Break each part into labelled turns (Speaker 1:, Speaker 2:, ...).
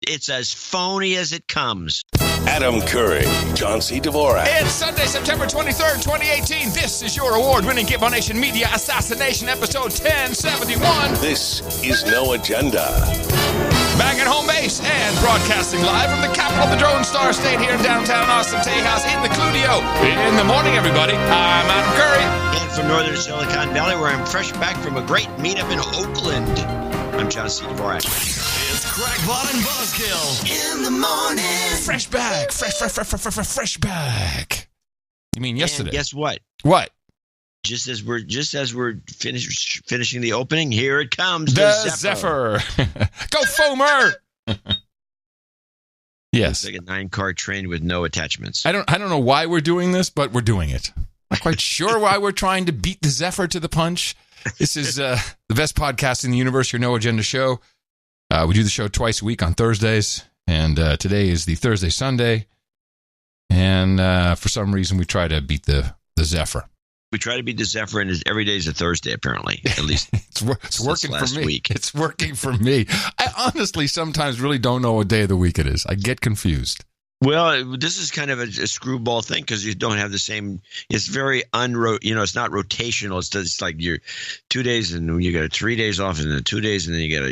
Speaker 1: It's as phony as it comes.
Speaker 2: Adam Curry, John C. Dvorak.
Speaker 3: It's Sunday, September 23rd, 2018. This is your award-winning Gitmo Nation Media Assassination episode 1071.
Speaker 2: This is No Agenda.
Speaker 3: Back at home base and broadcasting live from the capital of the Drone Star State here in downtown Austin, Tejas, in the Cludio. In the morning, everybody. I'm Adam Curry.
Speaker 1: And from northern Silicon Valley, where I'm fresh back from a great meetup in Oakland, I'm John C. Dvorak.
Speaker 4: It's Crackpot and Buzzkill in the morning.
Speaker 3: Fresh back. Fresh back. You mean yesterday?
Speaker 1: And guess what?
Speaker 3: What?
Speaker 1: Just as we're finishing the opening, here it comes.
Speaker 3: The Zephyr. Go Foamer. Yes.
Speaker 1: It's like a 9-car train with no attachments.
Speaker 3: I don't know why we're doing this, but we're doing it. Not quite sure why we're trying to beat the Zephyr to the punch. This is the best podcast in the universe, your No Agenda show. We do the show twice a week on Thursdays, and today is the Thursday-Sunday, and for some reason we try to beat the Zephyr.
Speaker 1: We try to beat the Zephyr, and every day is a Thursday, apparently, at least.
Speaker 3: it's working for me.
Speaker 1: Week.
Speaker 3: It's working for me. I honestly sometimes really don't know what day of the week it is. I get confused.
Speaker 1: Well, this is kind of a screwball thing because you don't have the same. It's very it's not rotational. It's like you're 2 days and you got 3 days off, and then 2 days, and then you got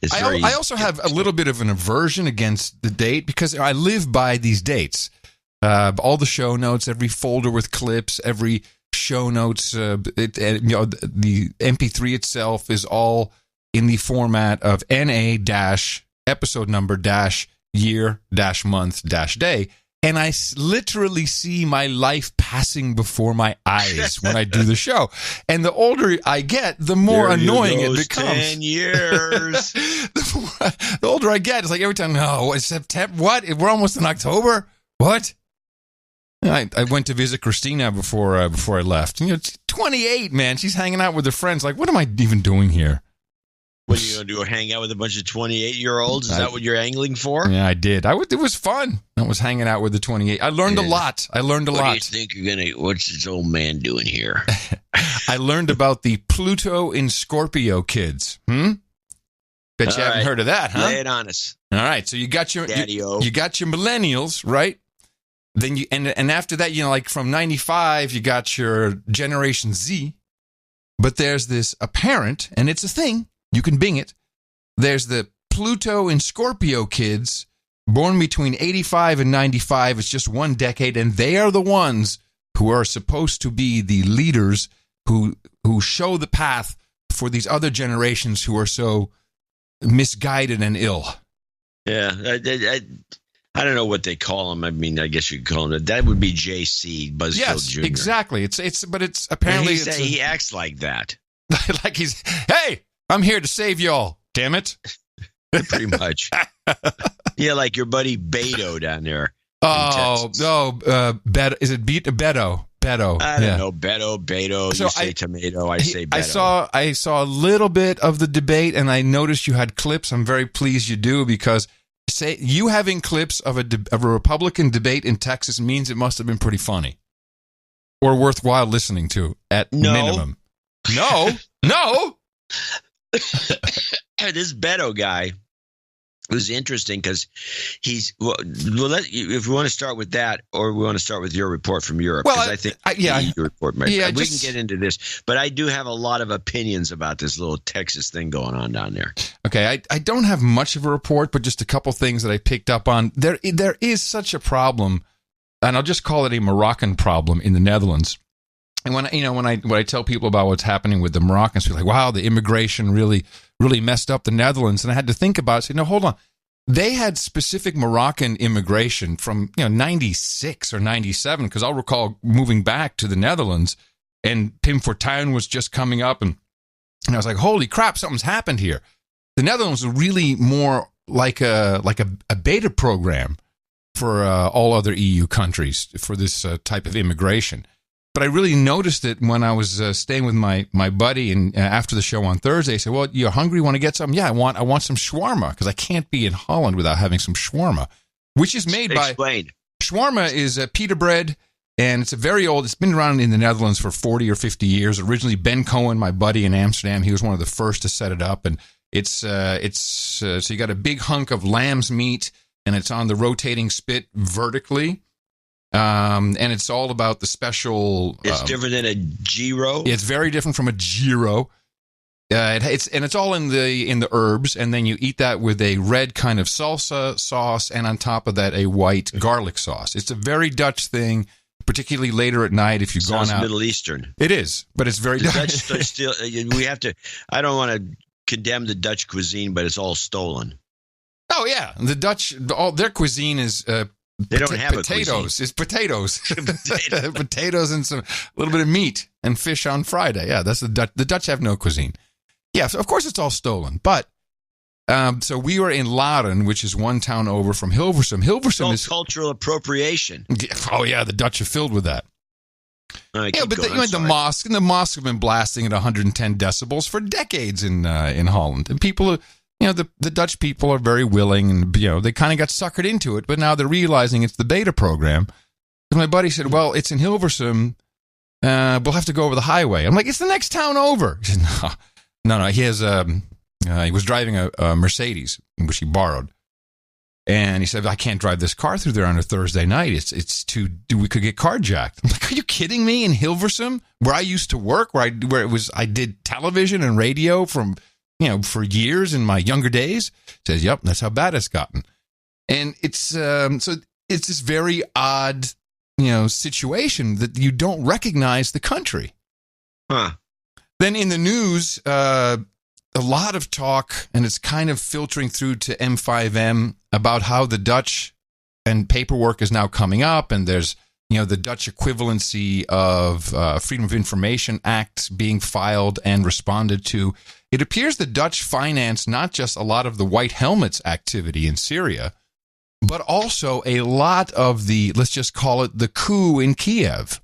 Speaker 1: It's
Speaker 3: I also have a little bit of an aversion against the date because I live by these dates. All the show notes, every folder with clips, every show notes, the MP3 itself is all in the format of NA-episode number -year-month-day, and I literally see my life passing before my eyes when I do the show. And the older I get, the more annoying it becomes.
Speaker 1: 10 years.
Speaker 3: The older I get, it's like every time, no, it's September. What? We're almost in October? What? I went to visit Christina before I left. It's 28, man. She's hanging out with her friends. Like, what am I even doing here?
Speaker 1: What are you going to do? Hang out with a bunch of 28-year-olds? Is that what you're angling for?
Speaker 3: Yeah, I did. It was fun. I was hanging out with the 28. I learned a lot. What
Speaker 1: do you think what's this old man doing here?
Speaker 3: I learned about the Pluto in Scorpio kids. Bet you haven't heard of that, huh?
Speaker 1: Lay it on us.
Speaker 3: All right. So you got your you got your millennials, right? Then you and after that, like from 95, you got your Generation Z. But there's this apparent, and it's a thing. You can Bing it. There's the Pluto in Scorpio kids born between 85 and 95. It's just one decade, and they are the ones who are supposed to be the leaders who show the path for these other generations who are so misguided and ill.
Speaker 1: Yeah, I don't know what they call them. I mean, I guess you could call them that. Would be JC Buzzkill Jr.
Speaker 3: Yes, exactly. But it's apparently
Speaker 1: he acts like that.
Speaker 3: Like he's, hey, I'm here to save y'all. Damn it.
Speaker 1: Pretty much. Yeah, like your buddy Beto down there.
Speaker 3: Beto. Is it Beto? Beto.
Speaker 1: I don't know. Beto. So you say tomato. I say Beto.
Speaker 3: I saw a little bit of the debate, and I noticed you had clips. I'm very pleased you do, because you having clips of a Republican debate in Texas means it must have been pretty funny or worthwhile listening to at minimum. No.
Speaker 1: This Beto guy was interesting because he's if we want to start with that, or we want to start with your report from Europe, because I think your report we can get into this, but I do have a lot of opinions about this little Texas thing going on down there.
Speaker 3: Okay, I don't have much of a report, but just a couple things that I picked up on. There is such a problem, and I'll just call it a Moroccan problem in the Netherlands. And when I tell people about what's happening with the Moroccans, they're like, "Wow, the immigration really messed up the Netherlands." And I had to think about it. Say, no, hold on. They had specific Moroccan immigration from 96 or 97, because I'll recall moving back to the Netherlands, and Pim Fortuyn was just coming up, and I was like, "Holy crap, something's happened here." The Netherlands was really more like a beta program for all other EU countries for this type of immigration. But I really noticed it when I was staying with my buddy, and after the show on Thursday, I said, "Well, you're hungry? Want to get some?" "Yeah, I want some shawarma, because I can't be in Holland without having some shawarma," which is made by... Shawarma is pita bread, and it's it's been around in the Netherlands for 40 or 50 years. Originally, Ben Cohen, my buddy in Amsterdam, he was one of the first to set it up, and So you got a big hunk of lamb's meat, and it's on the rotating spit vertically. And it's all about the special.
Speaker 1: It's different than a gyro.
Speaker 3: It's very different from a gyro. It's all in the herbs, and then you eat that with a red kind of salsa sauce, and on top of that a white garlic sauce. It's a very Dutch thing, particularly later at night if you've gone out.
Speaker 1: Middle Eastern.
Speaker 3: It is, but it's very Dutch.
Speaker 1: Still, we have to. I don't want to condemn the Dutch cuisine, but it's all stolen.
Speaker 3: Oh yeah, the Dutch, all their cuisine is.
Speaker 1: They don't have
Speaker 3: potatoes. It's potatoes, potatoes, and a little bit of meat and fish on Friday. Yeah, that's the Dutch. The Dutch have no cuisine. Yeah, so of course it's all stolen. But so we were in Laren, which is one town over from Hilversum. Hilversum is
Speaker 1: cultural appropriation.
Speaker 3: Oh yeah, the Dutch are filled with that.
Speaker 1: Right,
Speaker 3: yeah, but the mosque and the mosque have been blasting at 110 decibels for decades in Holland, and people. The Dutch people are very willing, and they kind of got suckered into it, but now they're realizing it's the beta program. And my buddy said, "Well, it's in Hilversum. We'll have to go over the highway." I'm like, "It's the next town over." He said, "No. He has he was driving a Mercedes, which he borrowed, and he said, I can't drive this car through there on a Thursday night. It's too. We could get carjacked." I'm like, "Are you kidding me? In Hilversum, where I used to work, where I did television and radio from." For years in my younger days, says, "Yep, that's how bad it's gotten," and it's so it's this very odd, situation that you don't recognize the country.
Speaker 1: Huh.
Speaker 3: Then in the news, a lot of talk, and it's kind of filtering through to M5M about how the Dutch and paperwork is now coming up, and there's the Dutch equivalency of Freedom of Information Act being filed and responded to. It appears the Dutch finance not just a lot of the White Helmets activity in Syria, but also a lot of the, let's just call it the coup in Kiev.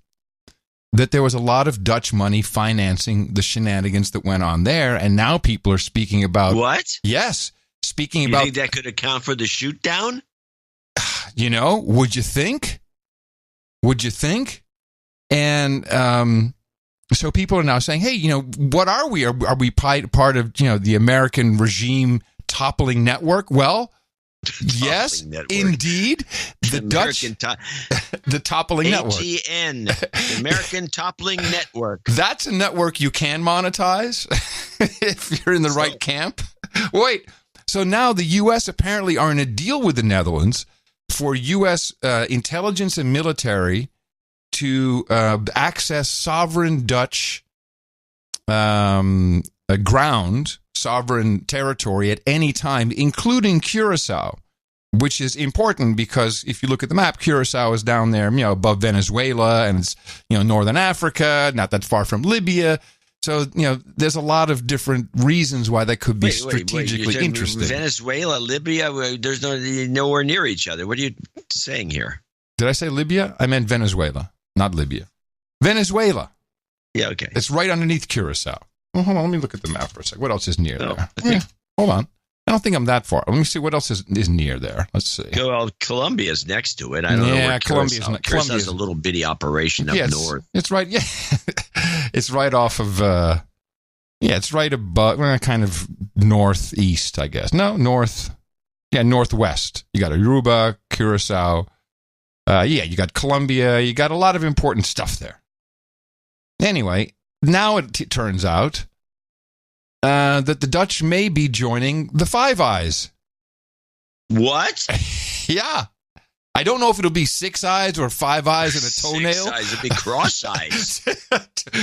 Speaker 3: That there was a lot of Dutch money financing the shenanigans that went on there, and now people are speaking about...
Speaker 1: What?
Speaker 3: Yes. Speaking
Speaker 1: you
Speaker 3: about...
Speaker 1: think that could account for the shoot down?
Speaker 3: Would you think? Would you think? And... So people are now saying, hey, what are we? Are we part of, the American regime toppling network? Well, yes, network. Indeed. The Dutch, the toppling network.
Speaker 1: ATN, the American toppling network.
Speaker 3: That's a network you can monetize if you're in the right camp. Wait, so now the U.S. apparently are in a deal with the Netherlands for U.S. Intelligence and military to access sovereign Dutch ground, sovereign territory at any time, including Curacao, which is important because if you look at the map, Curacao is down there, above Venezuela, and it's, northern Africa, not that far from Libya. So, there's a lot of different reasons why that could be strategically interesting.
Speaker 1: Venezuela, Libya, there's nowhere near each other. What are you saying here?
Speaker 3: Did I say Libya? I meant Venezuela. Not Libya. Venezuela.
Speaker 1: Yeah, okay.
Speaker 3: It's right underneath Curacao. Well, hold on. Let me look at the map for a second. What else is near there? Hold on. I don't think I'm that far. Let me see what else is near there. Let's see.
Speaker 1: Well, Colombia's next to it. I don't know where Colombia's a little bitty operation up north.
Speaker 3: It's right. Yeah, it's right off of. It's right above, kind of northeast, I guess. No, north. Yeah, northwest. You got Aruba, Curacao. You got Colombia. You got a lot of important stuff there. Anyway, now it turns out that the Dutch may be joining the Five Eyes.
Speaker 1: What?
Speaker 3: Yeah. I don't know if it'll be 6 eyes or 5 eyes and a toenail.
Speaker 1: 6 eyes, it'd be cross eyes.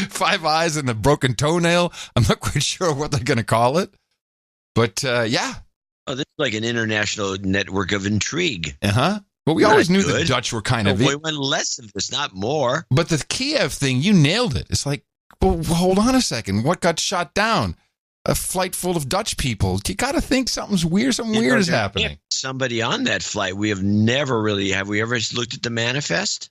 Speaker 3: 5 eyes and a broken toenail. I'm not quite sure what they're going to call it. But, yeah.
Speaker 1: Oh, this is like an international network of intrigue.
Speaker 3: Uh-huh. Well, we always knew the Dutch were kind of...
Speaker 1: We went less of this, not more.
Speaker 3: But the Kiev thing, you nailed it. It's like, well, hold on a second. What got shot down? A flight full of Dutch people. You got to think something's weird. Something weird is happening.
Speaker 1: Somebody on that flight. We have never really... Have we ever looked at the manifest?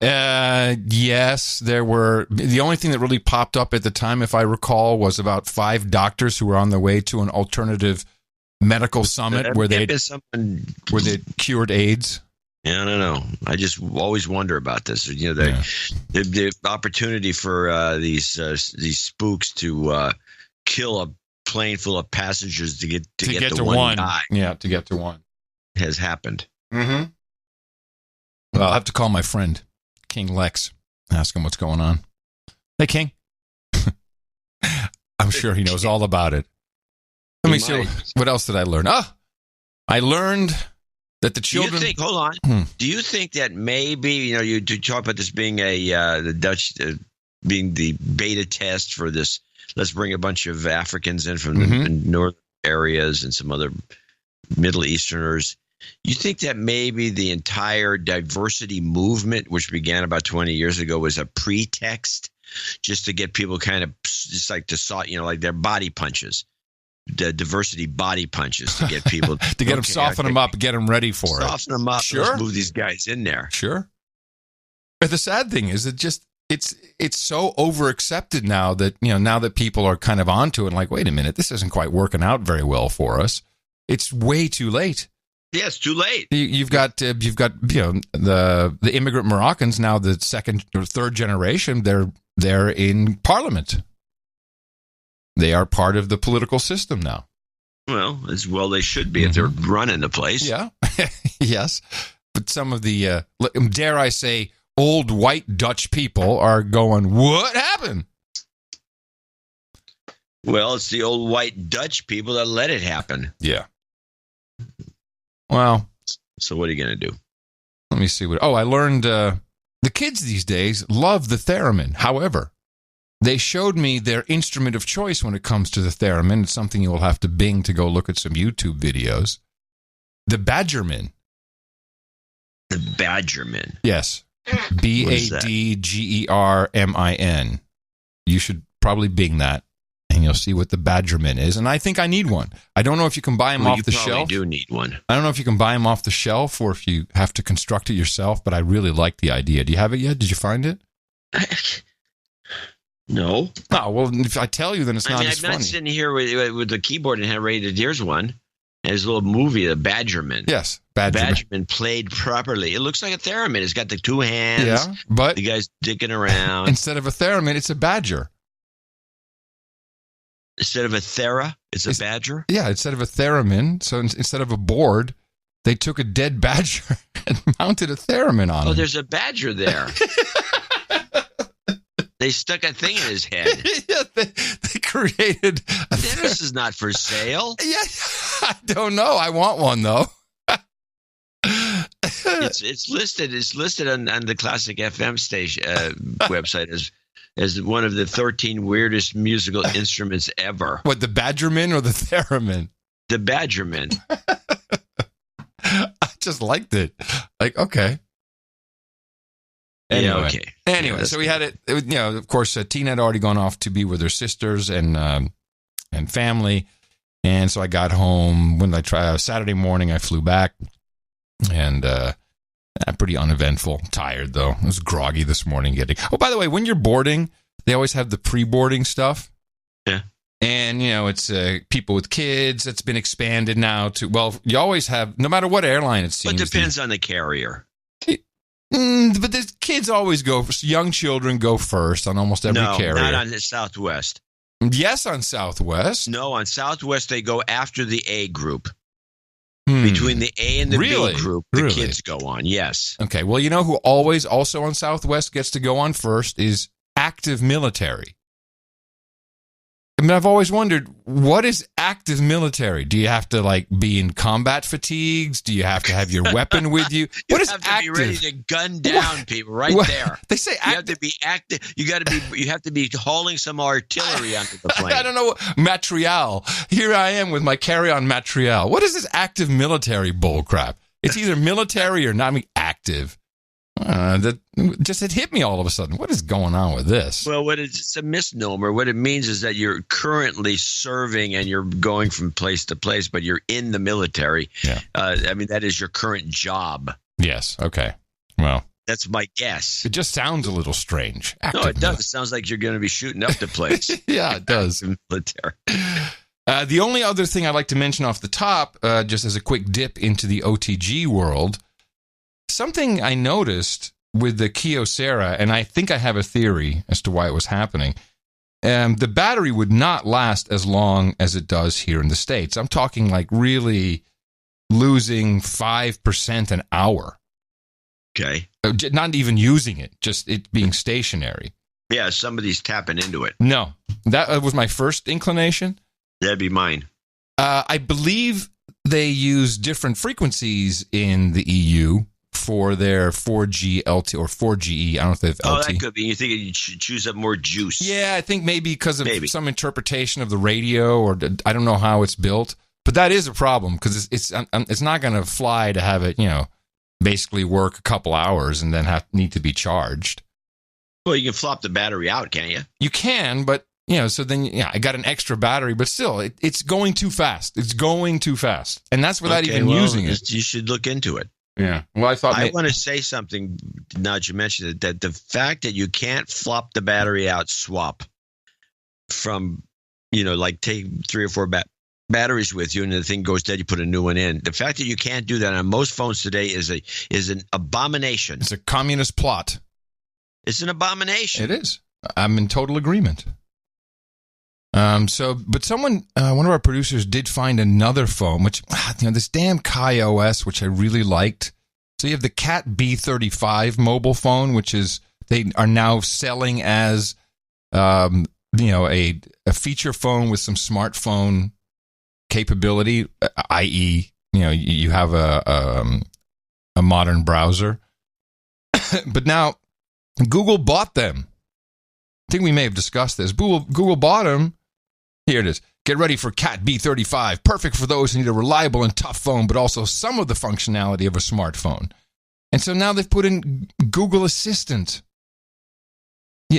Speaker 3: Yes, there were... The only thing that really popped up at the time, if I recall, was about 5 doctors who were on their way to an alternative medical summit where they cured AIDS.
Speaker 1: Yeah, I don't know. I just always wonder about this. The opportunity for these spooks to kill a plane full of passengers to get to
Speaker 3: one
Speaker 1: guy.
Speaker 3: Yeah, to get to one
Speaker 1: has happened.
Speaker 3: Mm-hmm. Well, I'll have to call my friend King Lex, ask him what's going on. Hey, King. I'm sure he knows all about it. Let me see. What else did I learn? I learned that the children.
Speaker 1: Hold on. Do you think that maybe, you talk about this being the Dutch being the beta test for this? Let's bring a bunch of Africans in from the northern areas and some other Middle Easterners. You think that maybe the entire diversity movement, which began about 20 years ago, was a pretext just to get people kind of just like like their body punches, the diversity body punches to get people
Speaker 3: to get them, soften them up, get them ready for it.
Speaker 1: Soften them up.
Speaker 3: Sure.
Speaker 1: Let's move these guys in there.
Speaker 3: Sure. But the sad thing is, it's so over accepted now that now that people are kind of onto it and like, wait a minute, this isn't quite working out very well for us. It's way too late.
Speaker 1: Yeah, it's too late.
Speaker 3: You've got the immigrant Moroccans now, the second or third generation. They're in Parliament. They are part of the political system now.
Speaker 1: Well, as well they should be if they're running the place.
Speaker 3: Yeah, yes. But some of the dare I say old white Dutch people are going, what happened?
Speaker 1: Well, it's the old white Dutch people that let it happen.
Speaker 3: Yeah. Well,
Speaker 1: so what are you going to do?
Speaker 3: Let me see I learned the kids these days love the theremin. However, they showed me their instrument of choice when it comes to the theremin. It's something you will have to Bing to go look at some YouTube videos. The Badgerman.
Speaker 1: The Badgerman.
Speaker 3: Yes. Badgermin. You should probably Bing that. And you'll see what the Badgerman is. And I think I need one. I don't know if you can buy them off the shelf. You
Speaker 1: probably do need one.
Speaker 3: I don't know if you can buy them off the shelf or if you have to construct it yourself, but I really like the idea. Do you have it yet? Did you find it?
Speaker 1: No.
Speaker 3: Oh, well, if I tell you, then it's not as funny.
Speaker 1: I'm not sitting here with the keyboard and have rated. Here's one. There's a little movie, The Badgerman.
Speaker 3: Yes,
Speaker 1: Badgerman played properly. It looks like a theremin. It's got the two hands.
Speaker 3: Yeah, but
Speaker 1: the guy's dicking around.
Speaker 3: Instead of a theremin, it's a badger.
Speaker 1: Instead of a it's a badger?
Speaker 3: Yeah, instead of a theremin, so instead of a board, they took a dead badger and mounted a theremin on it.
Speaker 1: Oh, there's a badger there. They stuck a thing in his head.
Speaker 3: Yeah, they created
Speaker 1: this is not for sale.
Speaker 3: Yeah, I don't know. I want one, though.
Speaker 1: It's listed on the Classic FM station website as one of the 13 weirdest musical instruments ever.
Speaker 3: What, the Badgerman or the theremin?
Speaker 1: The Badgerman.
Speaker 3: I just liked it. Like, okay. Anyway,
Speaker 1: yeah, okay.
Speaker 3: Anyway, so we had it. Of course, Tina had already gone off to be with her sisters and family, and so I got home when Saturday morning. I flew back, and pretty uneventful. Tired though. I was groggy this morning. Oh, by the way, when you're boarding, they always have the pre-boarding stuff.
Speaker 1: Yeah.
Speaker 3: And, it's people with kids. It's been expanded now to, you always have, no matter what airline it seems.
Speaker 1: It depends on the carrier.
Speaker 3: But the kids always go, young children go first on almost every carrier.
Speaker 1: No, not on the Southwest.
Speaker 3: Yes, on Southwest.
Speaker 1: No, on Southwest, they go after the A group. Between the A and the B group, the kids go on, yes.
Speaker 3: Okay, well, who always also on Southwest gets to go on first is active military. I mean, I've always wondered, what is active military? Do you have to, be in combat fatigues? Do you have to have your weapon with you? What is active?
Speaker 1: You have to be ready to gun down people there.
Speaker 3: They say active.
Speaker 1: You have to be active. You have to be hauling some artillery onto the plane.
Speaker 3: I don't know. Material. Here I am with my carry-on material. What is this active military bullcrap? It's either military or not active. It hit me all of a sudden. What is going on with this?
Speaker 1: Well, it's a misnomer. What it means is that you're currently serving and you're going from place to place, but you're in the military.
Speaker 3: Yeah.
Speaker 1: That is your current job.
Speaker 3: Yes. Okay. Well,
Speaker 1: that's my guess.
Speaker 3: It just sounds a little strange.
Speaker 1: No, it does. It sounds like you're going to be shooting up the place.
Speaker 3: Yeah, it does.
Speaker 1: Military.
Speaker 3: The only other thing I'd like to mention off the top, just as a quick dip into the OTG world, something I noticed with the Kyocera, and I think I have a theory as to why it was happening. the battery would not last as long as it does here in the States. I'm talking like really losing 5% an hour.
Speaker 1: Okay.
Speaker 3: Not even using it, just it being stationary.
Speaker 1: Yeah, somebody's tapping into it.
Speaker 3: No, that was my first inclination.
Speaker 1: That'd be mine.
Speaker 3: I believe they use different frequencies in the EU for their 4G LTE or 4GE. I don't know if they have LTE.
Speaker 1: Oh, that could be. You think you should choose up more juice?
Speaker 3: Yeah, I think maybe because of some interpretation of the radio, or I don't know how it's built. But that is a problem because it's not going to fly to have it, basically work a couple hours and then need to be charged.
Speaker 1: Well, you can flop the battery out, can't you?
Speaker 3: You can, but so then I got an extra battery, but still, it's going too fast. It's going too fast, and that's without even using it.
Speaker 1: You should look into it.
Speaker 3: Yeah. Well, I
Speaker 1: want to say something. Now that you mentioned it, that the fact that you can't flop the battery out, swap from, like take 3 or 4 batteries with you, and the thing goes dead, you put a new one in. The fact that you can't do that on most phones today is an abomination.
Speaker 3: It's a communist plot.
Speaker 1: It's an abomination.
Speaker 3: It is. I'm in total agreement. But someone, one of our producers did find another phone, which, this damn Kai OS, which I really liked. So you have the Cat B35 mobile phone, which is, they are now selling as, a feature phone with some smartphone capability, i.e., you have a modern browser. But now Google bought them. I think we may have discussed this. Google bought them. Here it is. Get ready for Cat B35. Perfect for those who need a reliable and tough phone, but also some of the functionality of a smartphone. And so now they've put in Google Assistant.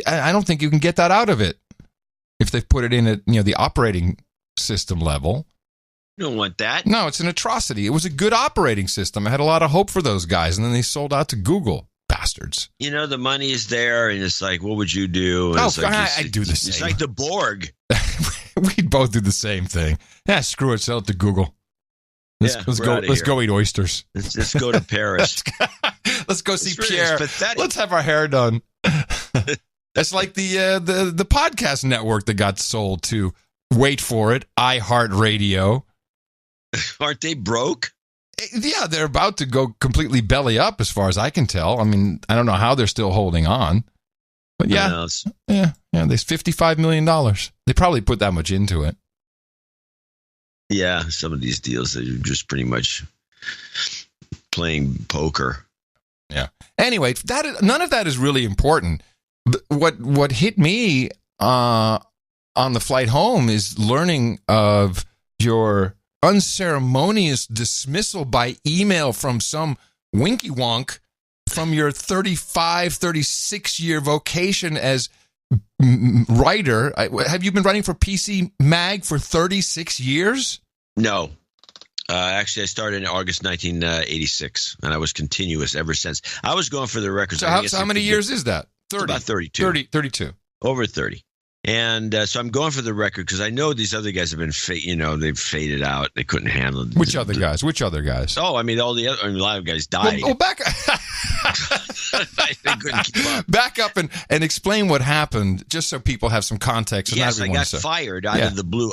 Speaker 3: I don't think you can get that out of it if they've put it in at the operating system level.
Speaker 1: You don't want that.
Speaker 3: No, it's an atrocity. It was a good operating system. I had a lot of hope for those guys, and then they sold out to Google. Bastards.
Speaker 1: The money is there, and it's like, what would you do?
Speaker 3: I'd do the same.
Speaker 1: It's like the Borg.
Speaker 3: We'd both do the same thing. Yeah, screw it. Sell it to Google. Let's go eat oysters.
Speaker 1: Let's go to Paris.
Speaker 3: Let's go see Pierre. Let's have our hair done. That's like the podcast network that got sold to, wait for it, iHeartRadio.
Speaker 1: Aren't they broke?
Speaker 3: Yeah, they're about to go completely belly up, as far as I can tell. I mean, I don't know how they're still holding on. But yeah, there's $55 million. They probably put that much into it.
Speaker 1: Yeah, some of these deals that are just pretty much playing poker.
Speaker 3: Yeah. Anyway, none of that is really important. What hit me on the flight home is learning of your unceremonious dismissal by email from some winky wonk from your 36-year vocation as writer. Have you been writing for PC Mag for 36 years?
Speaker 1: No. Actually, I started in August 1986, and I was continuous ever since. I was going for the records.
Speaker 3: So how many years is that? 30.
Speaker 1: About 32.
Speaker 3: 32.
Speaker 1: Over 30. And so I'm going for the record because I know these other guys have been, they've faded out. They couldn't handle it.
Speaker 3: Which other guys? Oh,
Speaker 1: I mean, a lot of guys died.
Speaker 3: Well, back.
Speaker 1: They couldn't keep up.
Speaker 3: Back up and explain what happened, just so people have some context.
Speaker 1: Yes, I got fired out of the blue.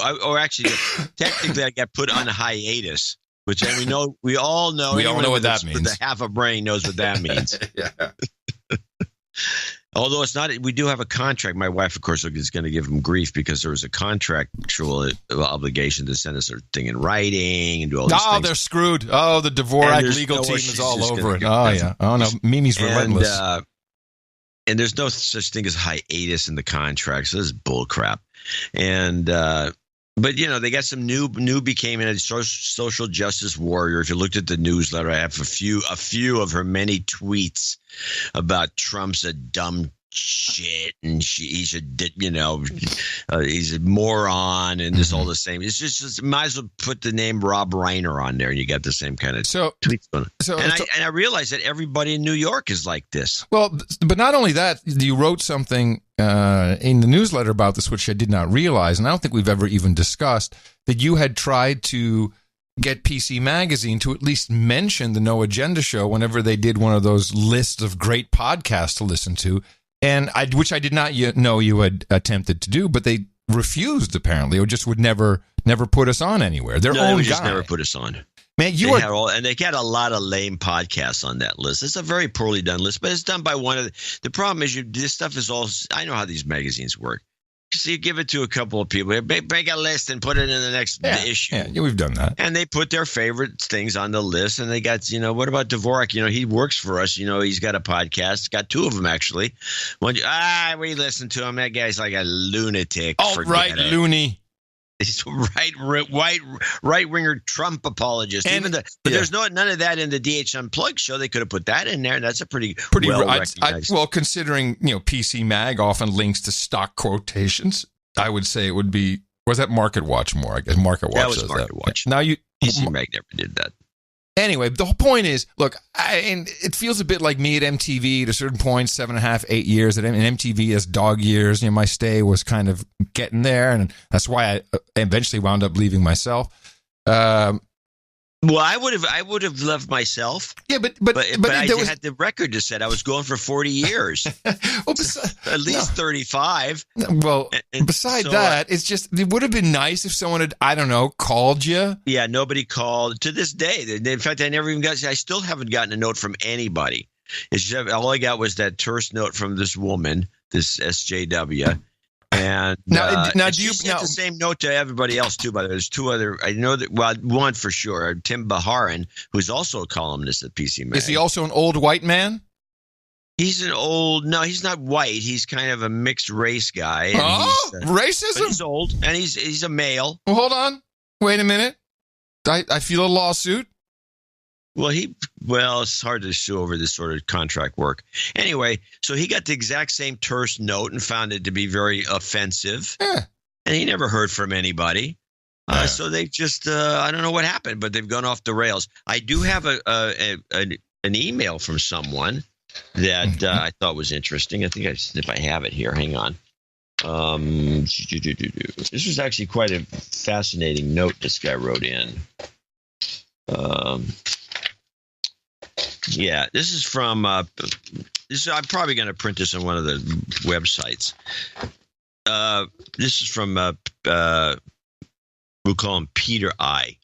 Speaker 1: Technically, I got put on hiatus, which we all know.
Speaker 3: We all know what that means.
Speaker 1: The half a brain knows what that means.
Speaker 3: Yeah.
Speaker 1: Although it's not, we do have a contract. My wife, of course, is going to give him grief because there was a contractual obligation to send us a thing in writing and do all these things. Oh,
Speaker 3: they're screwed. Oh, the Dvorak legal team is all over it. Oh, yeah. Oh, no. Mimi's relentless.
Speaker 1: And there's no such thing as hiatus in the contract. So this is bull crap. And, but, they got some newbie came in, a social justice warrior. If you looked at the newsletter, I have a few of her many tweets about Trump's a dumb shit and he's a moron and just all the same. It's just might as well put the name Rob Reiner on there and you got the same kind of tweets on it. And I realized that everybody in New York is like this.
Speaker 3: Well, but not only that, you wrote something in the newsletter about this, which I did not realize, and I don't think we've ever even discussed, that you had tried to get PC Magazine to at least mention the No Agenda Show whenever they did one of those lists of great podcasts to listen to. and which I did not know you had attempted to do, but they refused apparently, or just would never put us on anywhere. Their own
Speaker 1: they
Speaker 3: guy
Speaker 1: just never put us on.
Speaker 3: Man,
Speaker 1: and they got a lot of lame podcasts on that list. It's a very poorly done list, but it's done by one of the problem is this stuff is all. I know how these magazines work. So you give it to a couple of people, make a list and put it in the next issue.
Speaker 3: Yeah, we've done that.
Speaker 1: And they put their favorite things on the list. And they got, what about Dvorak? He works for us. He's got a podcast. Got 2 of them, actually. We listen to him. That guy's like a lunatic.
Speaker 3: Oh, right, loony.
Speaker 1: He's right-winger Trump apologist. But there's none of that in the DH Unplugged show. They could have put that in there. That's a pretty well-recognized.
Speaker 3: Well, considering, PC Mag often links to stock quotations, I would say it would be, was that Market Watch more? I guess Market Watch
Speaker 1: that was Market Watch.
Speaker 3: Now
Speaker 1: PC Mag never did that.
Speaker 3: Anyway, the whole point is, look, and it feels a bit like me at MTV at a certain point, 7.5, 8 years. At MTV as dog years, my stay was kind of getting there, and that's why I eventually wound up leaving myself.
Speaker 1: Well, I would have left myself.
Speaker 3: Yeah, but I had
Speaker 1: the record to set. I was going for 40 years. At least 35.
Speaker 3: Well, besides that, it's just, it would have been nice if someone had, I don't know, called you.
Speaker 1: Yeah, nobody called to this day. In fact, I still haven't gotten a note from anybody. It's just, all I got was that terse note from this woman, this SJW. And
Speaker 3: now
Speaker 1: do you sent the same note to everybody else too? By the way, there's 2 other. I know that. Well, one for sure, Tim Baharin, who's also a columnist at PC Mag.
Speaker 3: Is he also an old white man?
Speaker 1: He's no, he's not white. He's kind of a mixed race guy.
Speaker 3: Racism.
Speaker 1: But he's old and he's a male.
Speaker 3: Well, hold on. Wait a minute. I feel a lawsuit.
Speaker 1: Well, it's hard to sue over this sort of contract work. Anyway, so he got the exact same terse note and found it to be very offensive.
Speaker 3: Yeah.
Speaker 1: And he never heard from anybody. So they just, I don't know what happened, but they've gone off the rails. I do have an email from someone that I thought was interesting. I think if I have it here, hang on. This was actually quite a fascinating note this guy wrote in. Yeah, this is from. I'm probably going to print this on one of the websites. This is from. We'll call him Peter I.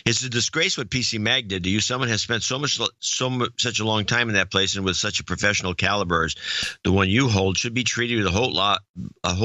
Speaker 1: It's a disgrace what PC Mag did to you. Someone has spent such a long time in that place, and with such a professional caliber as the one you hold, should be treated with a whole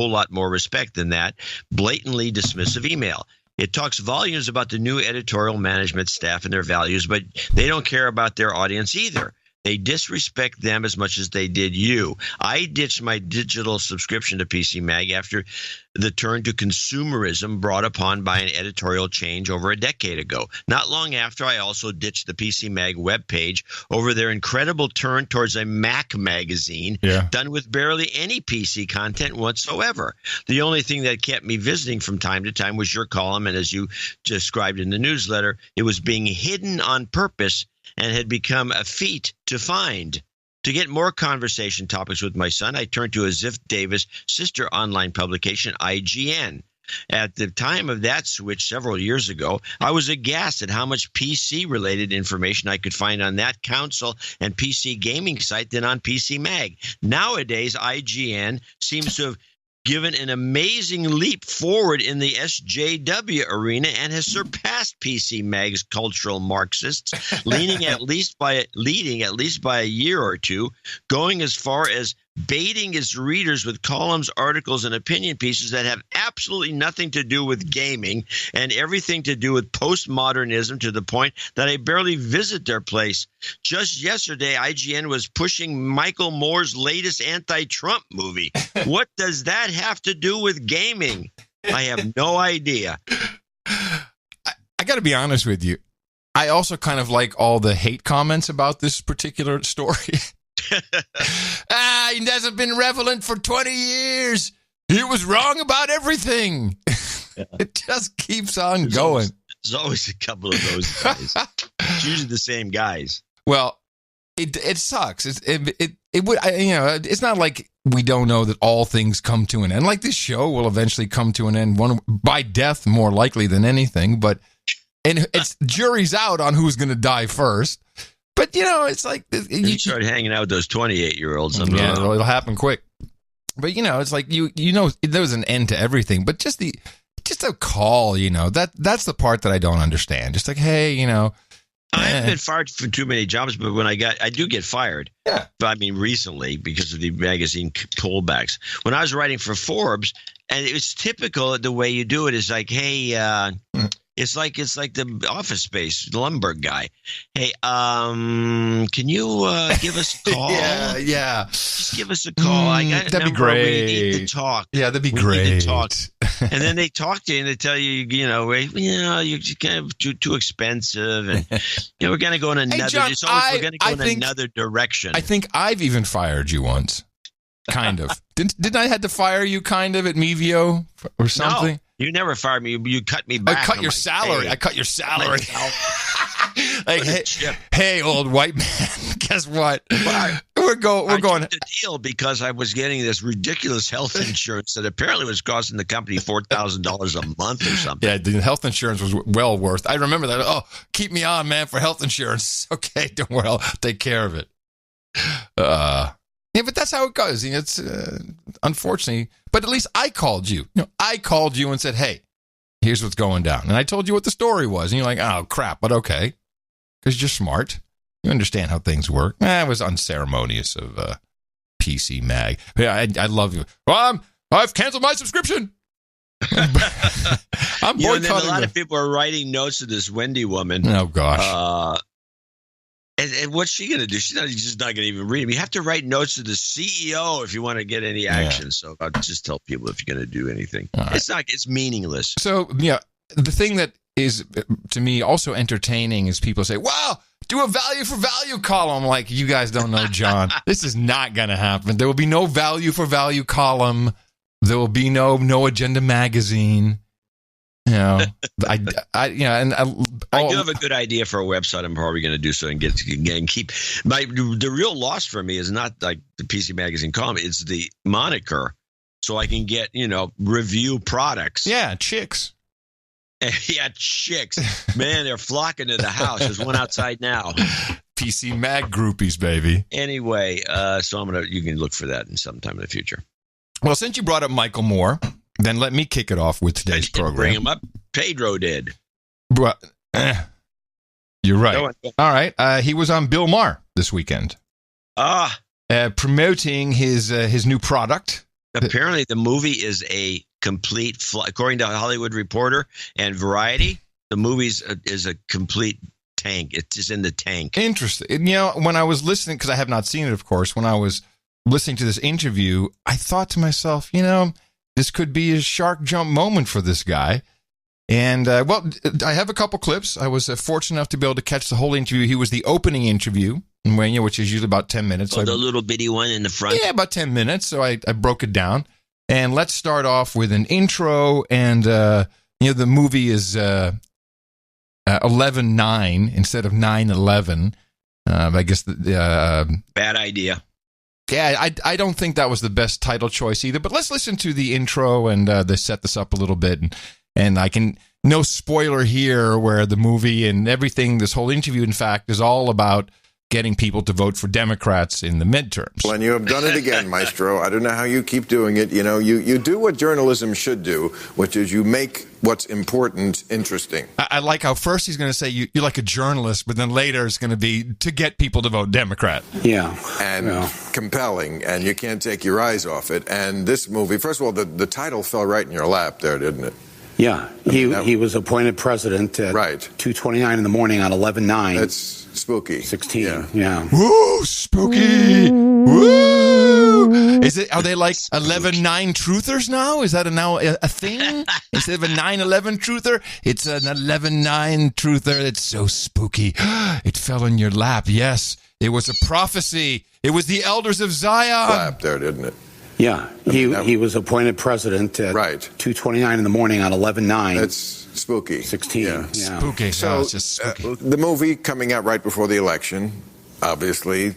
Speaker 1: lot more respect than that blatantly dismissive email. It talks volumes about the new editorial management staff and their values, but they don't care about their audience either. They disrespect them as much as they did you. I ditched my digital subscription to PC Mag after the turn to consumerism brought upon by an editorial change over a decade ago. Not long after, I also ditched the PC Mag webpage over their incredible turn towards a Mac magazine done with barely any PC content whatsoever. The only thing that kept me visiting from time to time was your column, and as you described in the newsletter, it was being hidden on purpose and had become a feat to find. To get more conversation topics with my son, I turned to a Ziff Davis sister online publication, IGN. At the time of that switch several years ago, I was aghast at how much PC-related information I could find on that console and PC gaming site than on PC Mag. Nowadays, IGN seems to have given an amazing leap forward in the SJW arena and has surpassed PC Mag's cultural Marxists, leading at least by a year or two, going as far as baiting its readers with columns, articles, and opinion pieces that have absolutely nothing to do with gaming and everything to do with postmodernism, to the point that I barely visit their place. Just yesterday, IGN was pushing Michael Moore's latest anti-Trump movie. What does that have to do with gaming? I have no idea.
Speaker 3: I got to be honest with you. I also kind of like all the hate comments about this particular story. He hasn't been relevant for 20 years. He was wrong about everything. It just keeps on going.
Speaker 1: There's always a couple of those guys. It's usually the same guys.
Speaker 3: Well, it sucks. It's not like we don't know that all things come to an end. Like this show will eventually come to an end, by death more likely than anything. And it's jury's out on who's going to die first. But, it's like...
Speaker 1: You start hanging out with those 28-years.
Speaker 3: Yeah, it'll happen quick. But, it's like, there was an end to everything. But just a call, that's the part that I don't understand. Just like, hey,
Speaker 1: I haven't been fired for too many jobs, but when I do get fired.
Speaker 3: Yeah.
Speaker 1: But I mean, recently because of the magazine pullbacks. When I was writing for Forbes, and it was typical, the way you do it is like, hey, it's like the Office Space, the Lumberg guy. Hey, can you give us a call?
Speaker 3: Yeah.
Speaker 1: Just give us a call. I got
Speaker 3: that'd be great.
Speaker 1: We need to talk.
Speaker 3: Yeah, that'd be great.
Speaker 1: Need to talk. And then they talk to you and they tell you, you're kind of too expensive, and we're going to go in another.
Speaker 3: John,
Speaker 1: we're going to go in another direction.
Speaker 3: I think I've even fired you once, kind of. Didn't I had to fire you kind of at Mevio or something?
Speaker 1: No. You never fired me. You cut me back.
Speaker 3: I cut your salary. I cut your salary. Like, hey, old white man, guess what? We're going.
Speaker 1: The deal because I was getting this ridiculous health insurance that apparently was costing the company $4,000 a month or something.
Speaker 3: Yeah, the health insurance was well worth. I remember that. Oh, keep me on, man, for health insurance. Okay, don't worry, I'll take care of it. Yeah, but that's how it goes. It's unfortunately, but at least I called you. I called you and said, "Hey, here's what's going down," and I told you what the story was, and you're like, "Oh crap," but okay, because you're smart. You understand how things work. It was unceremonious of PC Mag. Yeah, I love you. Well, I've canceled my subscription. I'm boycotting.
Speaker 1: A lot of people are writing notes to this Wendy woman.
Speaker 3: Oh gosh.
Speaker 1: And what's she going to do? She's just not going to even read them. You have to write notes to the CEO if you want to get any action. Yeah. So I'll just tell people if you're going to do anything. Right. It's meaningless.
Speaker 3: So, the thing that is, to me, also entertaining is people say, wow, do a value for value column. Like, you guys don't know, John. This is not going to happen. There will be no value for value column. There will be no agenda magazine. I do have
Speaker 1: a good idea for a website. I'm probably going to do so and keep the real loss for me is not like the PC Magazine column. It's the moniker, so I can get review products.
Speaker 3: Yeah, chicks.
Speaker 1: Yeah, chicks. Man, they're flocking to the house. There's one outside now.
Speaker 3: PC Mag groupies, baby.
Speaker 1: Anyway, so you can look for that in sometime in the future.
Speaker 3: Well, since you brought up Michael Moore, then let me kick it off with today's program.
Speaker 1: Bring him up. Pedro did.
Speaker 3: Well, you're right. All right. He was on Bill Maher this weekend. Promoting his new product.
Speaker 1: Apparently, the movie is a complete, according to Hollywood Reporter and Variety, the movie is a complete tank. It's just in the tank.
Speaker 3: Interesting. When I was listening, because I have not seen it, of course, when I was listening to this interview, I thought to myself, this could be a shark jump moment for this guy. And, I have a couple clips. I was fortunate enough to be able to catch the whole interview. He was the opening interview, which is usually about 10 minutes.
Speaker 1: The little bitty one in the front?
Speaker 3: Yeah, about 10 minutes. So I broke it down. And let's start off with an intro. And, the movie is 11/9 instead of 9/11. I guess
Speaker 1: bad idea.
Speaker 3: Yeah, I don't think that was the best title choice either. But let's listen to the intro and they set this up a little bit. And I can, no spoiler here, where the movie and everything, this whole interview, in fact, is all about getting people to vote for Democrats in the midterms.
Speaker 5: Well, and you have done it again, Maestro. I don't know how you keep doing it. You do what journalism should do, which is you make what's important interesting.
Speaker 3: I like how first he's going to say you're like a journalist, but then later it's going to be to get people to vote Democrat.
Speaker 5: Yeah. And compelling, and you can't take your eyes off it. And this movie, first of all, the title fell right in your lap there, didn't it?
Speaker 6: Yeah, he was appointed president at 2:29 in the morning on 11/9.
Speaker 5: That's spooky.
Speaker 6: 16. Yeah.
Speaker 3: Woo, spooky. Woo. Are they like 11/9 truthers now? Is that now a thing? Instead of a 9/11 truther, it's an 11/9 truther. It's so spooky. It fell in your lap. Yes, it was a prophecy. It was the elders of Zion.
Speaker 5: Lap there, didn't it?
Speaker 6: Yeah, he was appointed president at 2:29 in the morning on 11/9.
Speaker 5: That's spooky.
Speaker 6: 16.
Speaker 5: Yeah.
Speaker 3: Spooky.
Speaker 5: So
Speaker 3: it's just spooky.
Speaker 5: The movie coming out right before the election, obviously,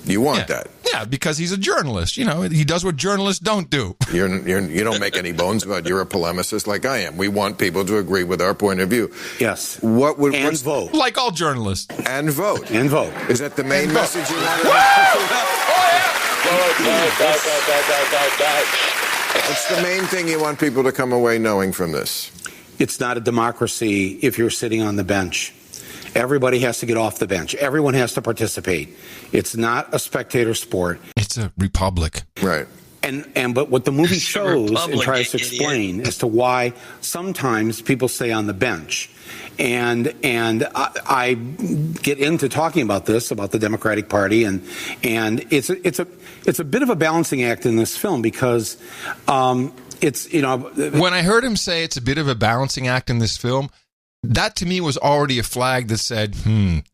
Speaker 5: you want that.
Speaker 3: Yeah, because he's a journalist. He does what journalists don't do.
Speaker 5: You don't make any bones about it. You're a polemicist like I am. We want people to agree with our point of view.
Speaker 6: Yes.
Speaker 5: Vote.
Speaker 3: Like all journalists.
Speaker 5: And vote.
Speaker 6: And vote.
Speaker 5: Is that the main message you want to
Speaker 3: Oh, yeah.
Speaker 5: What's the main thing you want people to come away knowing from this?
Speaker 6: It's not a democracy if you're sitting on the bench. Everybody has to get off the bench. Everyone has to participate. It's not a spectator sport.
Speaker 3: It's a republic.
Speaker 5: Right.
Speaker 6: But what the movie shows and tries to explain as to why sometimes people stay on the bench. And I get into talking about this, about the Democratic Party, and it's a bit of a balancing act in this film because it's, you know,
Speaker 3: when I heard him say it's a bit of a balancing act in this film, that to me was already a flag that said,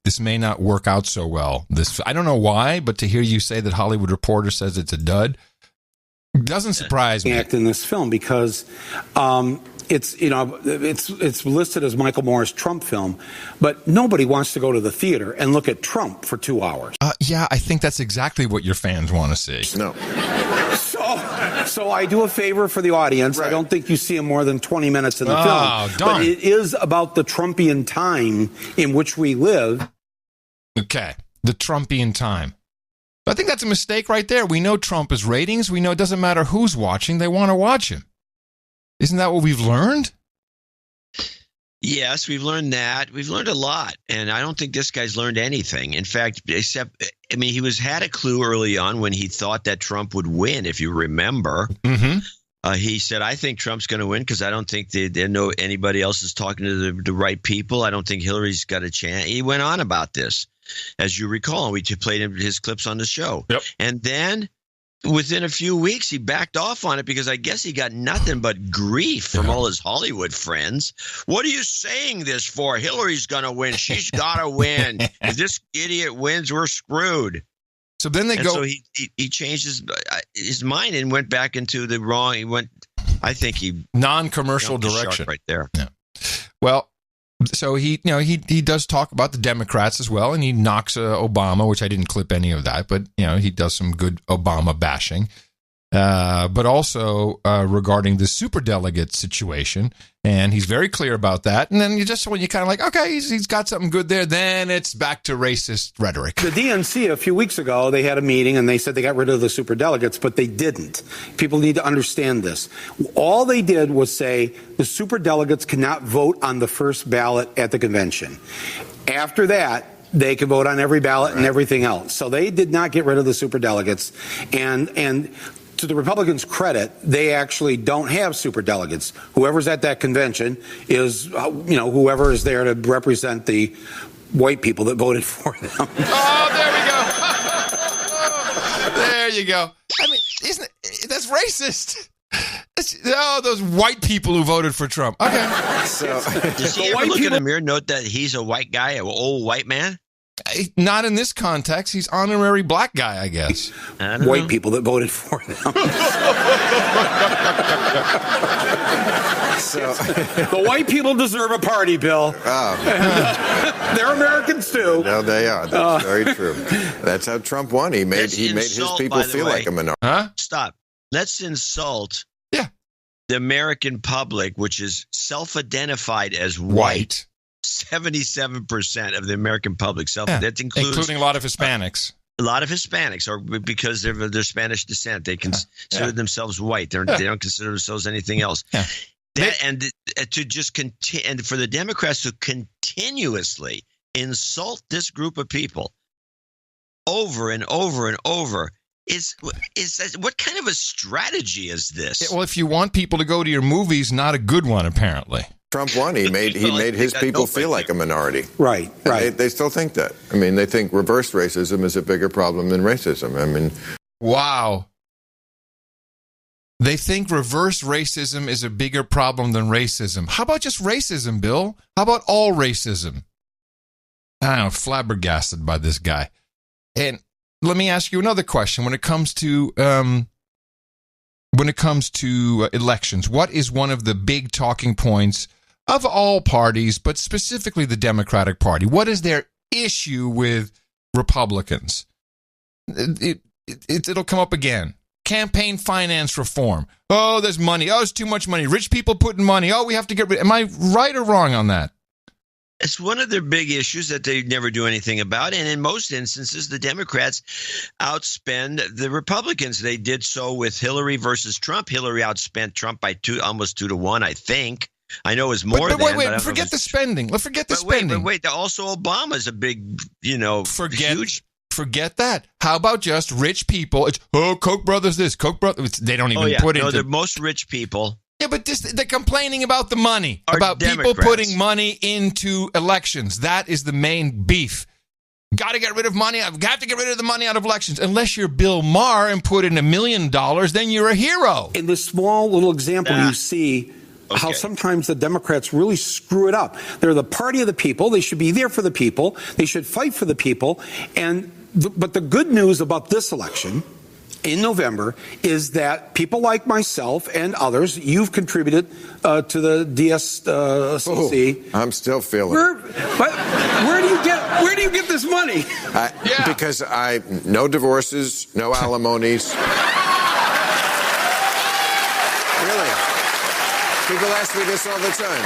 Speaker 3: this may not work out so well. I don't know why, but to hear you say that Hollywood Reporter says it's a dud doesn't surprise me.
Speaker 6: Act in this film because it's, you know, it's listed as Michael Moore's Trump film, but nobody wants to go to the theater and look at Trump for 2 hours.
Speaker 3: Yeah, I think that's exactly what your fans want to see.
Speaker 5: No.
Speaker 6: So I do a favor for the audience. Right. I don't think you see him more than 20 minutes in the film. But it is about the Trumpian time in which we live.
Speaker 3: Okay, the Trumpian time. I think that's a mistake right there. We know Trump is ratings. We know it doesn't matter who's watching. They want to watch him. Isn't that what we've learned?
Speaker 1: Yes, we've learned that. We've learned a lot. And I don't think this guy's learned anything. In fact, he had a clue early on when he thought that Trump would win, if you remember. Mm-hmm. He said, I think Trump's going to win because I don't think they know anybody else is talking to the right people. I don't think Hillary's got a chance. He went on about this, as you recall. We played his clips on the show. Yep. And then within a few weeks, he backed off on it because I guess he got nothing but grief from all his Hollywood friends. What are you saying this for? Hillary's going to win. She's got to win. If this idiot wins, we're screwed.
Speaker 3: So then So
Speaker 1: he changed his mind and went back into the wrong. He went, I think he
Speaker 3: non-commercial direction
Speaker 1: right there.
Speaker 3: Yeah. Well, so he does talk about the Democrats as well, and he knocks Obama, which I didn't clip any of that, but he does some good Obama bashing. But also regarding the superdelegate situation, and he's very clear about that. And then when you kind of like, okay, he's got something good there, then it's back to racist rhetoric.
Speaker 6: The DNC a few weeks ago, they had a meeting and they said they got rid of the superdelegates, but they didn't. People need to understand this. All they did was say the superdelegates cannot vote on the first ballot at the convention. After that, they could vote on every ballot and everything else. So they did not get rid of the superdelegates. And to the Republicans' credit, they actually don't have superdelegates. Whoever's at that convention is, whoever is there to represent the white people that voted for them.
Speaker 3: Oh, there we go. There you go. I mean, that's racist? Those white people who voted for Trump. Okay.
Speaker 1: So, does he ever look in the mirror, note that he's a white guy, an old white man?
Speaker 3: Not in this context. He's honorary black guy, I guess.
Speaker 6: White people that voted for them. The white people deserve a party, Bill. Oh. They're Americans too.
Speaker 5: No, they are. That's very true. That's how Trump won. He made his people feel like a minority.
Speaker 1: Huh? Stop. Let's insult the American public, which is self-identified as white. 77% of the American public that includes
Speaker 3: including a lot of Hispanics.
Speaker 1: A lot of Hispanics, or because they're Spanish descent, they consider themselves white. They don't consider themselves anything else. Yeah. To just continue, and for the Democrats to continuously insult this group of people over and over and over is what kind of a strategy is this?
Speaker 3: Yeah, well, if you want people to go to your movies, not a good one, apparently.
Speaker 5: Trump won. He made his people feel like a minority.
Speaker 6: Right.
Speaker 5: They still think that. I mean, they think reverse racism is a bigger problem than racism. I mean,
Speaker 3: wow. They think reverse racism is a bigger problem than racism. How about just racism, Bill? How about all racism? I don't know, flabbergasted by this guy. And let me ask you another question. When it comes to elections, what is one of the big talking points of all parties, but specifically the Democratic Party? What is their issue with Republicans? It'll come up again. Campaign finance reform. Oh, there's money. Oh, it's too much money. Rich people putting money. Oh, we have to get rid. Am I right or wrong on that?
Speaker 1: It's one of their big issues that they never do anything about. And in most instances, the Democrats outspend the Republicans. They did so with Hillary versus Trump. Hillary outspent Trump by almost 2-1, I think. I know it was more than.
Speaker 3: Wait, forget the spending. Let's forget the spending.
Speaker 1: Wait. Also, Obama's a big, huge.
Speaker 3: Forget that. How about just rich people? It's, Koch brothers this, Koch brothers. They don't even put into.
Speaker 1: No, the most rich people.
Speaker 3: Yeah, but they're complaining about the money, about
Speaker 1: Democrats.
Speaker 3: people putting money into elections. That is the main beef. Got to get rid of money. I've got to get rid of the money out of elections. Unless you're Bill Maher and put in $1 million, then you're a hero.
Speaker 6: In this small little example, you see how sometimes the Democrats really screw it up. They're the party of the people. They should be there for the people. They should fight for the people. But the good news about this election in November is that people like myself and others, you've contributed to the DSCC.
Speaker 5: I'm still feeling it.
Speaker 6: But where do you get this money?
Speaker 5: Because no divorces, no alimonies. Really. People ask me this all the time.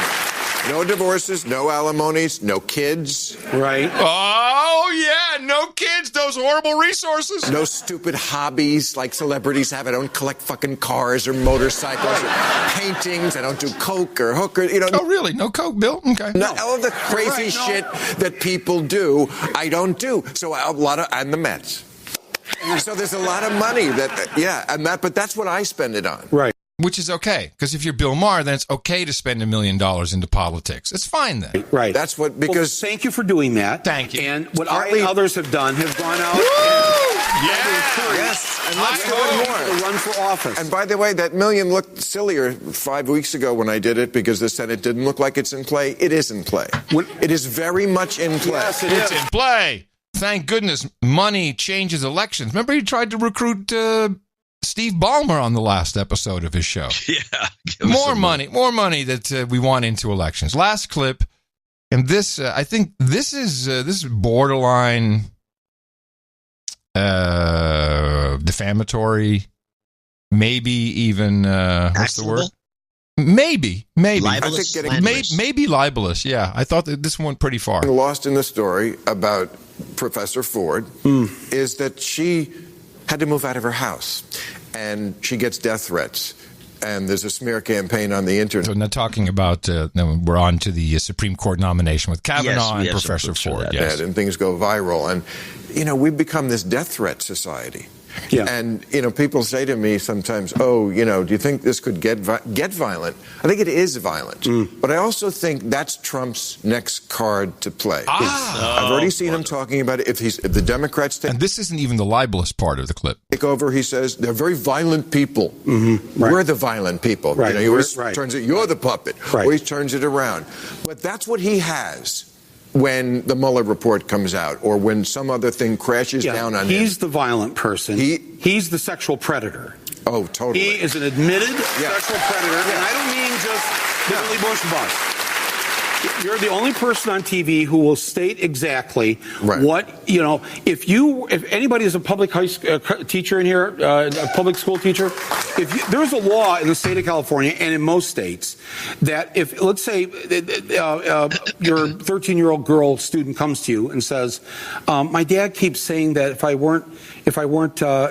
Speaker 5: No divorces, no alimonies, no kids.
Speaker 6: Right.
Speaker 3: Oh, yeah, no kids, those horrible resources.
Speaker 5: No stupid hobbies like celebrities have. I don't collect fucking cars or motorcycles or paintings. I don't do coke or hooker.
Speaker 3: Oh, really? No coke, Bill? Okay.
Speaker 5: All of the crazy shit that people do, I don't do. So and the Mets. So there's a lot of money but that's what I spend it on.
Speaker 6: Right.
Speaker 3: Which is okay, because if you're Bill Maher, then it's okay to spend $1 million into politics. It's fine then.
Speaker 6: Right.
Speaker 5: That's what, because...
Speaker 6: Well, thank you for doing that.
Speaker 3: Thank you.
Speaker 6: And what I and others have done have gone out
Speaker 5: Yes, and let's do it more.
Speaker 6: To run for office.
Speaker 5: And by the way, that million looked sillier 5 weeks ago when I did it because the Senate didn't look like it's in play. It is in play. It is very much in play.
Speaker 6: Yes,
Speaker 3: it's in play. Thank goodness money changes elections. Remember he tried to recruit... Steve Ballmer on the last episode of his show.
Speaker 1: Yeah.
Speaker 3: More money that we want into elections. Last clip, and this, I think this is borderline defamatory, maybe even, what's the word? Maybe.
Speaker 1: Libelous?
Speaker 3: Maybe libelous, yeah. I thought that this one went pretty far.
Speaker 5: Lost in the story about Professor Ford is that she had to move out of her house, and she gets death threats, and there's a smear campaign on the internet.
Speaker 3: So, not talking about, we're on to the Supreme Court nomination with Kavanaugh and Professor Ford.
Speaker 5: Yes. And things go viral, and we've become this death threat society.
Speaker 6: Yeah.
Speaker 5: And, people say to me sometimes, do you think this could get violent? I think it is violent. But I also think that's Trump's next card to play. I've already seen him talking about it. If the Democrats take...
Speaker 3: And this isn't even the libelous part of the clip.
Speaker 5: Take over, he says, they're very violent people.
Speaker 6: Mm-hmm. Right.
Speaker 5: We're the violent people.
Speaker 6: Right.
Speaker 5: He always turns it, you're the puppet.
Speaker 6: Right.
Speaker 5: Always turns it around. But that's what he has when the Mueller report comes out or when some other thing crashes down on him.
Speaker 6: He's the violent person. He's the sexual predator.
Speaker 5: Oh, totally.
Speaker 6: He is an admitted sexual predator. And I don't mean just the Billy Bush boss. You're the only person on TV who will state exactly what, if anybody is a public high school teacher in here, a public school teacher, there's a law in the state of California and in most states that if, let's say, your 13-year-old girl student comes to you and says, my dad keeps saying that if I weren't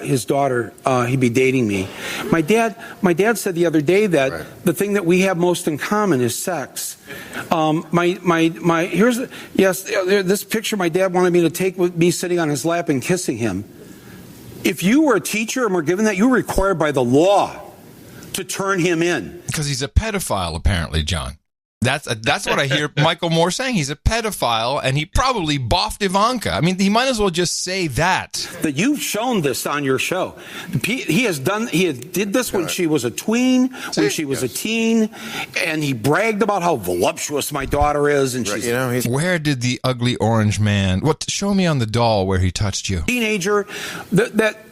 Speaker 6: his daughter, he'd be dating me. My dad said the other day that the thing that we have most in common is sex. This picture my dad wanted me to take with me sitting on his lap and kissing him. If you were a teacher and were given that, you were required by the law to turn him in.
Speaker 3: Because he's a pedophile, apparently, John. That's what I hear Michael Moore saying. He's a pedophile, and he probably boffed Ivanka. I mean, he might as well just say that.
Speaker 6: That you've shown this on your show. He did this when she was a tween, when she was a teen, and he bragged about how voluptuous my daughter is. And she's,
Speaker 3: where did the ugly orange man? Show me on the doll where he touched you.
Speaker 6: Teenager.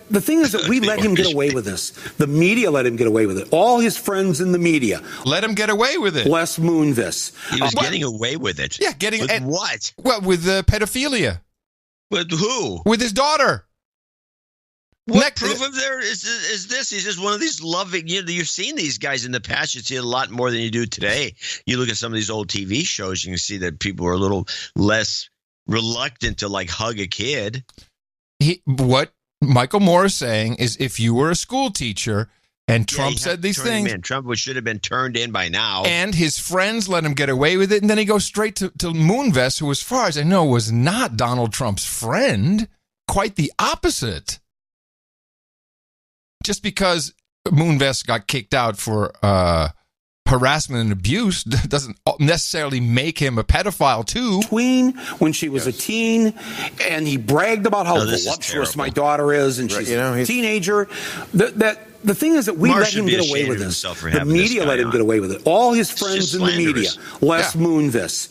Speaker 6: The thing is that we let him get away with this. The media let him get away with it. All his friends in the media
Speaker 3: let him get away with it.
Speaker 6: Bless Moonvis.
Speaker 1: He was getting away with it.
Speaker 3: Yeah,
Speaker 1: with what?
Speaker 3: Well, with pedophilia.
Speaker 1: With who?
Speaker 3: With his daughter.
Speaker 1: What proof of there is this? He's just one of these loving. You've seen these guys in the past. You see a lot more than you do today. You look at some of these old TV shows, you can see that people are a little less reluctant to like hug a kid.
Speaker 3: What Michael Moore is saying is, if you were a school teacher and Trump said these things,
Speaker 1: Trump should have been turned in by now,
Speaker 3: and his friends let him get away with it, and then he goes straight to Moonves, who, as far as I know, was not Donald Trump's friend. Quite the opposite. Just because Moonves got kicked out for harassment and abuse doesn't necessarily make him a pedophile too.
Speaker 6: When she was a teen, and he bragged about how voluptuous my daughter is, and she's a teenager. The thing is that we let him get away with this. The media let him get away with it. All his friends in the media, Les Moonves,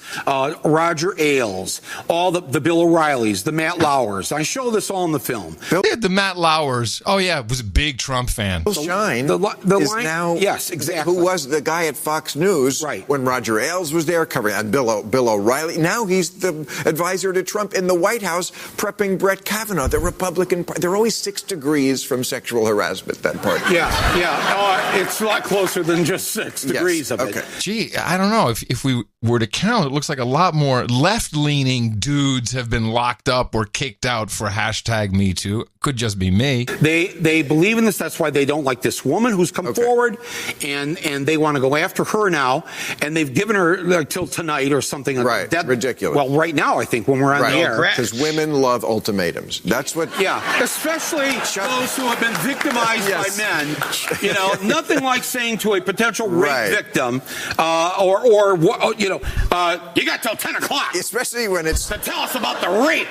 Speaker 6: Roger Ailes, all the Bill O'Reillys, the Matt Lauers. I show this all in the film.
Speaker 3: The Matt Lauers, was a big Trump fan.
Speaker 5: Bill Shine is now,
Speaker 6: yes, exactly.
Speaker 5: Who was the guy at Fox News when Roger Ailes was there covering, and Bill O'Reilly. Now he's the advisor to Trump in the White House, prepping Brett Kavanaugh, the Republican. They're always 6 degrees from sexual harassment, that party.
Speaker 6: Yeah. It's a lot closer than just 6 degrees of it.
Speaker 3: Gee, I don't know. If we were to count, it looks like a lot more left-leaning dudes have been locked up or kicked out for #MeToo. Could just be me.
Speaker 6: They believe in this. That's why they don't like this woman who's come forward, and they want to go after her now. And they've given her till tonight or something.
Speaker 5: Right. That's ridiculous.
Speaker 6: Well, right now, I think, when we're on the air.
Speaker 5: Because women love ultimatums. That's what...
Speaker 6: Yeah, especially those who have been victimized by men. Nothing like saying to a potential rape victim, you got till 10 o'clock.
Speaker 5: Especially when it's...
Speaker 6: to tell us about the rape.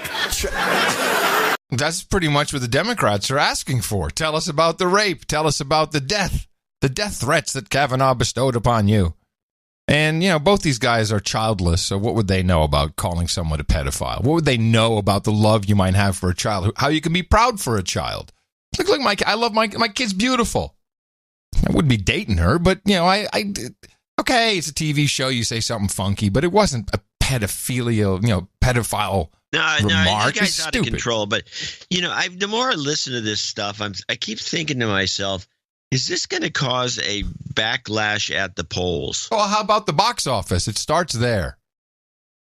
Speaker 3: That's pretty much what the Democrats are asking for. Tell us about the rape. Tell us about the death threats that Kavanaugh bestowed upon you. And, both these guys are childless, so what would they know about calling someone a pedophile? What would they know about the love you might have for a child? How you can be proud for a child? Look, I love my kid's beautiful. I wouldn't be dating her, but, okay, it's a TV show, you say something funky, but it wasn't a pedophile remark.
Speaker 1: You guys are out of control. But the more I listen to this stuff, I keep thinking to myself, is this going to cause a backlash at the polls?
Speaker 3: Well, how about the box office? It starts there.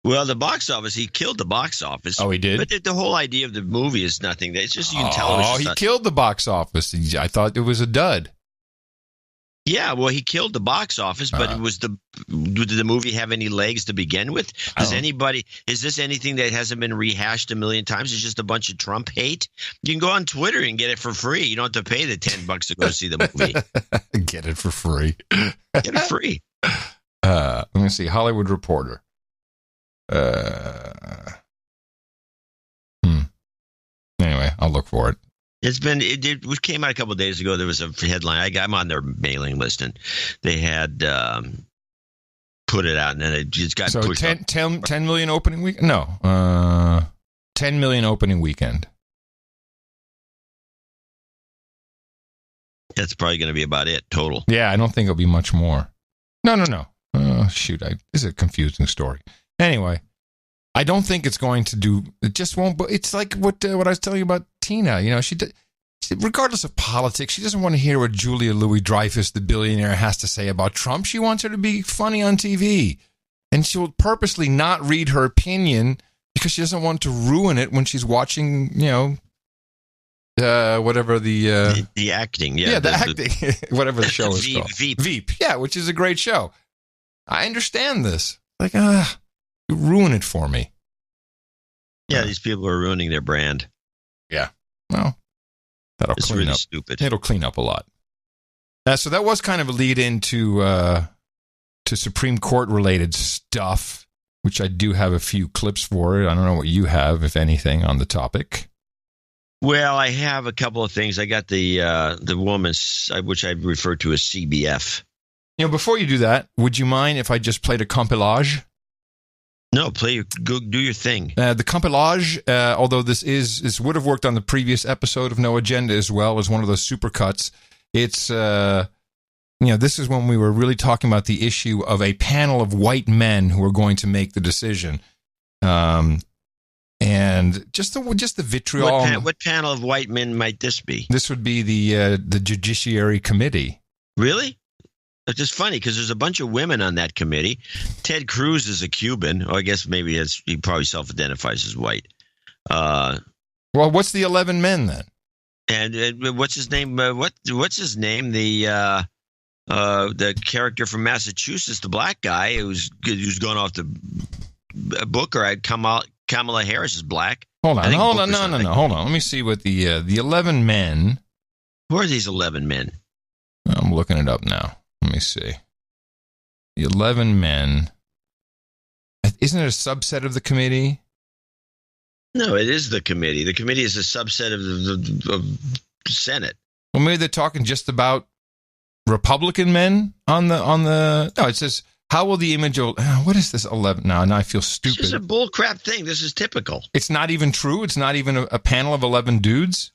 Speaker 1: Well, the box office, he killed the box office.
Speaker 3: Oh, he did?
Speaker 1: But the whole idea of the movie is nothing. It's just you can tell. Oh,
Speaker 3: he killed the box office. I thought it was a dud.
Speaker 1: Yeah, well, he killed the box office, but did the movie have any legs to begin with? Is this anything that hasn't been rehashed a million times? It's just a bunch of Trump hate? You can go on Twitter and get it for free. You don't have to pay the $10 to go see the movie.
Speaker 3: Get it for free.
Speaker 1: Get it free.
Speaker 3: Let me see. Hollywood Reporter. Anyway, I'll look for it.
Speaker 1: It came out a couple of days ago. There was a headline. I'm on their mailing list, and they had put it out, and then it just got pushed.
Speaker 3: 10 million opening week? No, 10 million opening weekend.
Speaker 1: That's probably going to be about it total.
Speaker 3: Yeah, I don't think it'll be much more. No. Shoot, this is a confusing story. Anyway, I don't think it's going to do. It just won't. But it's like what I was telling you about Tina. She regardless of politics, she doesn't want to hear what Julia Louis-Dreyfus, the billionaire, has to say about Trump. She wants her to be funny on TV, and she will purposely not read her opinion because she doesn't want to ruin it when she's watching. Whatever the
Speaker 1: acting,
Speaker 3: the acting, whatever the show is called,
Speaker 1: Veep,
Speaker 3: yeah, which is a great show. I understand this. Like, you ruin it for me.
Speaker 1: Yeah, these people are ruining their brand.
Speaker 3: Yeah, well, it's clean
Speaker 1: really
Speaker 3: up.
Speaker 1: Stupid.
Speaker 3: It'll clean up a lot. So that was kind of a lead into to Supreme Court related stuff, which I do have a few clips for. I don't know what you have, if anything, on the topic.
Speaker 1: Well, I have a couple of things. I got the woman's, which I refer to as CBF.
Speaker 3: Before you do that, would you mind if I just played a compilage?
Speaker 1: No, go do your thing.
Speaker 3: The compilage, although this would have worked on the previous episode of No Agenda as well, as one of those supercuts. It's this is when we were really talking about the issue of a panel of white men who are going to make the decision. And And just the vitriol.
Speaker 1: What panel of white men might this be?
Speaker 3: This would be the Judiciary Committee.
Speaker 1: Really? It's just funny because there's a bunch of women on that committee. Ted Cruz is a Cuban. Or I guess maybe he probably self-identifies as white.
Speaker 3: Well, what's the 11 men then?
Speaker 1: And what's his name? What's his name? The character from Massachusetts, the black guy who's gone off the Booker. Kamala Harris is black.
Speaker 3: Hold on. Hold on. Let me see what the 11 men.
Speaker 1: Who are these 11 men?
Speaker 3: I'm looking it up now. Let me see. The 11 men. Isn't it a subset of the committee?
Speaker 1: No, it is the committee. The committee is a subset of the Senate.
Speaker 3: Well, maybe they're talking just about Republican men on the. No, it says, how will the image of what is this 11? Now I feel stupid.
Speaker 1: This is a bull crap thing. This is typical.
Speaker 3: It's not even true. It's not even a panel of 11 dudes.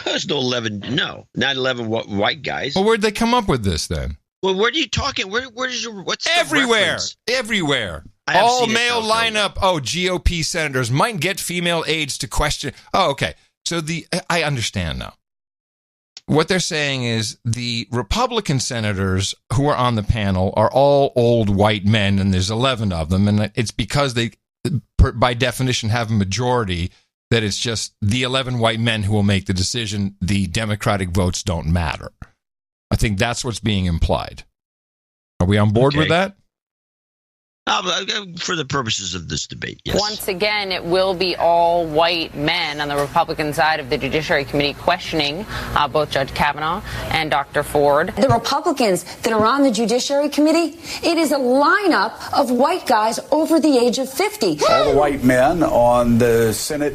Speaker 1: There's no 11. No, not 11 white guys.
Speaker 3: Well, where'd they come up with this then?
Speaker 1: Well, where are you talking? What's
Speaker 3: everywhere? Everywhere. All male lineup. Oh, GOP senators might get female aides to question. Oh, okay. So I understand now. What they're saying is the Republican senators who are on the panel are all old white men, and there's 11 of them, and it's because they, by definition, have a majority, that it's just the 11 white men who will make the decision. The Democratic votes don't matter. I think that's what's being implied. Are we on board with that?
Speaker 1: For the purposes of this debate, yes.
Speaker 7: Once again, it will be all white men on the Republican side of the Judiciary Committee questioning both Judge Kavanaugh and Dr. Ford.
Speaker 8: The Republicans that are on the Judiciary Committee, it is a lineup of white guys over the age of 50.
Speaker 9: All the white men on the Senate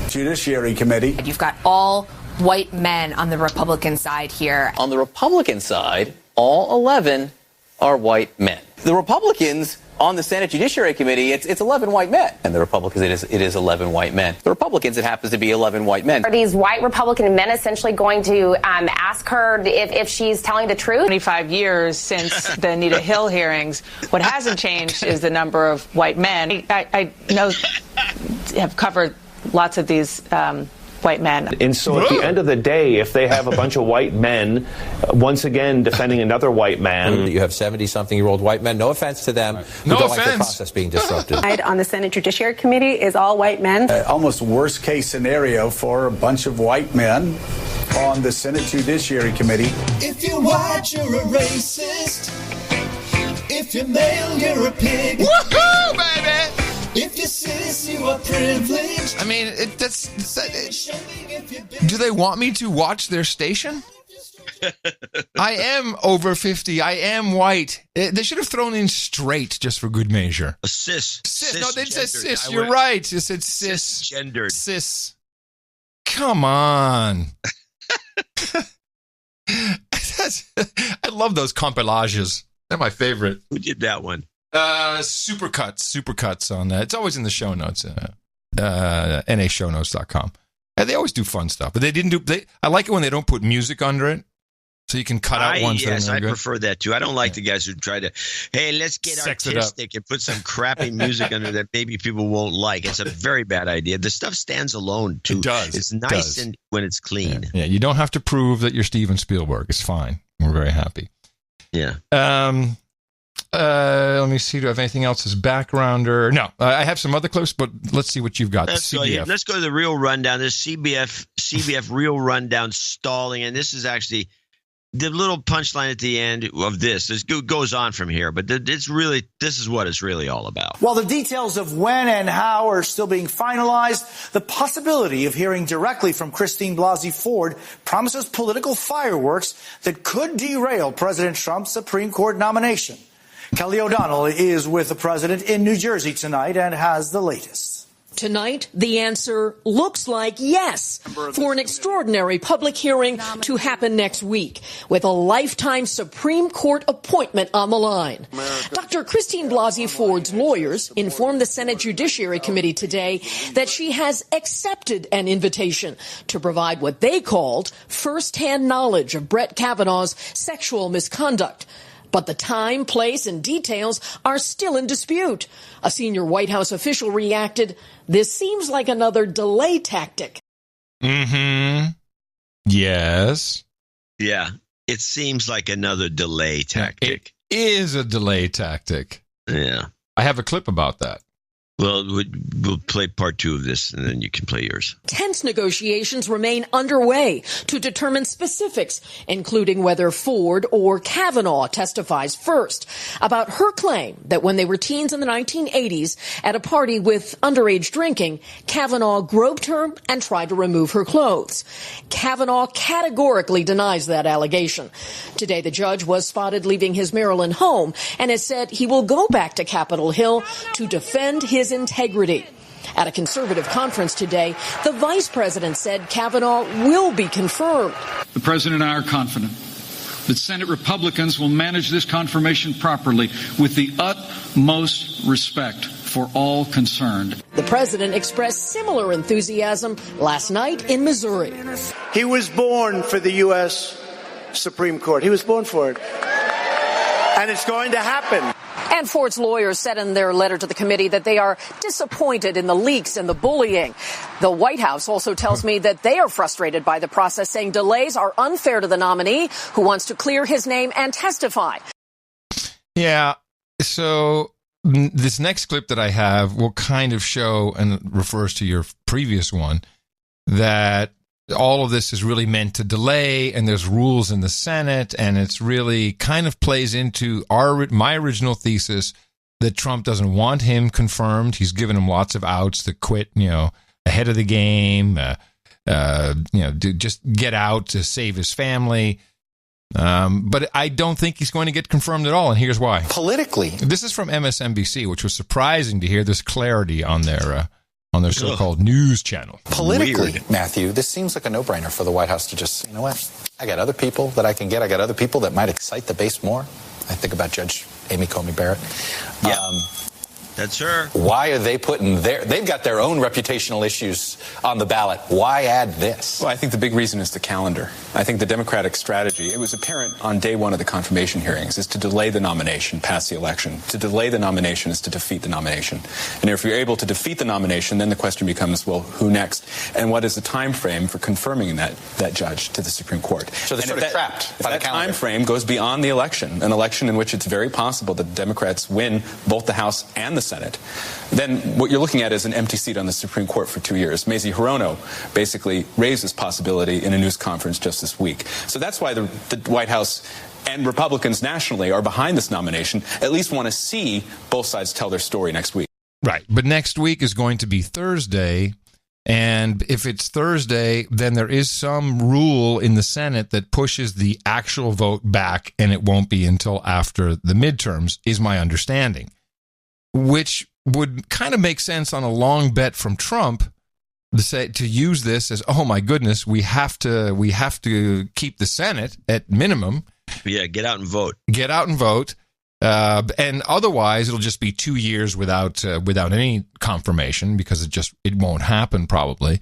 Speaker 9: Judiciary Committee.
Speaker 10: You've got all white men on the Republican side here.
Speaker 11: On the Republican side, all 11 are white men. The Republicans on the Senate Judiciary Committee, it's 11 white men. And the Republicans, it is 11 white men. The Republicans, it happens to be 11 white men.
Speaker 12: Are these white Republican men essentially going to ask her if she's telling the truth?
Speaker 13: 25 years since the Anita Hill hearings, what hasn't changed is the number of white men. I know, have covered lots of these white men.
Speaker 14: And so at the end of the day, if they have a bunch of white men, once again, defending another white man.
Speaker 15: You have 70-something-year-old white men. No offense to them.
Speaker 3: No
Speaker 15: don't
Speaker 3: offense.
Speaker 15: Like the process being disrupted.
Speaker 16: On the Senate Judiciary Committee is all white men.
Speaker 9: Almost worst case scenario for a bunch of white men on the Senate Judiciary Committee.
Speaker 4: If you're white, you're a racist. If you're male, you're a pig.
Speaker 3: Woohoo, baby!
Speaker 4: If you're cis, you are privileged.
Speaker 3: I mean, do they want me to watch their station? I am over 50. I am white. They should have thrown in straight just for good measure.
Speaker 1: A cis.
Speaker 3: No, they said cis. You're right. They said cis.
Speaker 1: Gendered.
Speaker 3: Cis. Come on. I love those compilages. They're my favorite.
Speaker 1: Who did that one?
Speaker 3: Supercuts on that. It's always in the show notes. NAshownotes.com. And they always do fun stuff, but they didn't do. I like it when they don't put music under it, so you can cut out ones.
Speaker 1: Yes,
Speaker 3: that are
Speaker 1: I
Speaker 3: good.
Speaker 1: prefer that too. I don't like the guys who try to, hey, let's get
Speaker 3: Sex
Speaker 1: artistic and put some crappy music under that maybe people won't like. It's a very bad idea. The stuff stands alone too.
Speaker 3: It does.
Speaker 1: It's nice and when it's clean.
Speaker 3: Yeah, you don't have to prove that you're Steven Spielberg. It's fine. We're very happy.
Speaker 1: Yeah.
Speaker 3: Let me see. Do I have anything else as backgrounder? No, I have some other clips, but let's see what you've got.
Speaker 1: Let's go to the real rundown. This CBF real rundown stalling, and this is actually the little punchline at the end of this. This goes on from here, but this is what it's really all about.
Speaker 17: While the details of when and how are still being finalized, the possibility of hearing directly from Christine Blasey Ford promises political fireworks that could derail President Trump's Supreme Court nomination. Kelly O'Donnell is with the president in New Jersey tonight and has the latest.
Speaker 18: Tonight, the answer looks like yes for an extraordinary public hearing to happen next week with a lifetime Supreme Court appointment on the line. Dr. Christine Blasey Ford's lawyers informed the Senate Judiciary Committee today that she has accepted an invitation to provide what they called firsthand knowledge of Brett Kavanaugh's sexual misconduct. But the time, place, and details are still in dispute. A senior White House official reacted, "This seems like another delay tactic."
Speaker 3: Mm-hmm. Yes.
Speaker 1: Yeah. It seems like another delay tactic.
Speaker 3: It is a delay tactic.
Speaker 1: Yeah.
Speaker 3: I have a clip about that.
Speaker 1: Well, we'll play part 2 of this, and then you can play yours.
Speaker 18: Tense negotiations remain underway to determine specifics, including whether Ford or Kavanaugh testifies first about her claim that when they were teens in the 1980s at a party with underage drinking, Kavanaugh groped her and tried to remove her clothes. Kavanaugh categorically denies that allegation. Today, the judge was spotted leaving his Maryland home and has said he will go back to Capitol Hill to defend his integrity. At a conservative conference today, the vice president said Kavanaugh will be confirmed.
Speaker 19: The president and I are confident that Senate Republicans will manage this confirmation properly with the utmost respect for all concerned.
Speaker 18: The president expressed similar enthusiasm last night in Missouri.
Speaker 17: He was born for the U.S. Supreme Court. He was born for it. And it's going to happen.
Speaker 18: And Ford's lawyers said in their letter to the committee that they are disappointed in the leaks and the bullying. The White House also tells me that they are frustrated by the process, saying delays are unfair to the nominee who wants to clear his name and testify.
Speaker 3: Yeah, so this next clip that I have will kind of show, and it refers to your previous one, that all of this is really meant to delay, and there's rules in the Senate, and it's really kind of plays into my original thesis that Trump doesn't want him confirmed. He's given him lots of outs to quit, ahead of the game, just get out to save his family. But I don't think he's going to get confirmed at all, and here's why.
Speaker 20: Politically.
Speaker 3: This is from MSNBC, which was surprising to hear this clarity on their so-called news channel.
Speaker 20: Politically, weird. Matthew, this seems like a no-brainer for the White House to just, you know what, I got other people that I can get. I got other people that might excite the base more. I think about Judge Amy Comey Barrett.
Speaker 1: Yeah. That's her.
Speaker 20: Why are they they've got their own reputational issues on the ballot. Why add this?
Speaker 21: Well, I think the big reason is the calendar. I think the Democratic strategy, it was apparent on day one of the confirmation hearings, is to delay the nomination past the election. To delay the nomination is to defeat the nomination. And if you're able to defeat the nomination, then the question becomes, well, who next? And what is the time frame for confirming that judge to the Supreme Court?
Speaker 20: So they're sort of trapped by the calendar.
Speaker 21: That time frame goes beyond the election, an election in which it's very possible that the Democrats win both the House and the Senate, then what you're looking at is an empty seat on the Supreme Court for 2 years. Mazie Hirono basically raised this possibility in a news conference just this week. So that's why the White House and Republicans nationally are behind this nomination, at least want to see both sides tell their story next week.
Speaker 3: Right. But next week is going to be Thursday. And if it's Thursday, then there is some rule in the Senate that pushes the actual vote back, and it won't be until after the midterms, is my understanding. Which would kind of make sense on a long bet from Trump to use this as, oh my goodness, we have to keep the Senate at minimum.
Speaker 1: Yeah, get out and vote.
Speaker 3: Get out and vote. And otherwise, it'll just be 2 years without any confirmation, because it won't happen probably.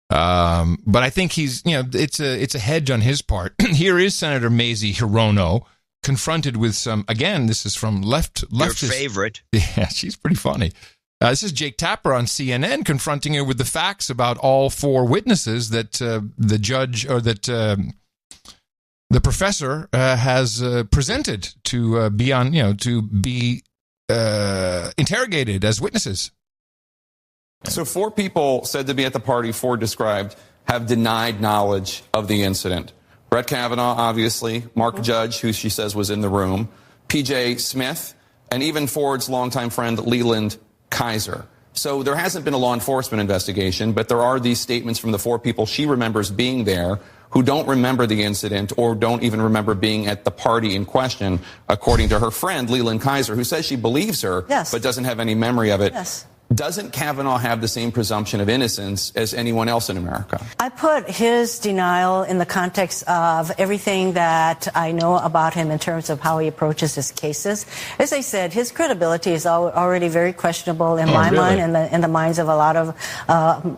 Speaker 3: But I think it's a hedge on his part. Here is Senator Mazie Hirono confronted with some, again, this is from leftist.
Speaker 1: Your favorite.
Speaker 3: Yeah, she's pretty funny. This is Jake Tapper on CNN confronting her with the facts about all 4 witnesses that the judge, or that the professor has presented to be interrogated as witnesses.
Speaker 22: So 4 people said to be at the party Ford described have denied knowledge of the incident. Brett Kavanaugh, obviously, Mark Judge, who she says was in the room, P.J. Smith, and even Ford's longtime friend Leland Kaiser. So there hasn't been a law enforcement investigation, but there are these statements from the 4 people she remembers being there who don't remember the incident or don't even remember being at the party in question, according to her friend Leland Kaiser, who says she believes her, but doesn't have any memory of it.
Speaker 23: Yes.
Speaker 22: Doesn't Kavanaugh have the same presumption of innocence as anyone else in America?
Speaker 23: I put his denial in the context of everything that I know about him in terms of how he approaches his cases. As I said, his credibility is already very questionable in my mind and in the minds of a lot of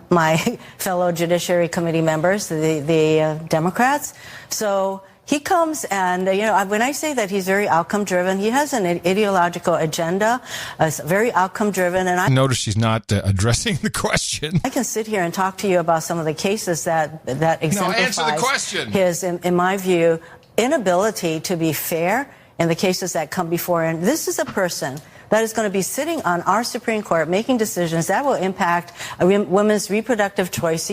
Speaker 23: my fellow Judiciary Committee members, the Democrats. So he comes and, when I say that he's very outcome-driven, he has an ideological agenda, very outcome-driven. And I
Speaker 3: notice she's not addressing the question.
Speaker 23: I can sit here and talk to you about some of the cases that exemplify
Speaker 3: answer the question.
Speaker 23: His, in my view, inability to be fair in the cases that come before. And this is a person that is going to be sitting on our Supreme Court making decisions that will impact women's reproductive choice.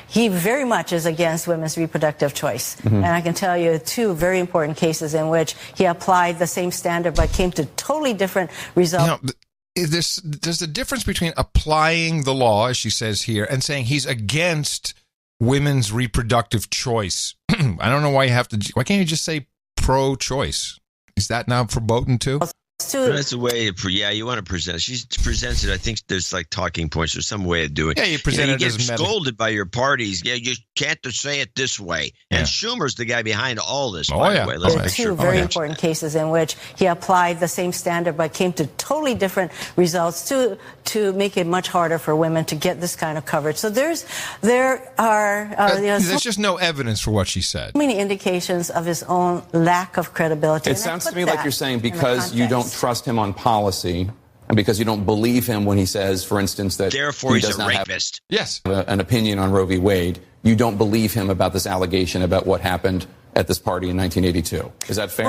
Speaker 23: He very much is against women's reproductive choice. Mm-hmm. And I can tell you two very important cases in which he applied the same standard but came to totally different results.
Speaker 3: There's a difference between applying the law, as she says here, and saying he's against women's reproductive choice. I don't know why why can't you just say pro-choice? Is that now verboten too?
Speaker 1: That's the way, you want to present. She presents it. I think there's like talking points or some way of doing it.
Speaker 3: Yeah, you present it as
Speaker 1: meta. You get scolded by your parties. Yeah, you can't say it this way. Yeah. And Schumer's the guy behind all this, by the way.
Speaker 23: There are two very important cases in which he applied the same standard but came to totally different results to make it much harder for women to get this kind of coverage. So there's
Speaker 3: just no evidence for what she said.
Speaker 23: Many indications of his own lack of credibility.
Speaker 22: It sounds to me like you're saying because you don't trust him on policy and because you don't believe him when he says, for instance, that
Speaker 1: therefore he's a rapist.
Speaker 3: Yes.
Speaker 22: An opinion on Roe v. Wade. You don't believe him about this allegation about what happened at this party in 1982. Is that fair?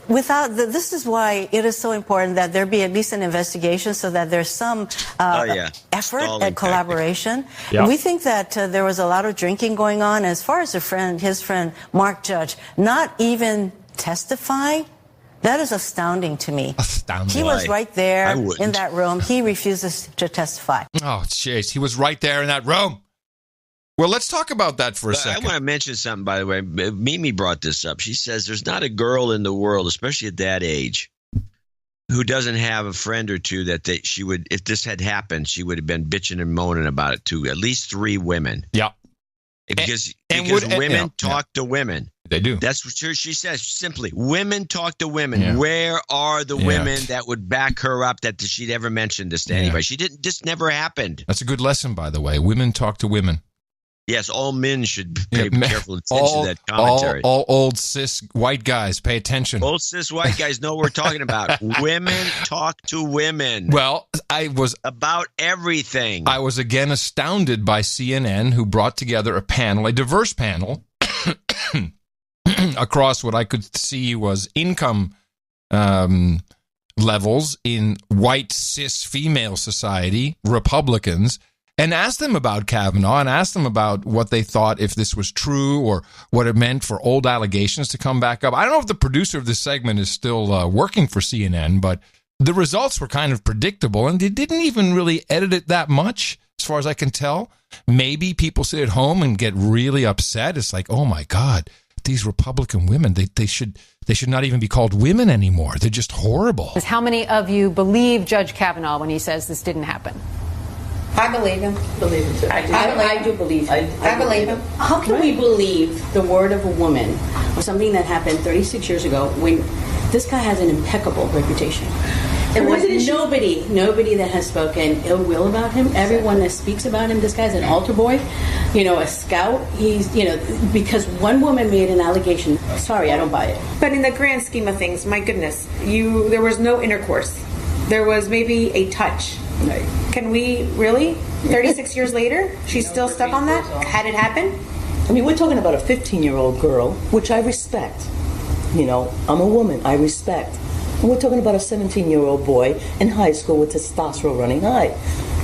Speaker 23: Well, this is why it is so important that there be at least an investigation so that there's some effort at collaboration.
Speaker 3: Yeah.
Speaker 23: We think that there was a lot of drinking going on. As far as his friend, Mark Judge, not even testifying, that is astounding to me.
Speaker 3: Astounding.
Speaker 23: He was right there in that room. He refuses to testify.
Speaker 3: Oh, jeez. He was right there in that room. Well, let's talk about that for a second.
Speaker 1: I want to mention something, by the way. Mimi brought this up. She says there's not a girl in the world, especially at that age, who doesn't have a friend or two that she would, if this had happened, she would have been bitching and moaning about it to at least 3 women.
Speaker 3: Yeah.
Speaker 1: Because women talk to women.
Speaker 3: They do.
Speaker 1: That's what she says simply. Women talk to women. Yeah. Where are the women that would back her up that she'd ever mentioned this to anybody? She didn't. This never happened.
Speaker 3: That's a good lesson, by the way. Women talk to women.
Speaker 1: Yes, all men should pay careful attention to that commentary.
Speaker 3: All old cis white guys, pay attention.
Speaker 1: Old cis white guys know what we're talking about. Women talk to women.
Speaker 3: Well, I was
Speaker 1: about everything.
Speaker 3: I was again astounded by CNN, who brought together a diverse panel, across what I could see was income levels in white cis female society, Republicans, and asked them about Kavanaugh and asked them about what they thought if this was true or what it meant for old allegations to come back up. I don't know if the producer of this segment is still working for CNN, but the results were kind of predictable, and they didn't even really edit it that much, as far as I can tell. Maybe people sit at home and get really upset. It's like, oh my God, these Republican women, they should not even be called women anymore. They're just horrible.
Speaker 2: How many of you believe Judge Kavanaugh when he says this didn't happen?
Speaker 5: I believe him. I do believe him. I believe him.
Speaker 6: How can we believe the word of a woman or something that happened 36 years ago when this guy has an impeccable reputation? And there's nobody that has spoken ill will about him. Everyone that speaks about him, this guy's an altar boy, a scout. He's, because one woman made an allegation. Sorry, I don't buy it.
Speaker 5: But in the grand scheme of things, my goodness, there was no intercourse. There was maybe a touch.
Speaker 6: Right.
Speaker 5: Can we really? 36 years later, she's still stuck on that? Had it happened?
Speaker 6: I mean, we're talking about a 15-year-old girl, which I respect. I'm a woman. I respect. And we're talking about a 17-year-old boy in high school with testosterone running high.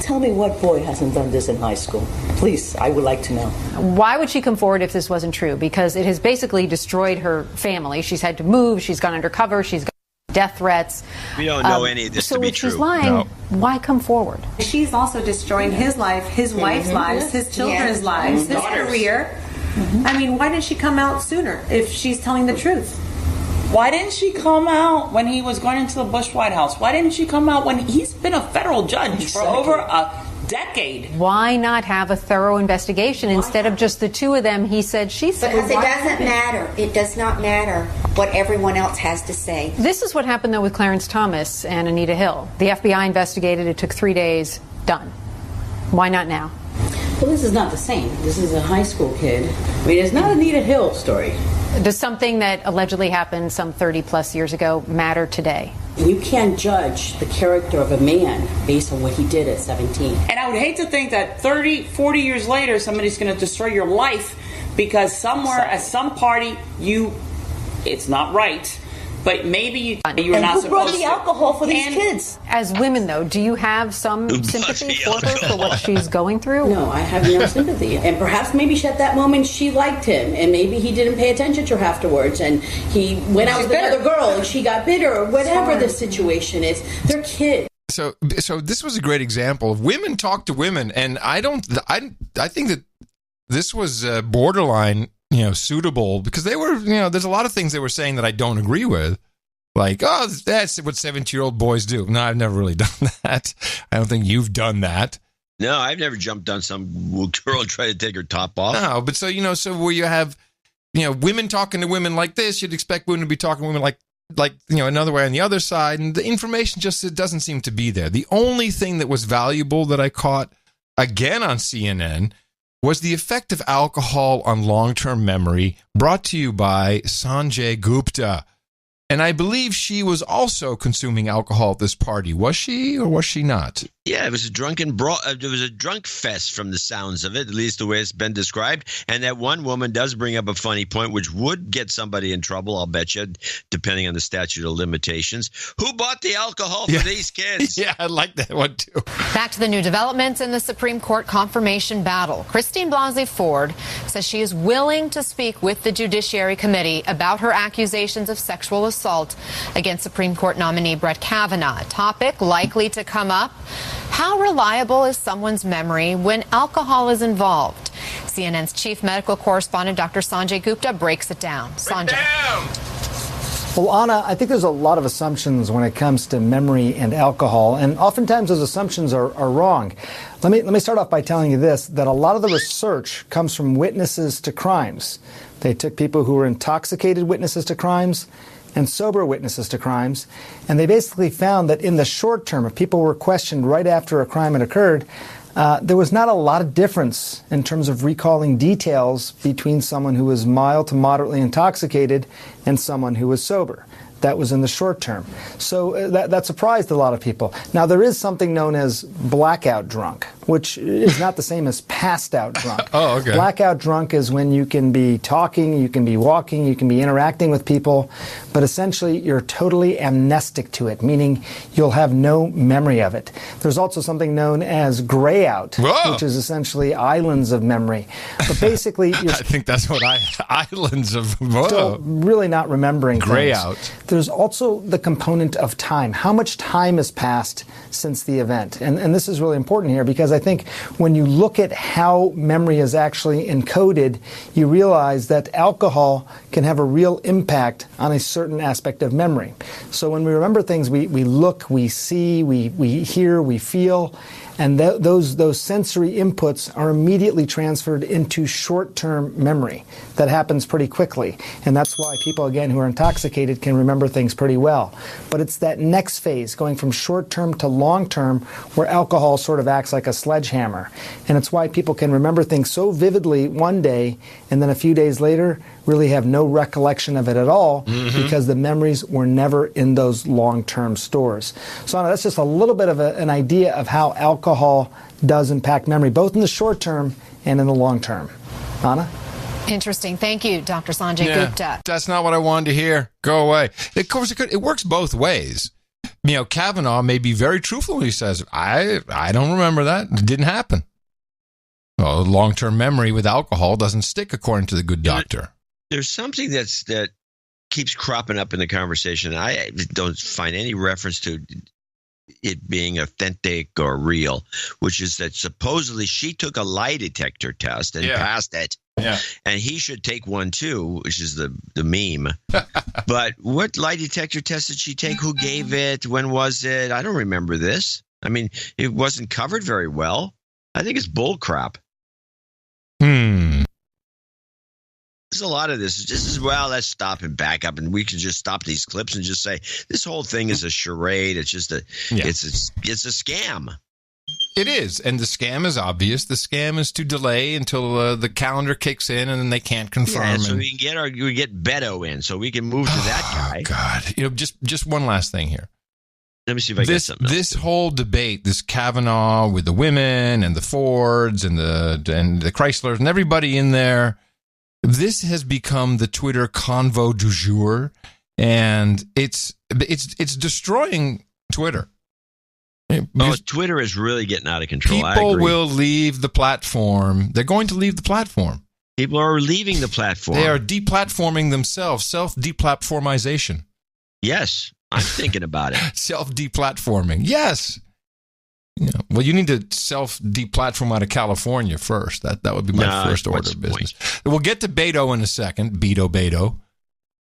Speaker 6: Tell me what boy hasn't done this in high school. Please, I would like to know.
Speaker 2: Why would she come forward if this wasn't true? Because it has basically destroyed her family. She's had to move. She's gone undercover. She's got death threats.
Speaker 1: We don't know any of this to be true.
Speaker 2: So if she's lying, why come forward?
Speaker 5: She's also destroying his life, his wife's lives, his children's lives, his career. Mm-hmm. I mean, why didn't she come out sooner if she's telling the truth?
Speaker 6: Why didn't she come out when he was going into the Bush White House? Why didn't she come out when he's been a federal judge for over a decade?
Speaker 2: Why not have a thorough investigation instead of just the two of them, he said, she said?
Speaker 24: Because it doesn't matter. It does not matter what everyone else has to say.
Speaker 2: This is what happened, though, with Clarence Thomas and Anita Hill. The FBI investigated. It took 3 days. Done. Why not now?
Speaker 6: Well, this is not the same. This is a high school kid. I mean, it's not Anita Hill's story.
Speaker 2: Does something that allegedly happened some 30 plus years ago matter today?
Speaker 6: You can't judge the character of a man based on what he did at 17.
Speaker 7: And I would hate to think that 30, 40 years later, somebody's going to destroy your life because somewhere at some party, it's not right. But maybe you're not supposed to.
Speaker 23: Who brought the alcohol for these kids?
Speaker 2: As women, though, do you have some sympathy for her for what she's going through?
Speaker 6: No, I have no sympathy. And perhaps maybe at that moment she liked him, and maybe he didn't pay attention to her afterwards, and he went out with another girl, and she got bitter, or whatever the situation is. They're kids.
Speaker 3: So this was a great example of women talk to women, and I think that this was borderline, suitable, because they were, there's a lot of things they were saying that I don't agree with. Like, oh, that's what 17-year-old boys do. No, I've never really done that. I don't think you've done that.
Speaker 1: No, I've never jumped on some girl and tried to take her top off.
Speaker 3: No, but so where you have, women talking to women like this, you'd expect women to be talking to women like another way on the other side. And the information it doesn't seem to be there. The only thing that was valuable that I caught again on CNN was the effect of alcohol on long-term memory, brought to you by Sanjay Gupta. And I believe she was also consuming alcohol at this party. Was she or was she not?
Speaker 1: Yeah, it was a it was a drunk fest from the sounds of it, at least the way it's been described. And that one woman does bring up a funny point, which would get somebody in trouble, I'll bet you, depending on the statute of limitations. Who bought the alcohol for these kids?
Speaker 3: Yeah, I like that one too.
Speaker 2: Back to the new developments in the Supreme Court confirmation battle. Christine Blasey Ford says she is willing to speak with the Judiciary Committee about her accusations of sexual assault against Supreme Court nominee Brett Kavanaugh. A topic likely to come up. How reliable is someone's memory when alcohol is involved? CNN's chief medical correspondent, Dr. Sanjay Gupta, breaks it down. Sanjay.
Speaker 8: Well, Anna, I think there's a lot of assumptions when it comes to memory and alcohol, and oftentimes those assumptions are wrong. Let me start off by telling you this, that a lot of the research comes from witnesses to crimes. They took people who were intoxicated witnesses to crimes and sober witnesses to crimes, and they basically found that in the short term, if people were questioned right after a crime had occurred, there was not a lot of difference in terms of recalling details between someone who was mild to moderately intoxicated and someone who was sober. That was in the short term. So that surprised a lot of people. Now, there is something known as blackout drunk, which is not the same as passed out drunk.
Speaker 3: Oh, okay.
Speaker 8: Blackout drunk is when you can be talking, you can be walking, you can be interacting with people, but essentially you're totally amnestic to it, meaning you'll have no memory of it. There's also something known as gray out, which is essentially islands of memory. But basically, you're
Speaker 3: I think that's what islands of
Speaker 8: still really not remembering
Speaker 3: gray
Speaker 8: things.
Speaker 3: Out.
Speaker 8: There's also the component of time. How much time has passed since the event? And this is really important here because I think when you look at how memory is actually encoded, you realize that alcohol can have a real impact on a certain aspect of memory. So when we remember things, we look, we see, we hear, we feel, and those sensory inputs are immediately transferred into short-term memory. That happens pretty quickly. And that's why people, again, who are intoxicated can remember things pretty well. But it's that next phase, going from short-term to long-term, where alcohol sort of acts like a sledgehammer. And it's why people can remember things so vividly one day, and then a few days later, really have no recollection of it at all because the memories were never in those long-term stores. So Anna, that's just a little bit of an idea of how alcohol does impact memory, both in the short term and in the long term. Anna?
Speaker 2: Interesting. Thank you, Dr. Sanjay Gupta.
Speaker 3: That's not what I wanted to hear. Go away. Of course, it works both ways. Kavanaugh may be very truthful when he says, I don't remember that. It didn't happen. Well, long-term memory with alcohol doesn't stick, according to the good doctor.
Speaker 1: There's something that keeps cropping up in the conversation. I don't find any reference to it being authentic or real, which is that supposedly she took a lie detector test and passed it.
Speaker 3: Yeah.
Speaker 1: And he should take one too, which is the meme. But what lie detector test did she take? Who gave it? When was it? I don't remember this. I mean, it wasn't covered very well. I think it's bull crap. There's a lot of this. Just as well, let's stop and back up, and we can just stop these clips and just say this whole thing is a charade. It's just it's a scam.
Speaker 3: It is, and the scam is obvious. The scam is to delay until the calendar kicks in, and then they can't confirm.
Speaker 1: Yeah, so we get Beto in, so we can move to that guy.
Speaker 3: Oh, God. Just one last thing here.
Speaker 1: Let me see if I get something else.
Speaker 3: This whole debate, this Kavanaugh with the women and the Fords and the Chryslers and everybody in there, this has become the Twitter convo du jour, and it's destroying Twitter.
Speaker 1: Twitter is really getting out of control.
Speaker 3: People will leave the platform. They're going to leave the platform.
Speaker 1: People are leaving the platform.
Speaker 3: They are deplatforming themselves. Self-deplatformization.
Speaker 1: Yes, I'm thinking about it.
Speaker 3: Self-deplatforming. Yes. Well, you need to self-deplatform out of California first. That would be my first order of business. We'll get to Beto in a second. Beto.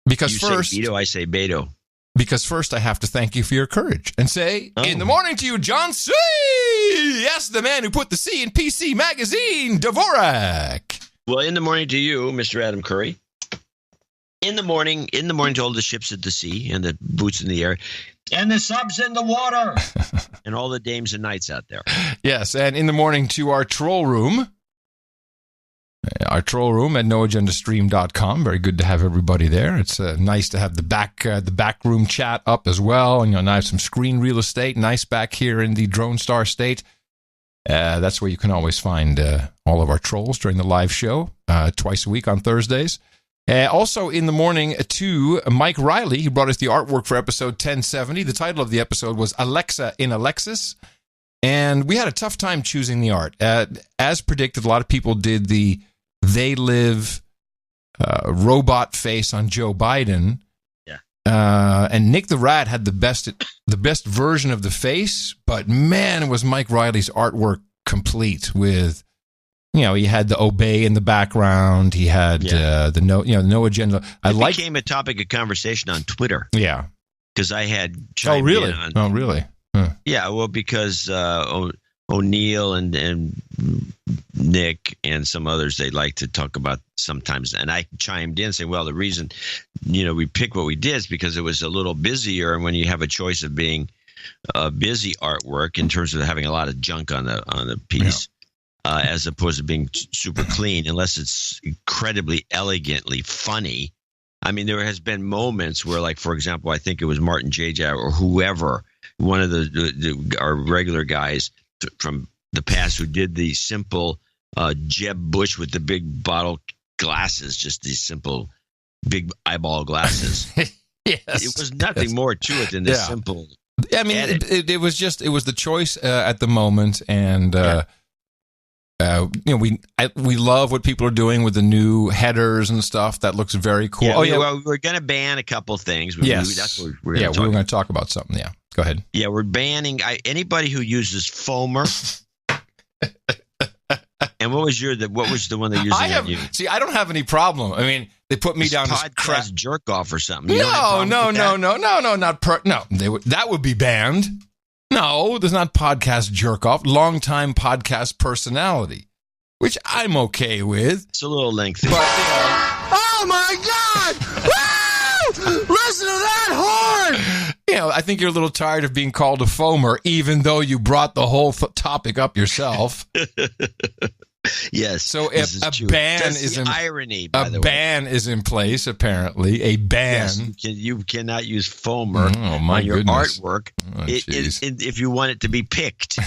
Speaker 3: Because
Speaker 1: you
Speaker 3: first,
Speaker 1: say Beto, I say Beto.
Speaker 3: Because first I have to thank you for your courage and say, in the morning to you, John C. Yes, the man who put the C in PC Magazine, Dvorak.
Speaker 1: Well, in the morning to you, Mr. Adam Curry. In the morning to all the ships at the sea and the boots in the air and the subs in the water and all the dames and knights out there.
Speaker 3: Yes, and in the morning to our troll room. Our troll room at noagendastream.com. Very good to have everybody there. It's nice to have the back room chat up as well. And now I have some screen real estate. Nice back here in the Drone Star State. That's where you can always find all of our trolls during the live show twice a week on Thursdays. Also in the morning to Mike Riley. He brought us the artwork for episode 1070. The title of the episode was Alexa in Alexis. And we had a tough time choosing the art. As predicted, a lot of people did the They Live robot face on Joe Biden.
Speaker 1: Yeah.
Speaker 3: And Nick the Rat had the best version of the face, but man, was Mike Riley's artwork complete with, he had the obey in the background. He had the no agenda.
Speaker 1: It became a topic of conversation on Twitter.
Speaker 3: Yeah.
Speaker 1: Because I had chimed in on.
Speaker 3: Oh, really? Huh.
Speaker 1: Yeah, well, because O'Neill and Nick and some others, they like to talk about sometimes. And I chimed in and say, well, the reason, we picked what we did is because it was a little busier. And when you have a choice of being busy artwork in terms of having a lot of junk on the piece, as opposed to being super clean, unless it's incredibly elegantly funny. I mean, there has been moments where, like, for example, I think it was Martin J.J. or whoever, one of our regular guys from the past who did the simple Jeb Bush with the big bottle glasses, just these simple big eyeball glasses.
Speaker 3: Yes.
Speaker 1: It was nothing more to it than this simple
Speaker 3: I mean, it was the choice at the moment, and we love what people are doing with the new headers and stuff. That looks very cool.
Speaker 1: Yeah, well, we're going to ban a couple things. That's what we're going to
Speaker 3: talk. We're going to talk about something. Yeah, go ahead.
Speaker 1: Yeah, we're banning anybody who uses foamer. And what was the one that used?
Speaker 3: See, I don't have any problem. I mean, they put me down as crap
Speaker 1: jerk off or something.
Speaker 3: No, that would be banned. No, there's not podcast jerk off. Longtime podcast personality, which I'm okay with.
Speaker 1: It's a little lengthy.
Speaker 3: But,
Speaker 4: oh my God! Woo! Listen to that horn!
Speaker 3: I think you're a little tired of being called a foamer, even though you brought the whole topic up yourself.
Speaker 1: Yes.
Speaker 3: So a ban is in
Speaker 1: irony. By the way,
Speaker 3: ban is in place. Apparently, a ban.
Speaker 1: Yes, you cannot use foamer on your artwork if you want it to be picked.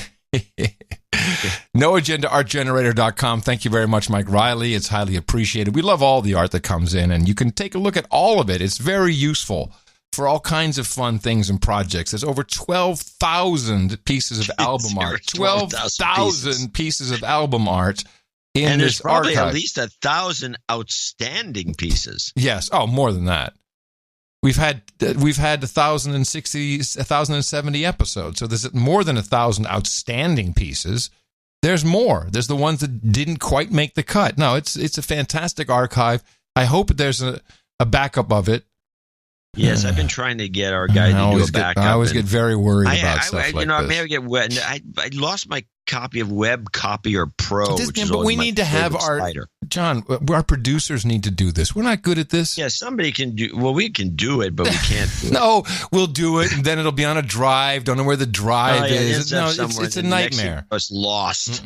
Speaker 3: NoAgendaArtGenerator.com. Thank you very much, Mike Riley. It's highly appreciated. We love all the art that comes in, and you can take a look at all of it. It's very useful for all kinds of fun things and projects. There's over 12,000 pieces of album art. 12,000 pieces of album art in this archive.
Speaker 1: And there's probably at least 1,000 outstanding pieces.
Speaker 3: Yes. Oh, more than that. We've had 1,070 episodes, so there's more than 1,000 outstanding pieces. There's more. There's the ones that didn't quite make the cut. No, it's a fantastic archive. I hope there's a backup of it.
Speaker 1: Yes, I've been trying to get our guy to do a backup.
Speaker 3: I always get very worried about stuff like this.
Speaker 1: Maybe I get wet. I lost my copy of Web Copier Pro.
Speaker 3: But we need to have our John, our producers need to do this. We're not good at this.
Speaker 1: Yeah, somebody can do. Well, we can do it, but we can't do it.
Speaker 3: No, we'll do it, and then it'll be on a drive. Don't know where the drive is. No, it's a nightmare.
Speaker 1: It's lost.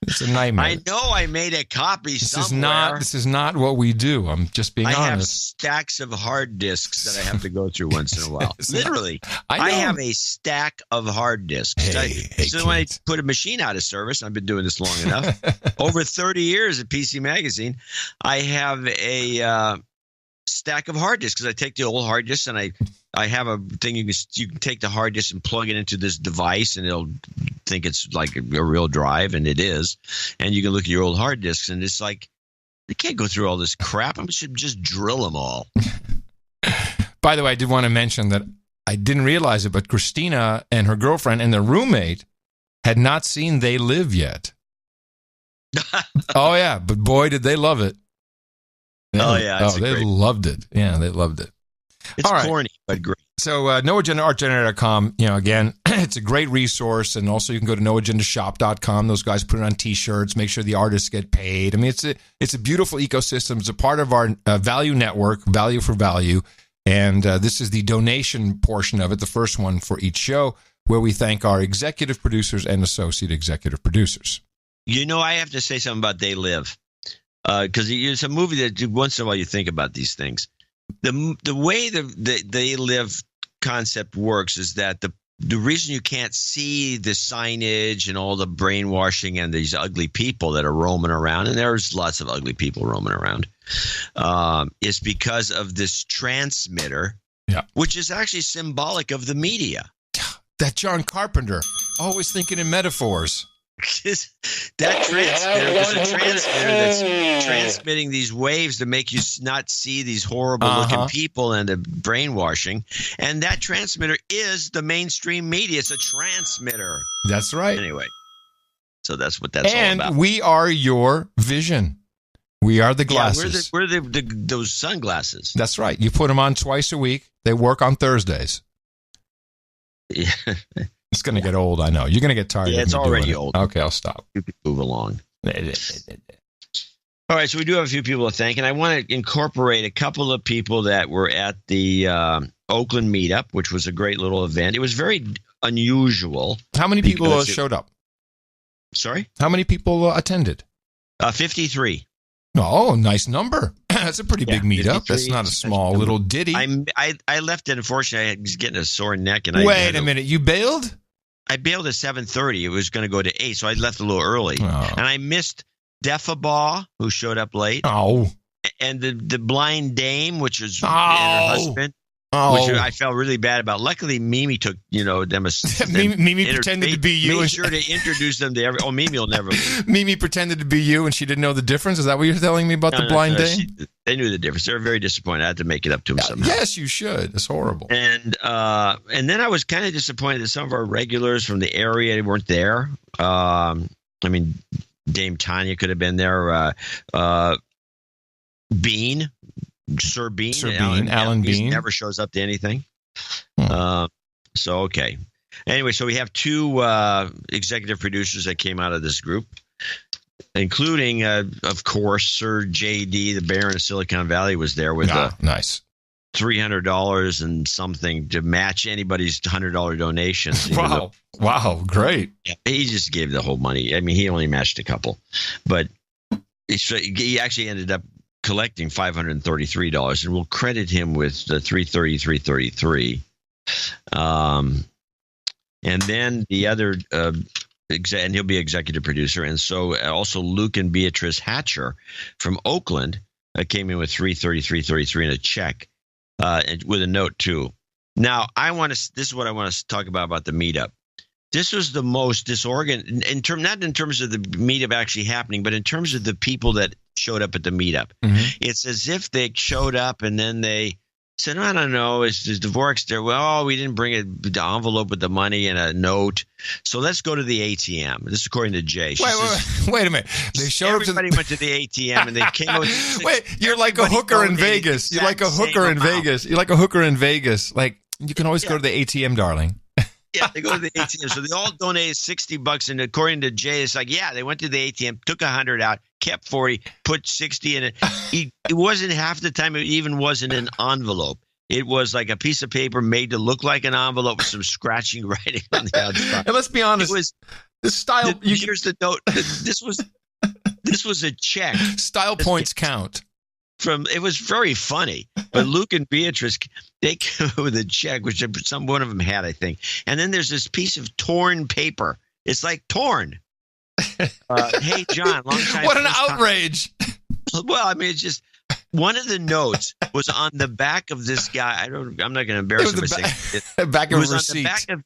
Speaker 3: It's a nightmare.
Speaker 1: I know I made a copy somewhere.
Speaker 3: This is not what we do. I'm just being honest.
Speaker 1: I have stacks of hard disks that I have to go through once in a while. Literally. I have a stack of hard disks. So when I put a machine out of service, I've been doing this long enough, over 30 years at PC Magazine, I have a stack of hard disks because I take the old hard disks and I have a thing you can take the hard disk and plug it into this device and it'll think it's like a real drive, and it is. And you can look at your old hard disks and it's like, you can't go through all this crap. I should just drill them all.
Speaker 3: By the way, I did want to mention that I didn't realize it, but Christina and her girlfriend and their roommate had not seen They Live yet. Oh, yeah. But boy, did they love it.
Speaker 1: Oh, yeah.
Speaker 3: They loved it. Yeah, they loved it.
Speaker 1: It's corny, but great.
Speaker 3: So noagendaartgenerator.com, again, it's a great resource. And also you can go to noagendashop.com. Those guys put it on T-shirts, make sure the artists get paid. I mean, it's a beautiful ecosystem. It's a part of our value network, Value for Value. And this is the donation portion of it, the first one for each show, where we thank our executive producers and associate executive producers.
Speaker 1: I have to say something about They Live. Because it's a movie that once in a while you think about these things. The way the They Live concept works is that the reason you can't see the signage and all the brainwashing and these ugly people that are roaming around, and there's lots of ugly people roaming around, is because of this transmitter, which is actually symbolic of the media.
Speaker 3: That John Carpenter, always thinking in metaphors.
Speaker 1: That transmitter is a transmitter that's transmitting these waves to make you not see these horrible looking people and the brainwashing. And that transmitter is the mainstream media. It's a transmitter.
Speaker 3: That's right.
Speaker 1: Anyway, so that's what that's all about.
Speaker 3: And we are your vision. We are the glasses.
Speaker 1: We're those sunglasses.
Speaker 3: That's right. You put them on twice a week. They work on Thursdays.
Speaker 1: Yeah.
Speaker 3: It's going to get old, I know. You're going to get tired of me
Speaker 1: it's already old.
Speaker 3: Okay, I'll stop.
Speaker 1: You can move along. All right, so we do have a few people to thank, and I want to incorporate a couple of people that were at the Oakland meetup, which was a great little event. It was very unusual.
Speaker 3: How many people showed up?
Speaker 1: Sorry?
Speaker 3: How many people attended?
Speaker 1: 53.
Speaker 3: Oh, nice number. That's a pretty big meetup. That's not a small little ditty.
Speaker 1: I left it. Unfortunately, I was getting a sore neck. And
Speaker 3: Wait a minute. You bailed?
Speaker 1: I bailed at 7:30. It was going to go to 8, so I left a little early.
Speaker 3: Oh.
Speaker 1: And I missed Defabaugh, who showed up late.
Speaker 3: Oh.
Speaker 1: And the blind dame, which was and her husband. Which I felt really bad about. Luckily, Mimi took, them
Speaker 3: Mimi pretended to be you.
Speaker 1: Made sure to introduce them to Mimi will never leave.
Speaker 3: Mimi pretended to be you, and she didn't know the difference? Is that what you're telling me about the blind dame?
Speaker 1: They knew the difference. They were very disappointed. I had to make it up to them somehow.
Speaker 3: Yes, you should. It's horrible.
Speaker 1: And then I was kind of disappointed that some of our regulars from the area weren't there. Dame Tanya could have been there. Bean. Sir Bean,
Speaker 3: Alan Bean,
Speaker 1: never shows up to anything. Okay. Anyway, so we have two executive producers that came out of this group, including, of course, Sir J.D., the Baron of Silicon Valley, was there with
Speaker 3: nice
Speaker 1: $300 and something to match anybody's $100 donations.
Speaker 3: Wow, great.
Speaker 1: Yeah, he just gave the whole money. I mean, he only matched a couple, but he actually ended up collecting $533, and we'll credit him with the $333. And then the other, and he'll be executive producer. And so also Luke and Beatrice Hatcher from Oakland came in with $333.33 and a check, and with a note too. Now this is what I want to talk about the meetup. This was the most disorganized not in terms of the meetup actually happening, but in terms of the people that showed up at the meetup.
Speaker 3: Mm-hmm.
Speaker 1: It's as if they showed up and then they said, I don't know, is Dvorak's there? Well, we didn't bring the envelope with the money and a note. So let's go to the ATM. This is according to Jay.
Speaker 3: Wait a minute. They showed
Speaker 1: everybody went to the ATM and they came out.
Speaker 3: Wait, you're like a hooker in Vegas. You're like a hooker in Vegas. You're like a hooker in Vegas. Like, you can always go to the ATM, darling.
Speaker 1: Yeah, they go to the ATM. So they all donated $60, and according to Jay, it's like, yeah, they went to the ATM, took 100 out, kept 40, put 60 in it. It wasn't half the time. It even wasn't an envelope. It was like a piece of paper made to look like an envelope with some scratching writing on the outside.
Speaker 3: And let's be honest, this style.
Speaker 1: Here's the note. This was a check.
Speaker 3: Style points count.
Speaker 1: It was very funny, but Luke and Beatrice, they came with a check, which one of them had, I think. And then there's this piece of torn paper. It's like torn. Hey, John, long time.
Speaker 3: What an outrage!
Speaker 1: Well, I mean, it's just one of the notes was on the back of this guy. I'm not going to embarrass him by saying it.
Speaker 3: Back of
Speaker 1: it was
Speaker 3: receipt.
Speaker 1: on the back of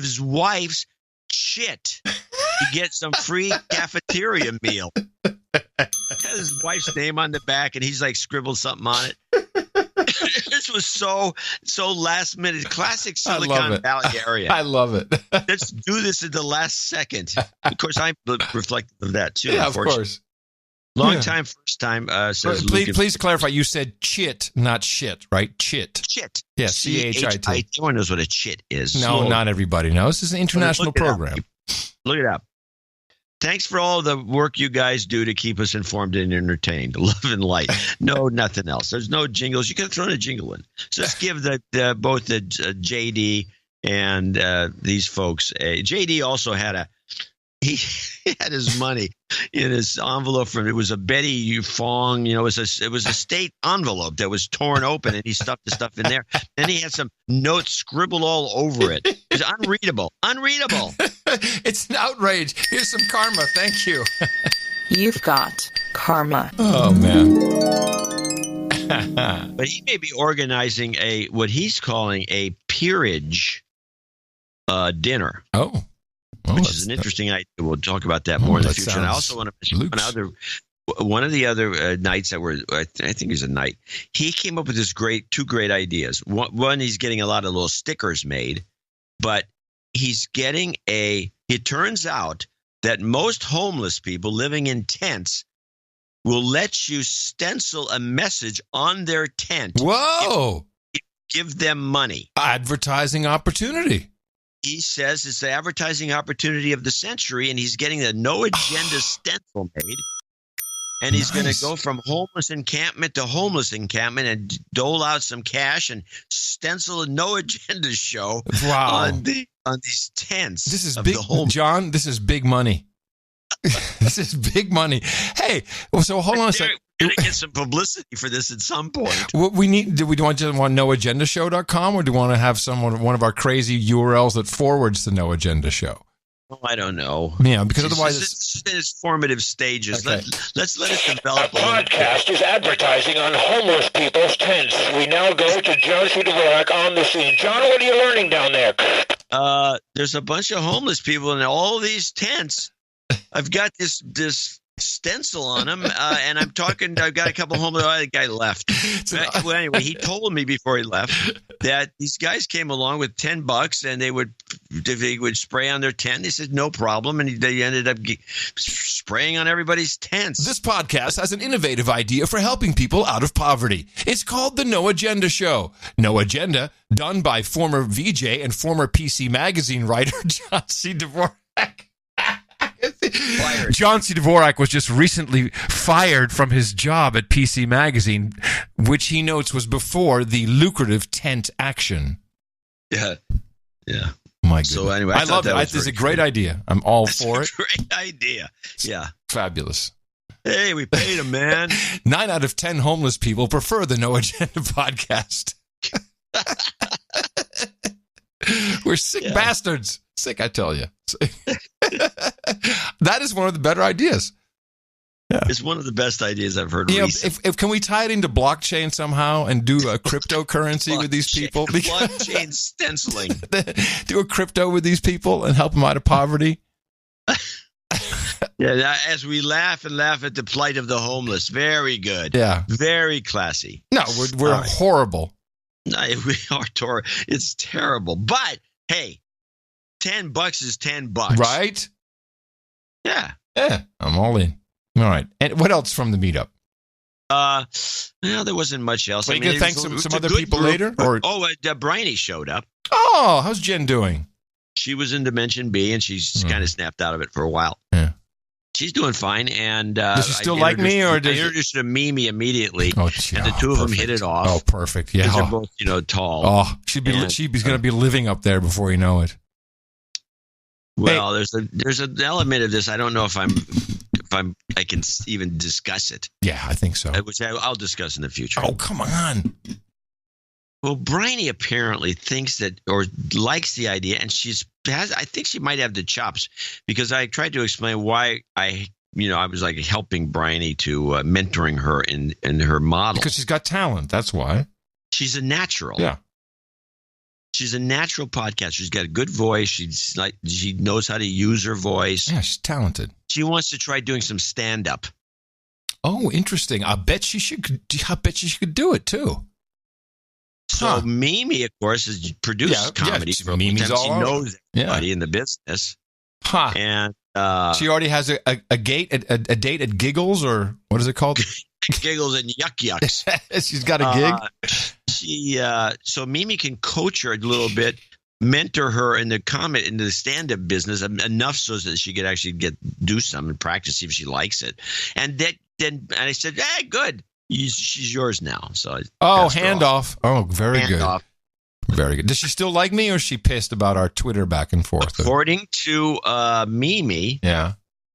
Speaker 1: his wife's shit to get some free cafeteria meal. Has his wife's name on the back, and he's like scribbled something on it. This was so last minute, classic Silicon Valley area.
Speaker 3: I love it.
Speaker 1: Let's do this at the last second. Of course, I'm reflective of that too.
Speaker 3: Yeah, of course.
Speaker 1: Long time, first time. Says
Speaker 3: please clarify. You said chit, not shit, right? Chit.
Speaker 1: Chit.
Speaker 3: Yeah, CHIT.
Speaker 1: Everyone knows what a chit is.
Speaker 3: No, not everybody knows. This is an international program.
Speaker 1: Look it up. Thanks for all the work you guys do to keep us informed and entertained. Love and light. No, nothing else. There's no jingles. You could have thrown a jingle in. So let's give both the JD and these folks. JD also had he had his money in his envelope it was a Betty Fong, it was a state envelope that was torn open, and he stuffed the stuff in there. Then he had some notes scribbled all over it. It was unreadable.
Speaker 3: It's an outrage. Here's some karma. Thank you.
Speaker 10: You've got karma.
Speaker 3: Oh man.
Speaker 1: But he may be organizing what he's calling a peerage dinner. Which is an interesting idea. We'll talk about that more in the future. And I also want to mention one of the other nights that were, I think it was a night, he came up with two great ideas. One, he's getting a lot of little stickers made, but he's getting it turns out that most homeless people living in tents will let you stencil a message on their tent.
Speaker 3: Whoa!
Speaker 1: Give them money.
Speaker 3: Advertising opportunity.
Speaker 1: He says it's the advertising opportunity of the century, and he's getting a no agenda stencil made. And he's going to go from homeless encampment to homeless encampment and dole out some cash and stencil a no agenda show on these tents.
Speaker 3: This is big, John. This is big money. This is big money. Hey, so hold on a second.
Speaker 1: We're going to get some publicity for this at some point.
Speaker 3: What we need? Do we want noagendashow.com, or do we want to have one of our crazy URLs that forwards the No Agenda Show?
Speaker 1: Oh, I don't know.
Speaker 3: Yeah, because otherwise
Speaker 1: it's in its formative stages. Okay. Let's let it develop.
Speaker 11: Our podcast is advertising on homeless people's tents. We now go to John C. Dvorak on the scene. John, what are you learning down there?
Speaker 1: There's a bunch of homeless people in all these tents. I've got this stencil on them, and I've got a couple homeless. The guy left. Well, anyway, he told me before he left that these guys came along with $10, and they would spray on their tent. They said no problem, and they ended up spraying on everybody's tents.
Speaker 3: This podcast has an innovative idea for helping people out of poverty. It's called the No Agenda Show. No Agenda, done by former VJ and former PC Magazine writer John C. Dvorak. John C. Dvorak was just recently fired from his job at PC Magazine, which he notes was before the lucrative tent action.
Speaker 1: Yeah.
Speaker 3: My goodness.
Speaker 1: So anyway,
Speaker 3: I love that. It's a great idea. I'm all for it.
Speaker 1: Great idea. Yeah.
Speaker 3: Fabulous.
Speaker 1: Hey, we paid him, man.
Speaker 3: 9 out of 10 homeless people prefer the No Agenda podcast. We're sick bastards. Sick, I tell you. That is one of the better ideas.
Speaker 1: Yeah. It's one of the best ideas I've heard recently.
Speaker 3: If can we tie it into blockchain somehow and do a cryptocurrency with these people?
Speaker 1: Blockchain stenciling.
Speaker 3: Do a crypto with these people and help them out of poverty.
Speaker 1: Yeah, as we laugh at the plight of the homeless. Very good.
Speaker 3: Yeah.
Speaker 1: Very classy.
Speaker 3: No, we're horrible.
Speaker 1: No, we are it's terrible. But hey, $10 is $10.
Speaker 3: Right?
Speaker 1: Yeah.
Speaker 3: Yeah. I'm all in. All right. And what else from the meetup?
Speaker 1: Well, there wasn't much else.
Speaker 3: Well, you going to thank some other people later?
Speaker 1: Bryony showed up.
Speaker 3: Oh, how's Jen doing?
Speaker 1: She was in Dimension B, and she's kind of snapped out of it for a while.
Speaker 3: Yeah.
Speaker 1: She's doing fine. And
Speaker 3: does she still like me, or
Speaker 1: I introduced her to Mimi immediately, and the two of them hit it off.
Speaker 3: Oh, perfect. Yeah,
Speaker 1: they're both tall.
Speaker 3: Oh, she's going to be living up there before you know it.
Speaker 1: Well, there's an element of this. I don't know if I can even discuss it.
Speaker 3: Yeah, I think so.
Speaker 1: Which I'll discuss in the future.
Speaker 3: Oh, come on.
Speaker 1: Well, Bryony apparently thinks that, or likes the idea, and I think she might have the chops, because I tried to explain why I was like helping Bryony to mentoring her in her model.
Speaker 3: Because she's got talent. That's why.
Speaker 1: She's a natural.
Speaker 3: Yeah.
Speaker 1: She's a natural podcaster. She's got a good voice. She knows how to use her voice.
Speaker 3: Yeah, she's talented.
Speaker 1: She wants to try doing some stand-up.
Speaker 3: Oh, interesting. I bet she should do it too.
Speaker 1: So Mimi, of course, produces comedy.
Speaker 3: Mimi's all
Speaker 1: she knows everybody in the business.
Speaker 3: Huh.
Speaker 1: And
Speaker 3: she already has a date at Giggles, or what is it called?
Speaker 1: Giggles and Yuck Yucks.
Speaker 3: She's got a gig.
Speaker 1: So Mimi can coach her a little bit, mentor her in the stand-up business enough so that she could actually do some and practice, see if she likes it. And I said, hey, good. She's yours now. So
Speaker 3: handoff. Oh, very good.
Speaker 1: Off.
Speaker 3: Very good. Does she still like me, or is she pissed about our Twitter back and forth?
Speaker 1: According to Mimi,
Speaker 3: yeah,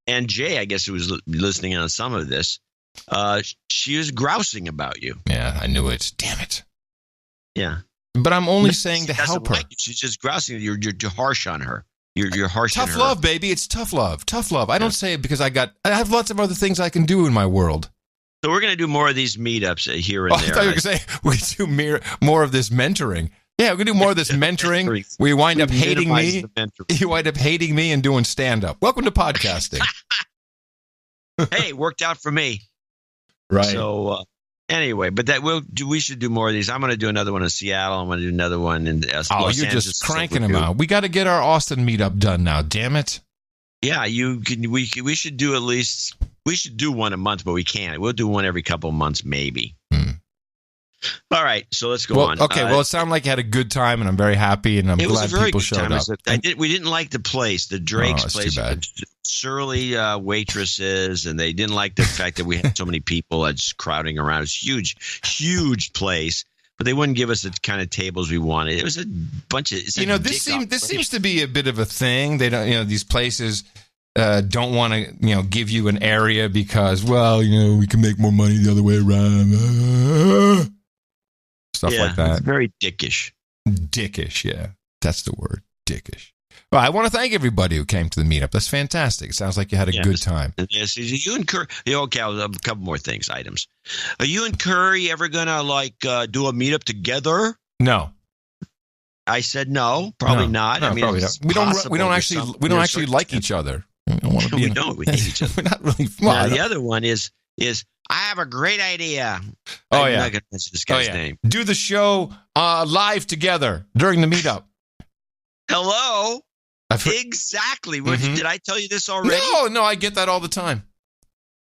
Speaker 1: and Jay, I guess, who was listening on some of this, she was grousing about you.
Speaker 3: Yeah, I knew it. Damn it.
Speaker 1: Yeah,
Speaker 3: but I'm only saying to help her.
Speaker 1: She's just grousing. You're harsh on her. You're harsh on her.
Speaker 3: Tough love, baby. It's tough love. Tough love. I don't say it because I have lots of other things I can do in my world.
Speaker 1: So we're going to do more of these meetups here and there.
Speaker 3: I thought you were going to say we're going to do more of this mentoring. Yeah, we're going to do more of this mentoring. We wind up hating me. You wind up hating me and doing stand-up. Welcome to podcasting.
Speaker 1: Hey, worked out for me.
Speaker 3: Right.
Speaker 1: So anyway, but we should do more of these. I'm going to do another one in Seattle. I'm going to do another one in Los Angeles.
Speaker 3: You're just cranking them out. We got to get our Austin meetup done now. Damn it.
Speaker 1: Yeah, we should do at least. We should do one a month, but we can't. We'll do one every couple of months, maybe. All right, so let's go on.
Speaker 3: Okay, it sounded like you had a good time, and I'm very happy, and I'm glad people showed up.
Speaker 1: We didn't like the place, the Drake's place. Surly waitresses, and they didn't like the fact that we had so many people just crowding around. It's huge place, but they wouldn't give us the kind of tables we wanted. It was a bunch of
Speaker 3: this seems to be a bit of a thing. They don't, these places. Don't want to, give you an area because, we can make more money the other way around. Stuff like that.
Speaker 1: It's very dickish.
Speaker 3: Dickish, yeah. That's the word, dickish. Well, I want to thank everybody who came to the meetup. That's fantastic. It sounds like you had a good time.
Speaker 1: Yes, you and Curry. Okay, a couple more items. Are you and Curry ever going to, do a meetup together?
Speaker 3: No.
Speaker 1: I said no, probably not.
Speaker 3: No,
Speaker 1: I mean,
Speaker 3: probably not. We don't actually like each other.
Speaker 1: We don't. We hate each other.
Speaker 3: We're not really.
Speaker 1: The other one is I have a great idea.
Speaker 3: I'm
Speaker 1: not going to mention this guy's name.
Speaker 3: Do the show live together during the meetup.
Speaker 1: Hello. Exactly. Did I tell you this already?
Speaker 3: No. I get that all the time.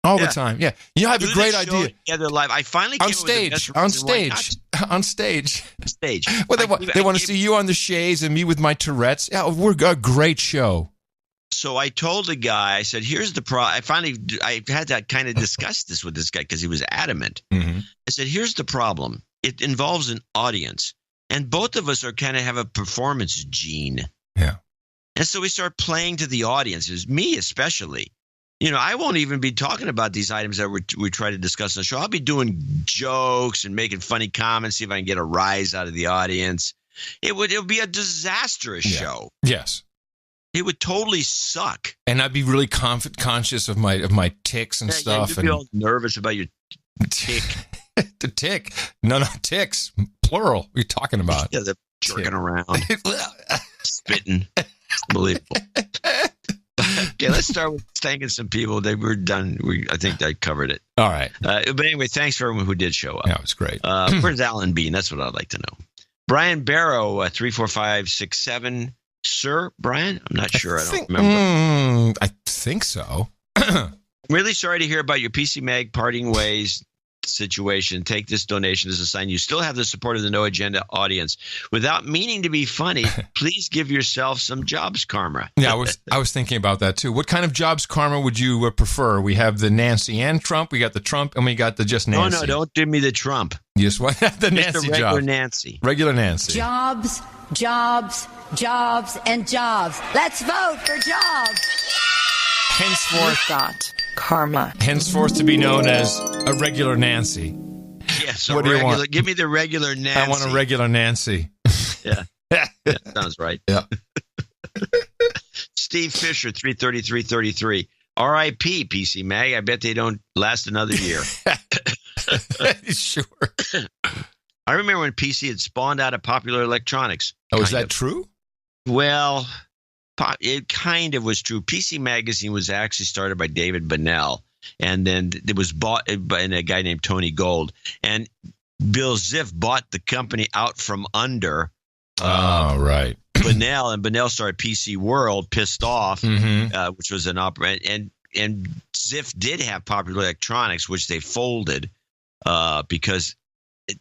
Speaker 3: All the time. Yeah. You have a great idea.
Speaker 1: Together live. I finally came
Speaker 3: on stage. Well, they want to see you on the chaise and me with my Tourette's. Yeah, we're a great show.
Speaker 1: So I told the guy, I said, here's the problem. I had to kind of discuss this with this guy because he was adamant.
Speaker 3: Mm-hmm.
Speaker 1: I said, here's the problem. It involves an audience. And both of us have a performance gene.
Speaker 3: Yeah.
Speaker 1: And so we start playing to the audience. It was me especially. I won't even be talking about these items that we try to discuss on the show. I'll be doing jokes and making funny comments, see if I can get a rise out of the audience. It would be a disastrous show.
Speaker 3: Yes.
Speaker 1: It would totally suck.
Speaker 3: And I'd be really conscious of my tics and stuff.
Speaker 1: You'd be all nervous about your tick.
Speaker 3: The tick. No, ticks. Plural. What are you talking about?
Speaker 1: Yeah, they're jerking around. Spitting. Unbelievable. Okay, let's start with thanking some people. They were done. I think I covered it.
Speaker 3: All right.
Speaker 1: But anyway, thanks for everyone who did show up.
Speaker 3: Yeah, it was great.
Speaker 1: Where's Alan Bean? That's what I'd like to know. Brian Barrow, 34567. Sir Brian? I'm not sure. I don't remember.
Speaker 3: I think so.
Speaker 1: I'm really sorry to hear about your PC Mag parting ways. situation. Take this donation as a sign you still have the support of the No Agenda audience. Without meaning to be funny, please give yourself some jobs karma.
Speaker 3: Yeah, I was thinking about that too. What kind of jobs karma would you prefer? We have the Nancy and Trump. We got the Trump, and we got the just Nancy.
Speaker 1: Oh no, don't give me the Trump.
Speaker 3: Yes, what the Nancy
Speaker 1: just the regular
Speaker 3: job?
Speaker 1: Nancy.
Speaker 3: Regular Nancy.
Speaker 12: Jobs, jobs, jobs, and jobs. Let's vote for jobs.
Speaker 3: Henceforth,
Speaker 10: got karma.
Speaker 3: Henceforth to be known as a regular Nancy.
Speaker 1: Yes,
Speaker 3: what do you want?
Speaker 1: Give me the regular Nancy.
Speaker 3: I want a regular Nancy.
Speaker 1: Yeah. Sounds right.
Speaker 3: Yeah.
Speaker 1: Steve Fisher, 33333. R.I.P. PC Mag. I bet they don't last another year.
Speaker 3: Sure.
Speaker 1: I remember when PC had spawned out of Popular Electronics.
Speaker 3: Oh, is that true?
Speaker 1: Well, it kind of was true. PC Magazine was actually started by David Bennell, and then it was bought by a guy named Tony Gold. And Bill Ziff bought the company out from under
Speaker 3: right.
Speaker 1: Bennell, and Bennell started PC World, pissed off, which was an opera. And Ziff did have Popular Electronics, which they folded because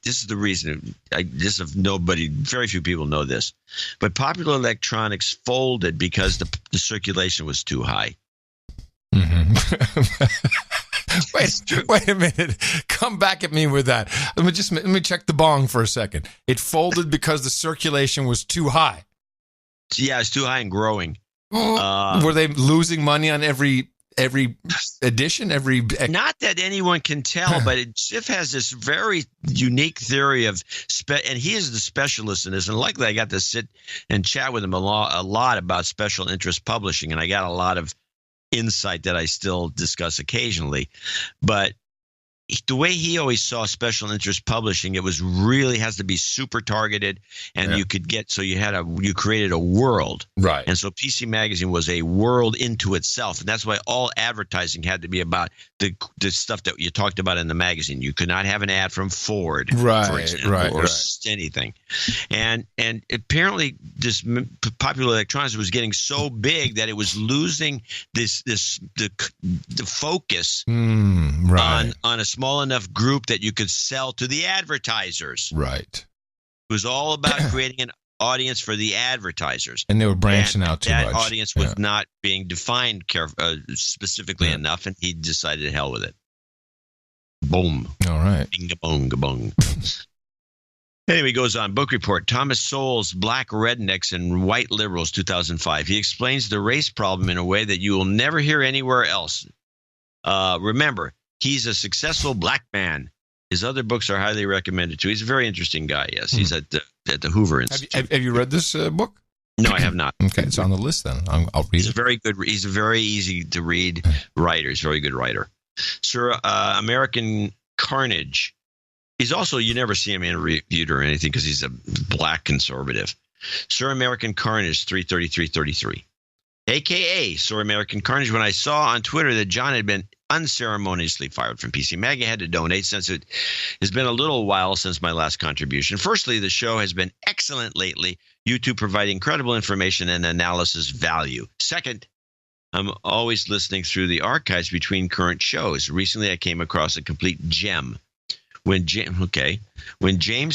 Speaker 1: this is the reason. Very few people know this, but Popular Electronics folded because the circulation was too high.
Speaker 3: Wait a minute. Come back at me with that. Let me check the bong for a second. It folded because the circulation was too high.
Speaker 1: Yeah, it's too high and growing.
Speaker 3: Were they losing money on every edition?
Speaker 1: Not that anyone can tell, but Ziff has this very unique theory of and he is the specialist in this. And likely I got to sit and chat with him a lot about special interest publishing, and I got a lot of insight that I still discuss occasionally. But the way he always saw special interest publishing, it was really has to be super targeted, and you could get you created a world,
Speaker 3: right?
Speaker 1: And so PC Magazine was a world into itself, and that's why all advertising had to be about the stuff that you talked about in the magazine. You could not have an ad from Ford, for example, or anything. And apparently, this Popular Electronics was getting so big that it was losing the focus on a small enough group that you could sell to the advertisers.
Speaker 3: Right.
Speaker 1: It was all about creating an audience for the advertisers.
Speaker 3: And they were branching out too much.
Speaker 1: That audience was not being defined specifically enough, and he decided to hell with it. Boom.
Speaker 3: All right.
Speaker 1: Bing-a-bong-a-bong. Anyway, he goes on. Book report. Thomas Sowell's Black Rednecks and White Liberals, 2005. He explains the race problem in a way that you will never hear anywhere else. Remember, he's a successful black man. His other books are highly recommended too. He's a very interesting guy. Yes, he's at the Hoover Institute.
Speaker 3: Have you read this book?
Speaker 1: No, I have not.
Speaker 3: Okay, it's on the list then. I'll read it.
Speaker 1: Very good. He's a very easy to read writer. He's a very good writer. Sir, American Carnage. He's also, you never see him interviewed or anything because he's a black conservative. Sir American Carnage, 33333. AKA Sir American Carnage. When I saw on Twitter that John had been unceremoniously fired from PC Mag, I had to donate since it has been a little while since my last contribution. Firstly, the show has been excellent lately. You two provide incredible information and analysis value. Second, I'm always listening through the archives between current shows. Recently, I came across a complete gem. When James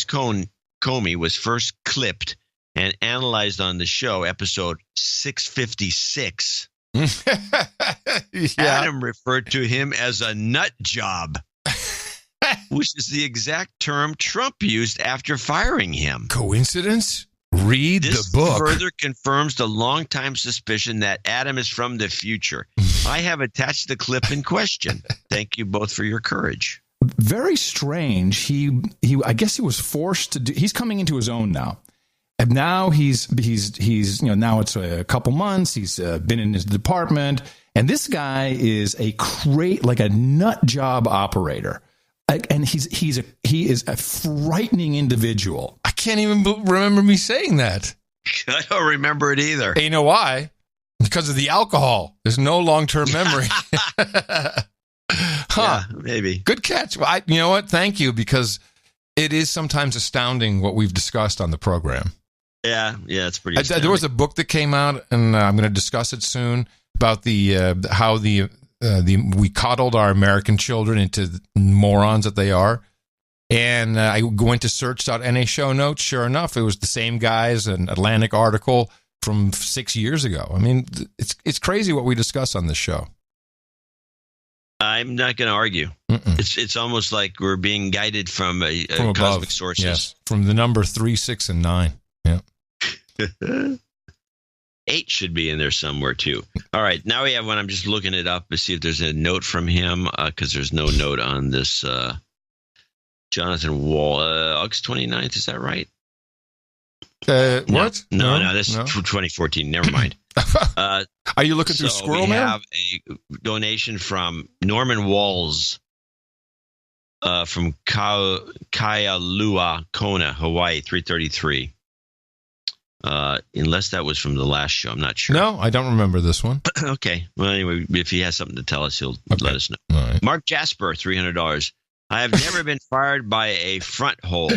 Speaker 1: Comey was first clipped and analyzed on the show, episode 656, Adam referred to him as a nut job, which is the exact term Trump used after firing him.
Speaker 3: Coincidence? Read the book.
Speaker 1: This further confirms the longtime suspicion that Adam is from the future. I have attached the clip in question. Thank you both for your courage.
Speaker 13: Very strange. He I guess he was forced to do. He's coming into his own now. And now he's now it's a couple months. He's been in his department, and this guy is a nut job operator, and he is a frightening individual.
Speaker 3: I can't even remember me saying that.
Speaker 1: I don't remember it either.
Speaker 3: And you know why? Because of the alcohol. There's no long-term memory.
Speaker 1: Yeah, maybe.
Speaker 3: Good catch. Well, you know what? Thank you, because it is sometimes astounding what we've discussed on the program.
Speaker 1: Yeah, it's pretty.
Speaker 3: There was a book that came out, and I'm going to discuss it soon about how the we coddled our American children into morons that they are. And I went to search.na show notes. Sure enough, it was the same guys, an Atlantic article from 6 years ago. I mean, it's crazy what we discuss on this show.
Speaker 1: I'm not going to argue. It's almost like we're being guided from cosmic sources.
Speaker 3: Yes, from the number 3, 6, and 9. Yeah.
Speaker 1: 8 should be in there somewhere too. All right, now we have one. I'm just looking it up to see if there's a note from him because there's no note on this Jonathan Wall. August 29th, is that right?
Speaker 3: What?
Speaker 1: No, this is 2014. Never mind.
Speaker 3: Are you looking through Squirrel Mail?
Speaker 1: We have a donation from Norman Walls from Kailua, Kona, Hawaii, 333. Unless that was from the last show. I'm not sure.
Speaker 3: No, I don't remember this one.
Speaker 1: Okay. Well, anyway, if he has something to tell us, he'll let us know.
Speaker 3: Right.
Speaker 1: Mark Jasper, $300. I have never been fired by a front hole.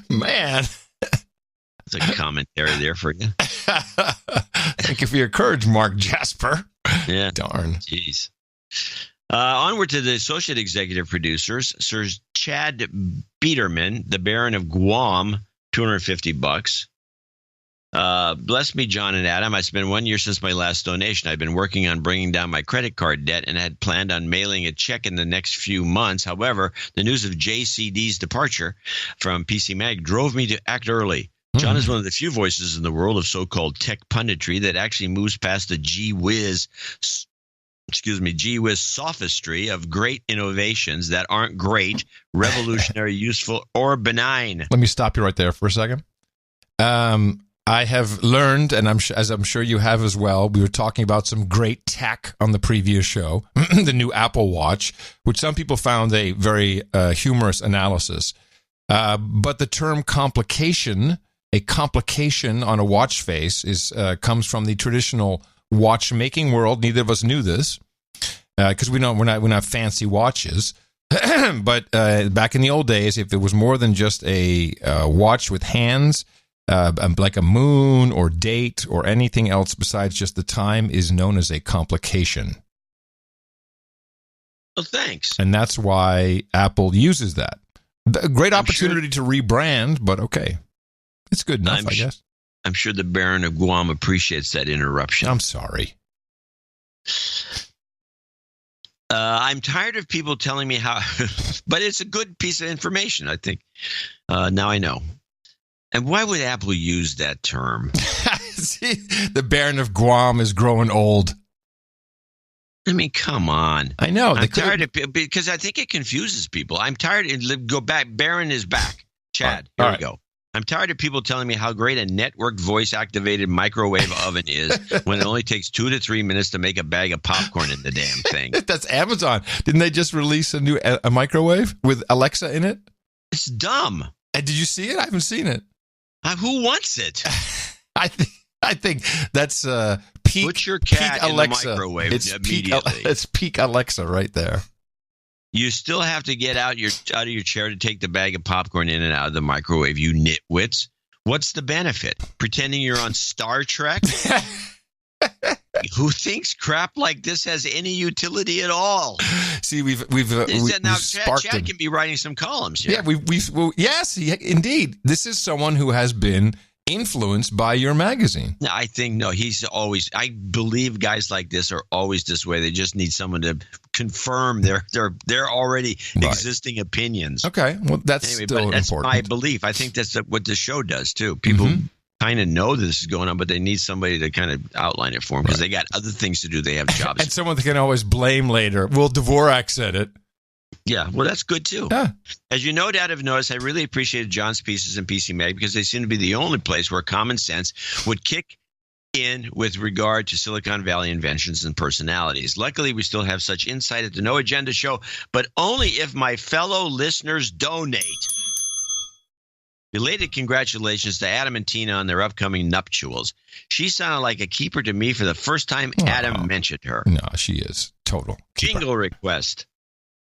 Speaker 3: Man.
Speaker 1: That's a commentary there for you.
Speaker 3: Thank you for your courage, Mark Jasper.
Speaker 1: Yeah.
Speaker 3: Darn.
Speaker 1: Jeez. Onward to the associate executive producers. Sir Chad Biederman, the Baron of Guam, $250. Bless me, John and Adam. It's been 1 year since my last donation. I've been working on bringing down my credit card debt and had planned on mailing a check in the next few months. However, the news of JCD's departure from PC Mag drove me to act early. John is one of the few voices in the world of so-called tech punditry that actually moves past the gee whiz sophistry of great innovations that aren't great, revolutionary, useful, or benign.
Speaker 3: Let me stop you right there for a second. I have learned, and as I'm sure you have as well, we were talking about some great tech on the previous show, the new Apple Watch, which some people found a very humorous analysis. But the term complication, a complication on a watch face, comes from the traditional watchmaking world. Neither of us knew this because we're not fancy watches. But back in the old days, if there was more than just a watch with hands, like a moon or date or anything else besides just the time, is known as a complication.
Speaker 1: Well, thanks.
Speaker 3: And that's why Apple uses that. A great opportunity to rebrand, but okay. It's good enough, I guess.
Speaker 1: I'm sure the Baron of Guam appreciates that interruption.
Speaker 3: I'm sorry.
Speaker 1: I'm tired of people telling me how, but it's a good piece of information, I think. Now I know. And why would Apple use that term?
Speaker 3: See, the Baron of Guam is growing old.
Speaker 1: I mean, come on.
Speaker 3: I know.
Speaker 1: I'm tired of because I think it confuses people. I'm tired. Go back. Baron is back. Chad, here we go. I'm tired of people telling me how great a networked voice-activated microwave oven is when it only takes 2 to 3 minutes to make a bag of popcorn in the damn thing.
Speaker 3: That's Amazon. Didn't they just release a new microwave with Alexa in it?
Speaker 1: It's dumb.
Speaker 3: And did you see it? I haven't seen it.
Speaker 1: Who wants it?
Speaker 3: I think that's peak.
Speaker 1: Put your cat
Speaker 3: peak
Speaker 1: in
Speaker 3: Alexa.
Speaker 1: The microwave
Speaker 3: immediately. It's peak Alexa right there.
Speaker 1: You still have to get out of your chair to take the bag of popcorn in and out of the microwave, you nitwits. What's the benefit? Pretending you're on Star Trek? Who thinks crap like this has any utility at all?
Speaker 3: See, we've
Speaker 1: now
Speaker 3: sparked
Speaker 1: Chad can be writing some columns
Speaker 3: here.
Speaker 1: Yeah,
Speaker 3: yes, indeed. This is someone who has been influenced by your magazine.
Speaker 1: I think I believe guys like this are always this way. They just need someone to confirm their already existing opinions.
Speaker 3: Okay, well that's
Speaker 1: that's
Speaker 3: important.
Speaker 1: My belief. I think that's what the show does too. People kind of know this is going on, but they need somebody to kind of outline it for them because they got other things to do. They have jobs.
Speaker 3: And someone they can always blame later. Well, Dvorak said it.
Speaker 1: Yeah, well, that's good, too.
Speaker 3: Yeah.
Speaker 1: As you no doubt have noticed, I really appreciated John's pieces in PC Mag because they seem to be the only place where common sense would kick in with regard to Silicon Valley inventions and personalities. Luckily, we still have such insight at the No Agenda show, but only if my fellow listeners donate. Belated congratulations to Adam and Tina on their upcoming nuptials. She sounded like a keeper to me for the first time Adam mentioned her.
Speaker 3: No, she is. Total keeper.
Speaker 1: Jingle request.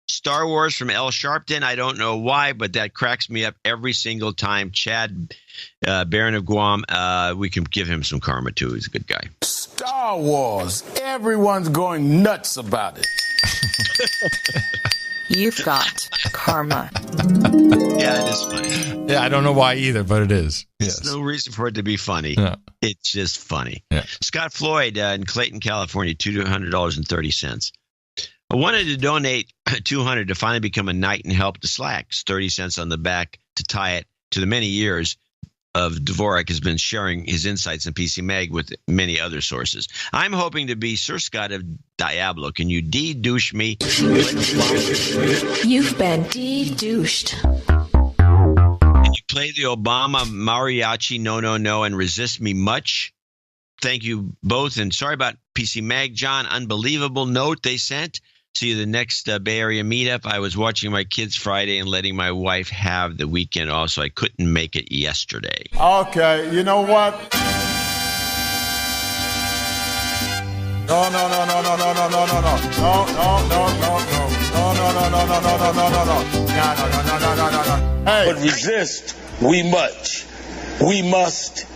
Speaker 1: Star Wars from L. Sharpton. I don't know why, but that cracks me up every single time. Chad, Baron of Guam, we can give him some karma, too. He's a good guy.
Speaker 9: Star Wars. Everyone's going nuts about it.
Speaker 10: You've got karma.
Speaker 1: Yeah, it is funny.
Speaker 3: Yeah, I don't know why either, but it is.
Speaker 1: There's no reason for it to be funny.
Speaker 3: No.
Speaker 1: It's just funny.
Speaker 3: Yeah.
Speaker 1: Scott Floyd in Clayton, California, $200.30. I wanted to donate $200 to finally become a knight and help the slacks. 30 cents on the back to tie it to the many years of Dvorak has been sharing his insights in PC Mag with many other sources. I'm hoping to be Sir Scott of Diablo. Can you de-douche me?
Speaker 10: You've been de-douched.
Speaker 1: Can you play the Obama mariachi no, and resist me much? Thank you both. And sorry about PC Mag, John. Unbelievable note they sent. See you the next Bay Area meetup. I was watching my kids Friday and letting my wife have the weekend off, so I couldn't make it yesterday.
Speaker 9: Okay, you know what? No. Hey.
Speaker 11: But resist we much. We must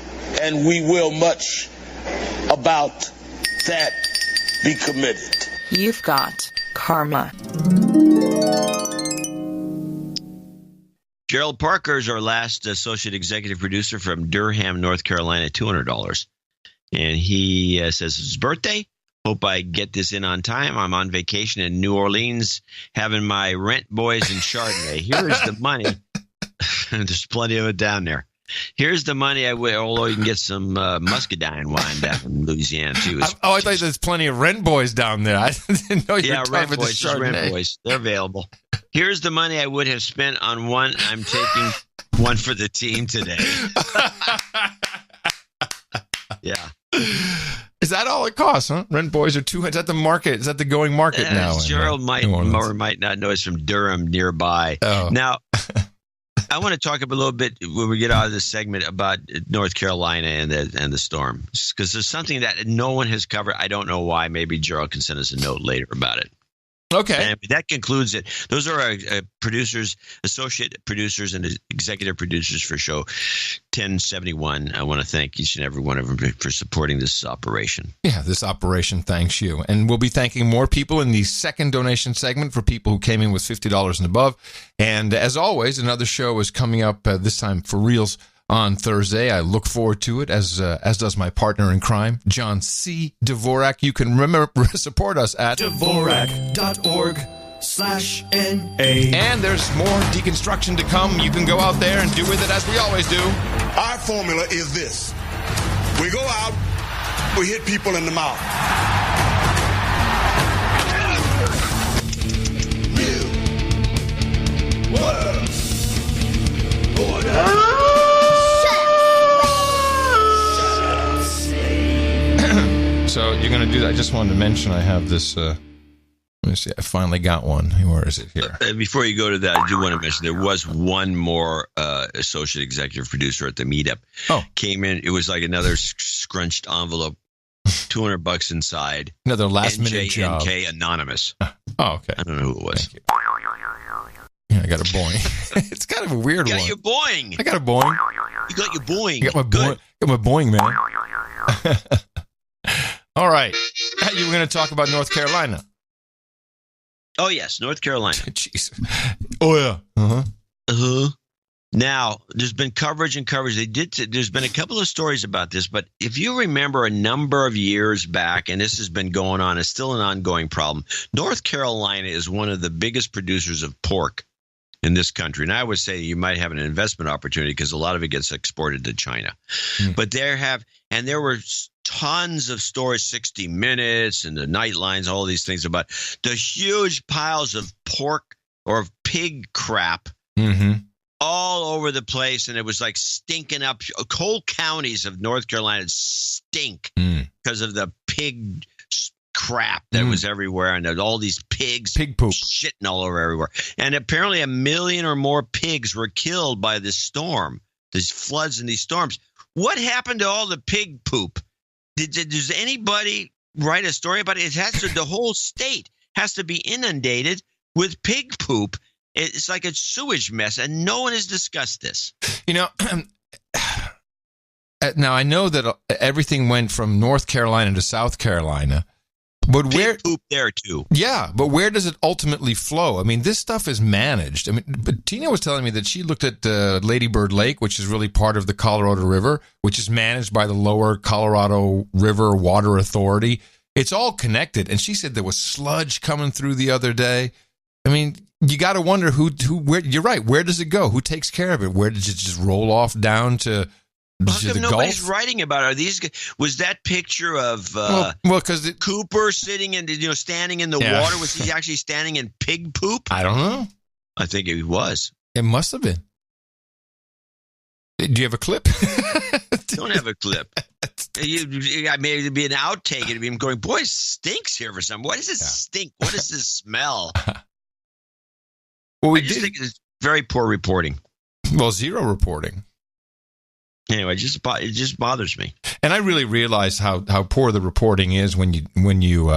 Speaker 11: and we will much about that be committed.
Speaker 10: You've got karma.
Speaker 1: Gerald Parker is our last associate executive producer from Durham, North Carolina, $200. And he says it's his birthday. Hope I get this in on time. I'm on vacation in New Orleans having my Rent Boys and Chardonnay. Here's the money. There's plenty of it down there. Here's the money I will, although you can get some muscadine wine down in Louisiana, too.
Speaker 3: I thought there's plenty of Rent Boys down there. I didn't know you were talking about the Chardonnay.
Speaker 1: Rent Boys. They're available. Here's the money I would have spent on one. I'm taking one for the team today. Yeah.
Speaker 3: Is that all it costs, huh? Rent Boys are $200. Is that the market? Is that the going market now?
Speaker 1: Gerald might or might not know it's from Durham nearby.
Speaker 3: Oh.
Speaker 1: Now, I want to talk a little bit when we get out of this segment about North Carolina and the storm, because there's something that no one has covered. I don't know why. Maybe Gerald can send us a note later about it.
Speaker 3: Okay.
Speaker 1: And that concludes it. Those are our producers, associate producers, and executive producers for show 1071. I want to thank each and every one of them for supporting this operation.
Speaker 3: Yeah, this operation thanks you. And we'll be thanking more people in the second donation segment for people who came in with $50 and above. And as always, another show is coming up this time for reals on Thursday. I look forward to it, as does my partner in crime, John C. Dvorak. You can support us at
Speaker 4: Dvorak.org/NA.
Speaker 3: And there's more deconstruction to come. You can go out there and do with it as we always do.
Speaker 14: Our formula is this. We go out, we hit people in the mouth. New World Order.
Speaker 3: So you're going to do that. I just wanted to mention I have this. Let me see. I finally got one. Where is it here?
Speaker 1: Before you go to that, I do want to mention there was one more associate executive producer at the meetup.
Speaker 3: Oh.
Speaker 1: Came in. It was like another scrunched envelope, $200 inside.
Speaker 3: Another last minute job.
Speaker 1: NJNK Anonymous.
Speaker 3: Oh, okay.
Speaker 1: I don't know who it was.
Speaker 3: Yeah, I got a boing. It's kind of a weird one.
Speaker 1: You got your boing.
Speaker 3: I got a boing.
Speaker 1: You got your boing.
Speaker 3: I got my boing. Got my boing, man. All right. You were going to talk about North Carolina.
Speaker 1: Oh, yes, North Carolina.
Speaker 3: Jeez. Oh, yeah. Uh-huh.
Speaker 1: Uh-huh. Now, there's been coverage. There's been a couple of stories about this, but if you remember a number of years back, and this has been going on, it's still an ongoing problem. North Carolina is one of the biggest producers of pork in this country. And I would say you might have an investment opportunity because a lot of it gets exported to China. But there were tons of stories, 60 Minutes and the Nightlines, all these things about the huge piles of pork or pig crap all over the place. And it was like stinking up. Whole counties of North Carolina stink because of the pig crap that was everywhere, and all these pig poop shitting all over everywhere. And apparently 1 million or more pigs were killed by this storm, these floods and these storms. What happened to all the pig poop? Does anybody write a story about it? The whole state has to be inundated with pig poop. It's like a sewage mess, and no one has discussed this.
Speaker 3: You know, now I know that everything went from North Carolina to South Carolina, but where
Speaker 1: poop there too?
Speaker 3: Yeah, but where does it ultimately flow? I mean, this stuff is managed. I mean, but Tina was telling me that she looked at Lady Bird Lake, which is really part of the Colorado River, which is managed by the Lower Colorado River Water Authority. It's all connected, and she said there was sludge coming through the other day. I mean, you got to wonder where. You're right. Where does it go? Who takes care of it? Where does it just roll off down to?
Speaker 1: How come nobody's writing about it? Are these? Was that picture of
Speaker 3: because
Speaker 1: Cooper sitting in, standing in the water? Was he actually standing in pig poop?
Speaker 3: I don't know.
Speaker 1: I think he was.
Speaker 3: It must have been. Do you have a clip?
Speaker 1: Don't have a clip. I mean, it'd be an outtake. It'd be him going, "Boy, it stinks here for some. What does this stink? What is this smell?"
Speaker 3: Well,
Speaker 1: I just think it's very poor reporting.
Speaker 3: Well, zero reporting.
Speaker 1: Anyway, it just bothers me.
Speaker 3: And I really realize how poor the reporting is when you're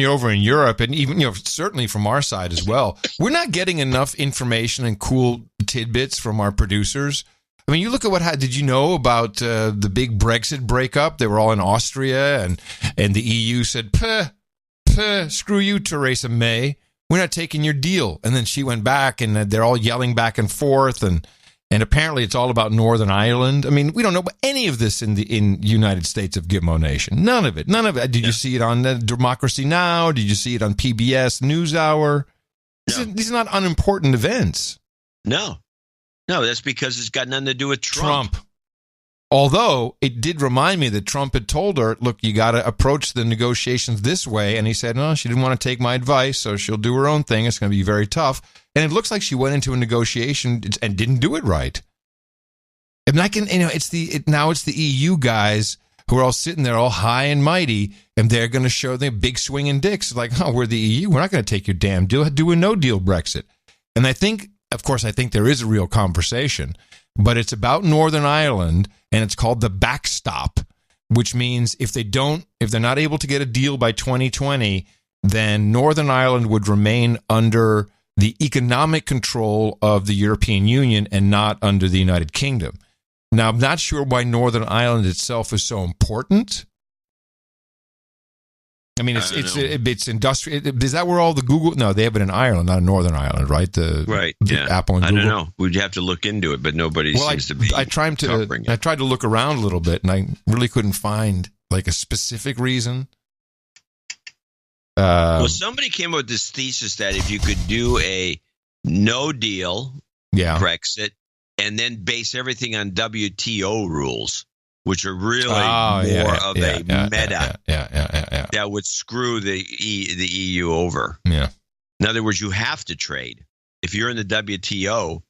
Speaker 3: over in Europe, and even certainly from our side as well. We're not getting enough information and cool tidbits from our producers. I mean, you look at did you know about the big Brexit breakup? They were all in Austria, and the EU said, screw you, Theresa May. We're not taking your deal. And then she went back, and they're all yelling back and forth, and apparently it's all about Northern Ireland. I mean, we don't know any of this in United States of Gitmo Nation. None of it. Did you see it on Democracy Now? Did you see it on PBS NewsHour?
Speaker 1: No.
Speaker 3: These are not unimportant events.
Speaker 1: No, that's because it's got nothing to do with Trump.
Speaker 3: Although it did remind me that Trump had told her, look, you got to approach the negotiations this way. And he said, no, she didn't want to take my advice, so she'll do her own thing. It's going to be very tough. And it looks like she went into a negotiation and didn't do it right. And it's the EU guys who are all sitting there all high and mighty, and they're going to show the big swinging dicks like, oh, we're the EU. We're not going to take your damn deal. Do a no-deal Brexit. And I think there is a real conversation, but it's about Northern Ireland, and it's called the backstop, which means if they're not able to get a deal by 2020, then Northern Ireland would remain under the economic control of the European Union and not under the United Kingdom. Now, I'm not sure why Northern Ireland itself is so important. I mean, it's industrial. Is that where all the Google? No, they have it in Ireland, not in Northern Ireland, right? The Apple and Google.
Speaker 1: I don't know. We'd have to look into it, but nobody seems to be.
Speaker 3: I tried to look around a little bit, and I really couldn't find like a specific reason.
Speaker 1: Well, somebody came up with this thesis that if you could do a no deal Brexit and then base everything on WTO rules, which are really more of a meta that would screw the EU over.
Speaker 3: Yeah.
Speaker 1: In other words, you have to trade. If you're in the WTO,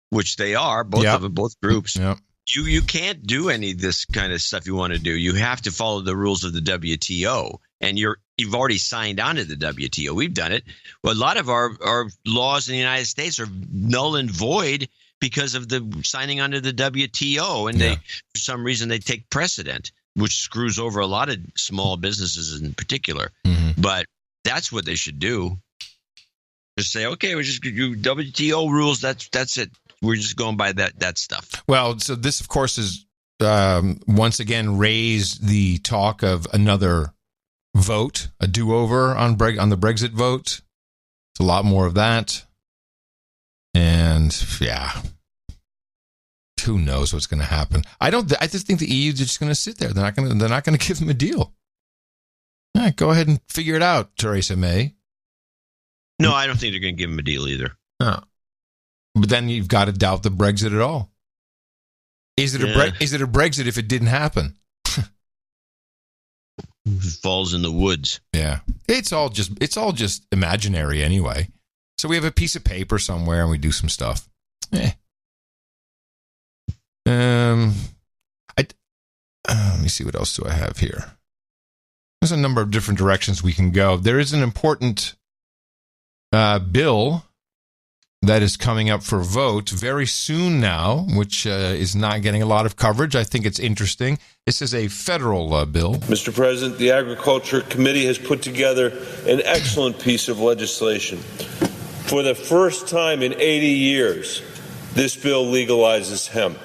Speaker 1: which they are, both of them, both groups, you can't do any of this kind of stuff you want to do. You have to follow the rules of the WTO. And you've already signed on to the WTO. We've done it. Well, a lot of our laws in the United States are null and void because of the signing on to the WTO. And for some reason, they take precedent, which screws over a lot of small businesses in particular.
Speaker 3: Mm-hmm.
Speaker 1: But that's what they should do. Just say, okay, we just do WTO rules. That's it. We're just going by that stuff.
Speaker 3: Well, so this, of course, is once again raised the talk of another vote, a do-over on the Brexit vote. It's a lot more of that. And who knows what's going to happen? I just think the EU is just going to sit there. They're not going to give them a deal. All right, go ahead and figure it out, Theresa May.
Speaker 1: No, I don't think they're going to give them a deal either.
Speaker 3: No. But then you've got to doubt the Brexit at all. Is it a Brexit if it didn't happen?
Speaker 1: Falls in the woods.
Speaker 3: Yeah. It's all just imaginary anyway. So we have a piece of paper somewhere and we do some stuff. Let me see, what else do I have here? There's a number of different directions we can go. There is an important bill that is coming up for vote very soon now, which is not getting a lot of coverage. I think it's interesting. This is a federal bill.
Speaker 15: Mr. President, the Agriculture Committee has put together an excellent piece of legislation. For the first time in 80 years, this bill legalizes hemp.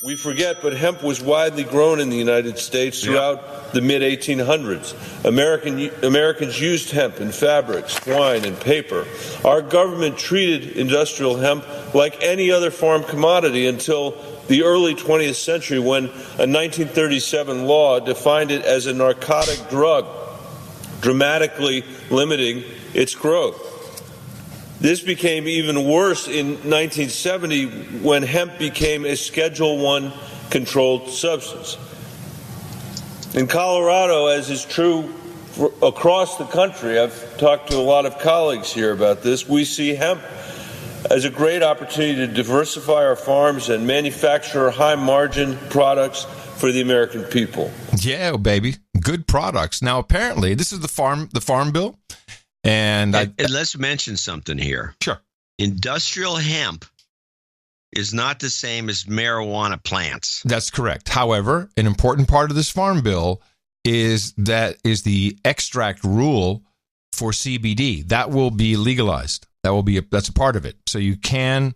Speaker 15: We forget, but hemp was widely grown in the United States throughout the mid-1800s. Americans used hemp in fabrics, wine, and paper. Our government treated industrial hemp like any other farm commodity until the early 20th century, when a 1937 law defined it as a narcotic drug, dramatically limiting its growth. This became even worse in 1970 when hemp became a Schedule I controlled substance. In Colorado, as is true across the country, I've talked to a lot of colleagues here about this, we see hemp as a great opportunity to diversify our farms and manufacture high-margin products for the American people.
Speaker 3: Yeah, baby. Good products. Now, apparently, this is the farm bill. And
Speaker 1: let's mention something here.
Speaker 3: Sure.
Speaker 1: Industrial hemp is not the same as marijuana plants.
Speaker 3: That's correct. However, an important part of this farm bill is the extract rule for CBD. That will be legalized. That's a part of it. So you can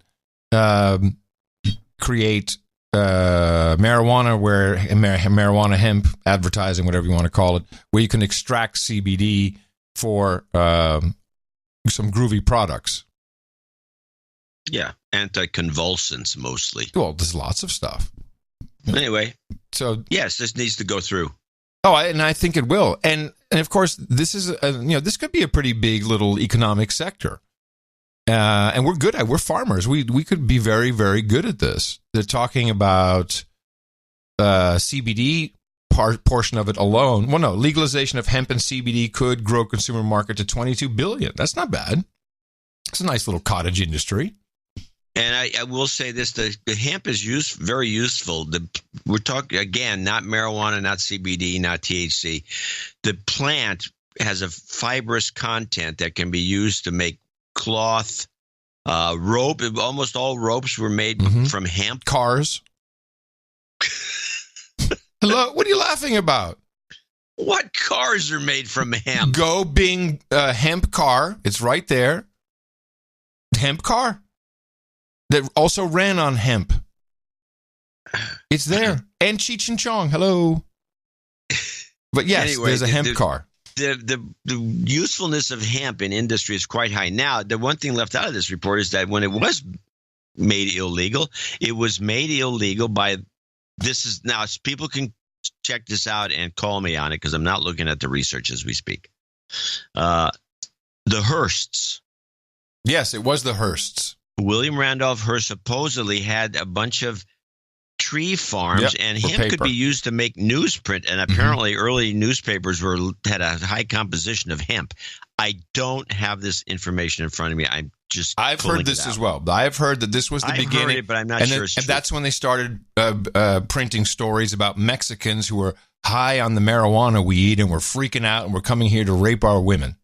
Speaker 3: create marijuana hemp advertising, whatever you want to call it, where you can extract CBD for some groovy products.
Speaker 1: Yeah, anticonvulsants mostly.
Speaker 3: Well, there's lots of stuff.
Speaker 1: Anyway,
Speaker 3: so
Speaker 1: yes, this needs to go through.
Speaker 3: Oh, and I think it will. And of course, this is this could be a pretty big little economic sector. And we're good at. We're farmers. We could be very, very good at this. They're talking about CBD portion of it alone. Well, no, legalization of hemp and CBD could grow consumer market to $22 billion. That's not bad. It's a nice little cottage industry.
Speaker 1: And I will say this: the hemp is very useful. We're talking again, not marijuana, not CBD, not THC. The plant has a fibrous content that can be used to make cloth, rope. Almost all ropes were made from hemp.
Speaker 3: Cars. Hello, what are you laughing about?
Speaker 1: What cars are made from hemp?
Speaker 3: Go Bing hemp car. It's right there. Hemp car that also ran on hemp. It's there. And Cheech and Chong. Hello. But yes, anyway, there's a hemp car.
Speaker 1: The usefulness of hemp in industry is quite high. Now, the one thing left out of this report is that when it was made illegal, it was made illegal by now people can check this out and call me on it because I'm not looking at the research as we speak. The Hearsts.
Speaker 3: Yes, it was the Hearsts.
Speaker 1: William Randolph Hearst supposedly had a bunch of tree farms, and hemp could be used to make newsprint. And apparently, early newspapers had a high composition of hemp. I don't have this information in front of me. I've
Speaker 3: heard this as well. I've heard that this was the beginning,
Speaker 1: heard it, but I'm not sure.
Speaker 3: And that's when they started printing stories about Mexicans who were high on the marijuana weed and were freaking out and were coming here to rape our women.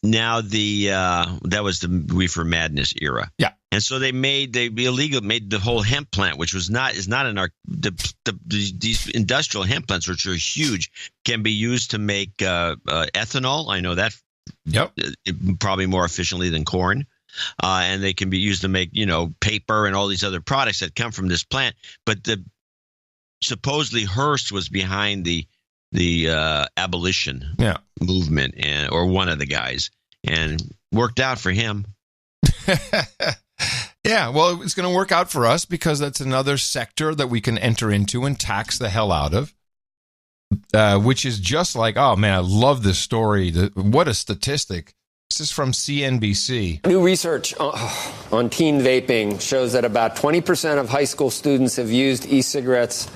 Speaker 1: Now that was the Reefer Madness era.
Speaker 3: Yeah.
Speaker 1: And so they made the whole hemp plant, which is not in our these industrial hemp plants, which are huge, can be used to make ethanol. I know that.
Speaker 3: Yep.
Speaker 1: Probably more efficiently than corn, and they can be used to make paper and all these other products that come from this plant. But supposedly Hearst was behind the abolition movement, or one of the guys, and worked out for him.
Speaker 3: Yeah, well, it's going to work out for us because that's another sector that we can enter into and tax the hell out of, which is just like, oh, man, I love this story. What a statistic. This is from CNBC.
Speaker 16: New research on teen vaping shows that about 20% of high school students have used e-cigarettes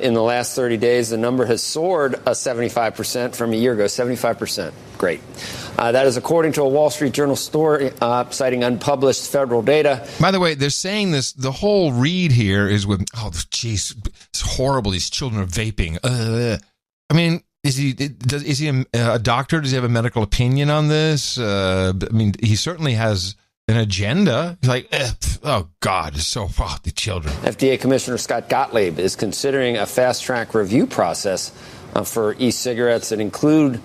Speaker 16: in the last 30 days. The number has soared 75% from a year ago, 75%. Great. That is according to a Wall Street Journal story citing unpublished federal data.
Speaker 3: By the way, they're saying this, the whole read here is with, oh, geez, it's horrible. These children are vaping. I mean, is he a doctor? Does he have a medical opinion on this? I mean, he certainly has an agenda. He's like, oh, God, it's so, the children.
Speaker 16: FDA Commissioner Scott Gottlieb is considering a fast-track review process for e-cigarettes that include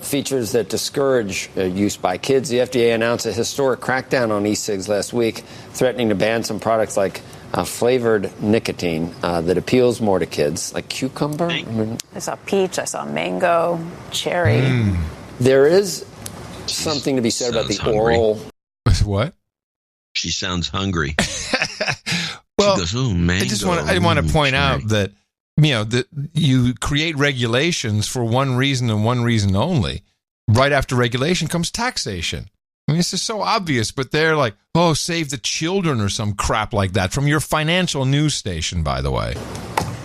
Speaker 16: features that discourage use by kids. The FDA announced a historic crackdown on e-cigs last week, threatening to ban some products like flavored nicotine that appeals more to kids, like cucumber.
Speaker 17: I saw peach, I saw mango, cherry.
Speaker 16: There is something to be said about the oral.
Speaker 3: What?
Speaker 1: She sounds hungry.
Speaker 3: Well,
Speaker 1: she goes, "Oh, mango."
Speaker 3: I want to point out that that you create regulations for one reason and one reason only. Right after regulation comes taxation. I mean, this is so obvious, but they're like, "Oh, save the children" or some crap like that from your financial news station, by the way.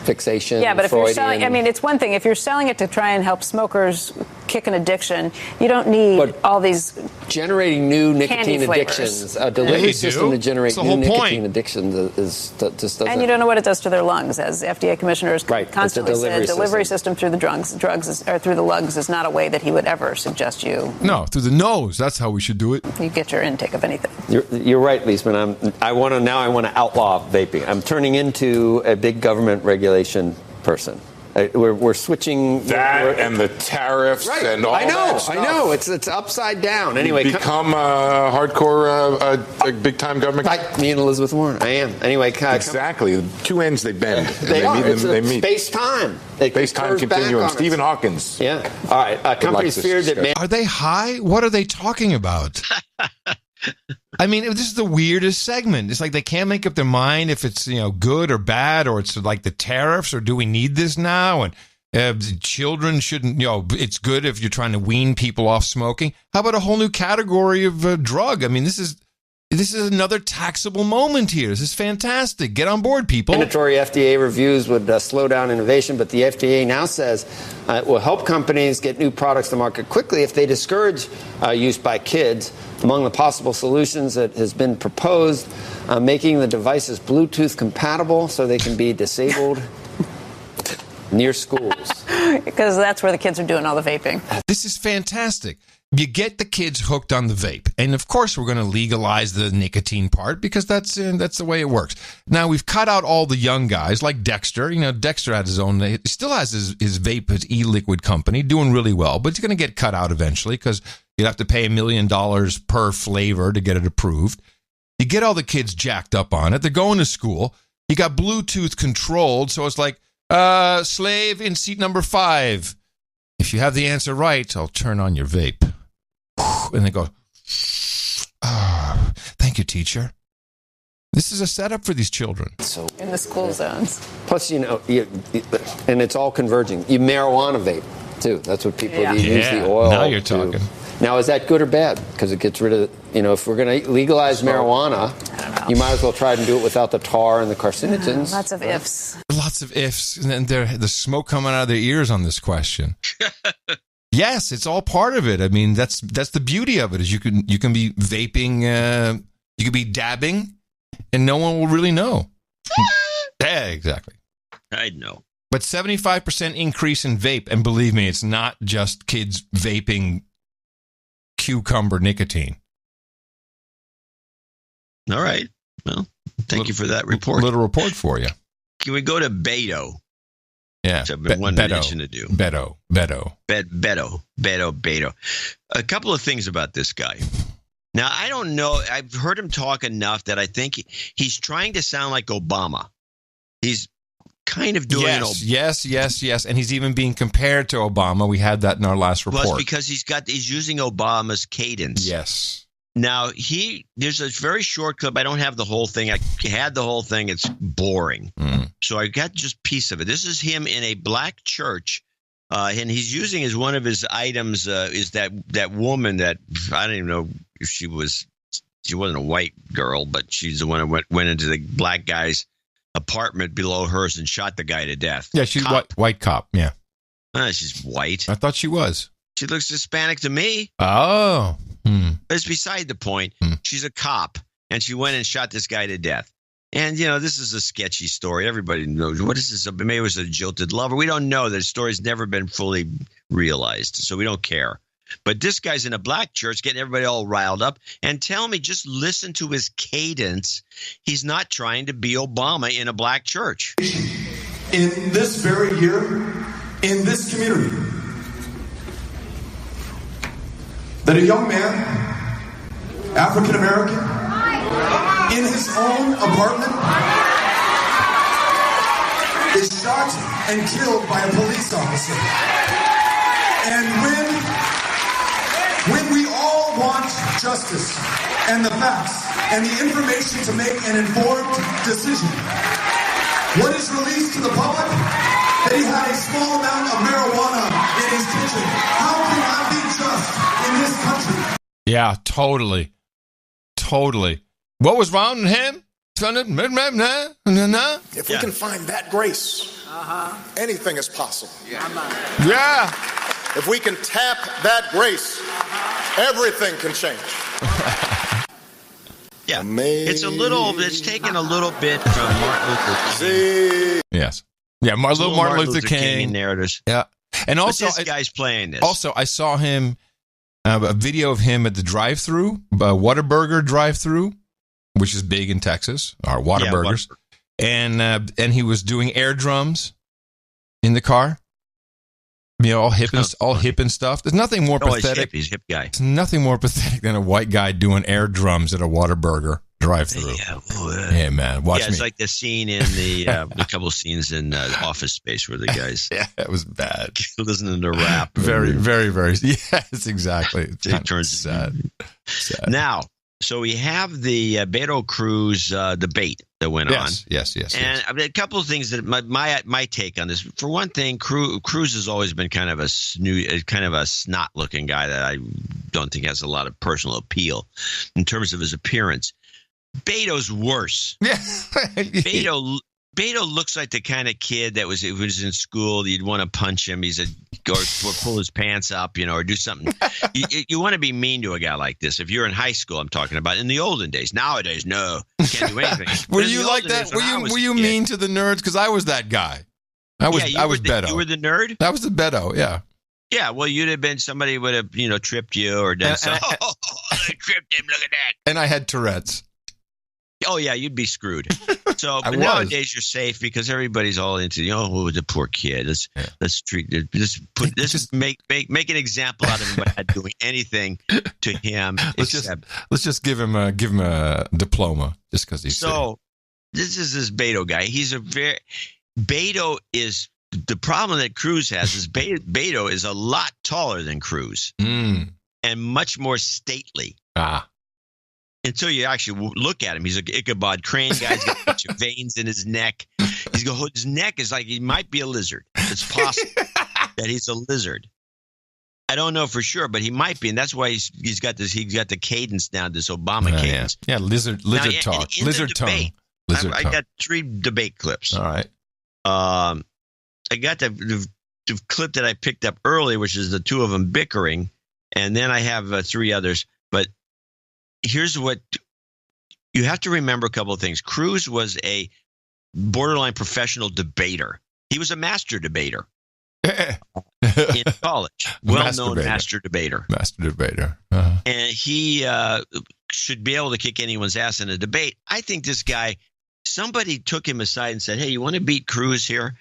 Speaker 16: Fixation.
Speaker 17: Yeah, but if you're selling, I mean, it's one thing if you're selling it to try and help smokers kick an addiction. You don't need all these
Speaker 16: generating new nicotine addictions. A delivery system to generate new nicotine addictions just doesn't.
Speaker 17: And you don't know what it does to their lungs, as FDA commissioners constantly said. Delivery system through the drugs or through the lungs is not a way that he would ever suggest you.
Speaker 3: No, through the nose. That's how we should do it.
Speaker 17: You get your intake of anything.
Speaker 16: You're right, Liesman. I want to outlaw vaping. I'm turning into a big government regulation person. We're switching
Speaker 18: that and the tariffs and all that stuff.
Speaker 16: I know. It's upside down. Anyway,
Speaker 18: become a hardcore, big time government.
Speaker 16: Like me and Elizabeth Warren. I am. Anyway,
Speaker 18: exactly. Two ends they bend.
Speaker 16: They meet. Space time.
Speaker 18: Space time continuum. Stephen Hawkins.
Speaker 16: Yeah. All right. Companies feared that.
Speaker 3: Are they high? What are they talking about? I mean, this is the weirdest segment. It's like they can't make up their mind if it's good or bad, or it's like the tariffs, or do we need this now? And children shouldn't. It's good if you're trying to wean people off smoking. How about a whole new category of drug? I mean, this is another taxable moment here. This is fantastic. Get on board, people.
Speaker 16: Mandatory FDA reviews would slow down innovation, but the FDA now says it will help companies get new products to market quickly if they discourage use by kids. Among the possible solutions that has been proposed, making the devices Bluetooth compatible so they can be disabled near schools.
Speaker 17: Because that's where the kids are doing all the vaping.
Speaker 3: This is fantastic. You get the kids hooked on the vape. And, of course, we're going to legalize the nicotine part because that's the way it works. Now, we've cut out all the young guys like Dexter. Dexter had his own. He still has his vape, his e-liquid company, doing really well. But it's going to get cut out eventually because you'd have to pay $1 million per flavor to get it approved. You get all the kids jacked up on it. They're going to school. You got Bluetooth controlled. So it's like, slave in seat number 5. If you have the answer right, I'll turn on your vape. And they go, thank you, teacher. This is a setup for these children.
Speaker 17: So in the school zones.
Speaker 16: Plus, and it's all converging. You marijuana vape, too. That's what people use the oil.
Speaker 3: Now you're talking.
Speaker 16: Now, is that good or bad? Because it gets rid of, if we're going to legalize marijuana, you might as well try and do it without the tar and the carcinogens.
Speaker 17: Lots of ifs.
Speaker 3: Lots of ifs. And then the smoke coming out of their ears on this question. Yes, it's all part of it. I mean, that's the beauty of it is you can be vaping, you can be dabbing, and no one will really know. Yeah, exactly.
Speaker 1: I'd know.
Speaker 3: But 75% increase in vape, and believe me, it's not just kids vaping cucumber nicotine.
Speaker 1: All right. Well, thank you for that report.
Speaker 3: Little report for you.
Speaker 1: Can we go to Beto?
Speaker 3: Yeah,
Speaker 1: I've been one mention to do.
Speaker 3: Beto.
Speaker 1: A couple of things about this guy. Now, I don't know. I've heard him talk enough that I think he's trying to sound like Obama. He's kind of doing
Speaker 3: yes. And he's even being compared to Obama. We had that in our last report.
Speaker 1: Well, it's because he's using Obama's cadence.
Speaker 3: Yes.
Speaker 1: Now, there's a very short clip. I don't have the whole thing. I had the whole thing. It's boring. So I got just a piece of it. This is him in a black church, and he's using as one of his items is that woman that I don't even know if she wasn't a white girl, but she's the one who went into the black guy's apartment below hers and shot the guy to death.
Speaker 3: Yeah, she's white cop. Yeah.
Speaker 1: She's white.
Speaker 3: I thought she was.
Speaker 1: She looks Hispanic to me.
Speaker 3: Oh.
Speaker 1: It's beside the point. She's a cop, and she went and shot this guy to death. And, this is a sketchy story. Everybody knows. What is this? Maybe it was a jilted lover. We don't know. The story's never been fully realized, so we don't care. But this guy's in a black church getting everybody all riled up. And tell me, just listen to his cadence. He's not trying to be Obama in a black church.
Speaker 19: In this very year, in this community, that a young man, African American, in his own apartment, is shot and killed by a police officer. And when we all want justice and the facts and the information to make an informed decision, what is released to the public? That he had a small amount of marijuana in his kitchen. How can that be just in this country?
Speaker 3: Yeah, totally. What was wrong with him?
Speaker 9: If we can find that grace, anything is possible.
Speaker 3: Yeah.
Speaker 9: If we can tap that grace, everything can change.
Speaker 1: Yeah, it's taken a little bit from Martin Luther King.
Speaker 3: Yes. Yeah, Martin Luther King
Speaker 1: narratives.
Speaker 3: Yeah. And also,
Speaker 1: this guy's playing this.
Speaker 3: Also, I saw him, a video of him at the drive-thru, Whataburger drive-thru, which is big in Texas, or Whataburgers. And he was doing air drums in the car. You know, all hip and stuff. There's nothing more pathetic.
Speaker 1: He's hip guy.
Speaker 3: It's nothing more pathetic than a white guy doing air drums at a Whataburger drive-through. Yeah, man, watch me.
Speaker 1: It's like the scene in the couple scenes in Office Space where the guys.
Speaker 3: Yeah, it was bad.
Speaker 1: Listening to rap.
Speaker 3: Very, very, very. Yes, exactly.
Speaker 1: It turns sad. Now, so we have the Beto Cruz debate that went on.
Speaker 3: Yes.
Speaker 1: And I mean, a couple of things that my take on this. For one thing, Cruz has always been kind of a snot-looking guy that I don't think has a lot of personal appeal in terms of his appearance. Beto's worse.
Speaker 3: Yeah.
Speaker 1: Beto looks like the kind of kid that was in school. You'd want to punch him. Or pull his pants up, or do something. You want to be mean to a guy like this. If you're in high school, I'm talking about in the olden days. Nowadays, no, you can't do anything.
Speaker 3: Were you like that? Were you mean to the nerds? Because I was that guy. I was Beto.
Speaker 1: You were the nerd?
Speaker 3: That was the Beto, yeah.
Speaker 1: Yeah, well, you'd have been, somebody would have, tripped you or done something. I tripped him, look at that.
Speaker 3: And I had Tourette's.
Speaker 1: Oh, yeah, you'd be screwed. So but nowadays you're safe because everybody's all into, the poor kid. Let's treat it. Just make an example out of him without doing anything to him.
Speaker 3: Let's just give him a diploma just because he's
Speaker 1: so. This is this Beto guy. Beto is the problem that Cruz has is Beto is a lot taller than Cruz and much more stately. Until you actually look at him, he's an Ichabod Crane guy. He's got a bunch of veins in his neck. His neck is like he might be a lizard. It's possible that he's a lizard. I don't know for sure, but he might be, and that's why he's got this. He's got the cadence down, this Obama cadence.
Speaker 3: Yeah, lizard talk, lizard tongue.
Speaker 1: I got 3 debate clips.
Speaker 3: All right.
Speaker 1: I got the clip that I picked up early, which is the 2 of them bickering, and then I have 3 others, but. Here's what you have to remember: a couple of things. Cruz was a borderline professional debater. He was a master debater in college. Well-known master debater.
Speaker 3: Master debater.
Speaker 1: And he should be able to kick anyone's ass in a debate. I think this guy, somebody took him aside and said, hey, you want to beat Cruz here?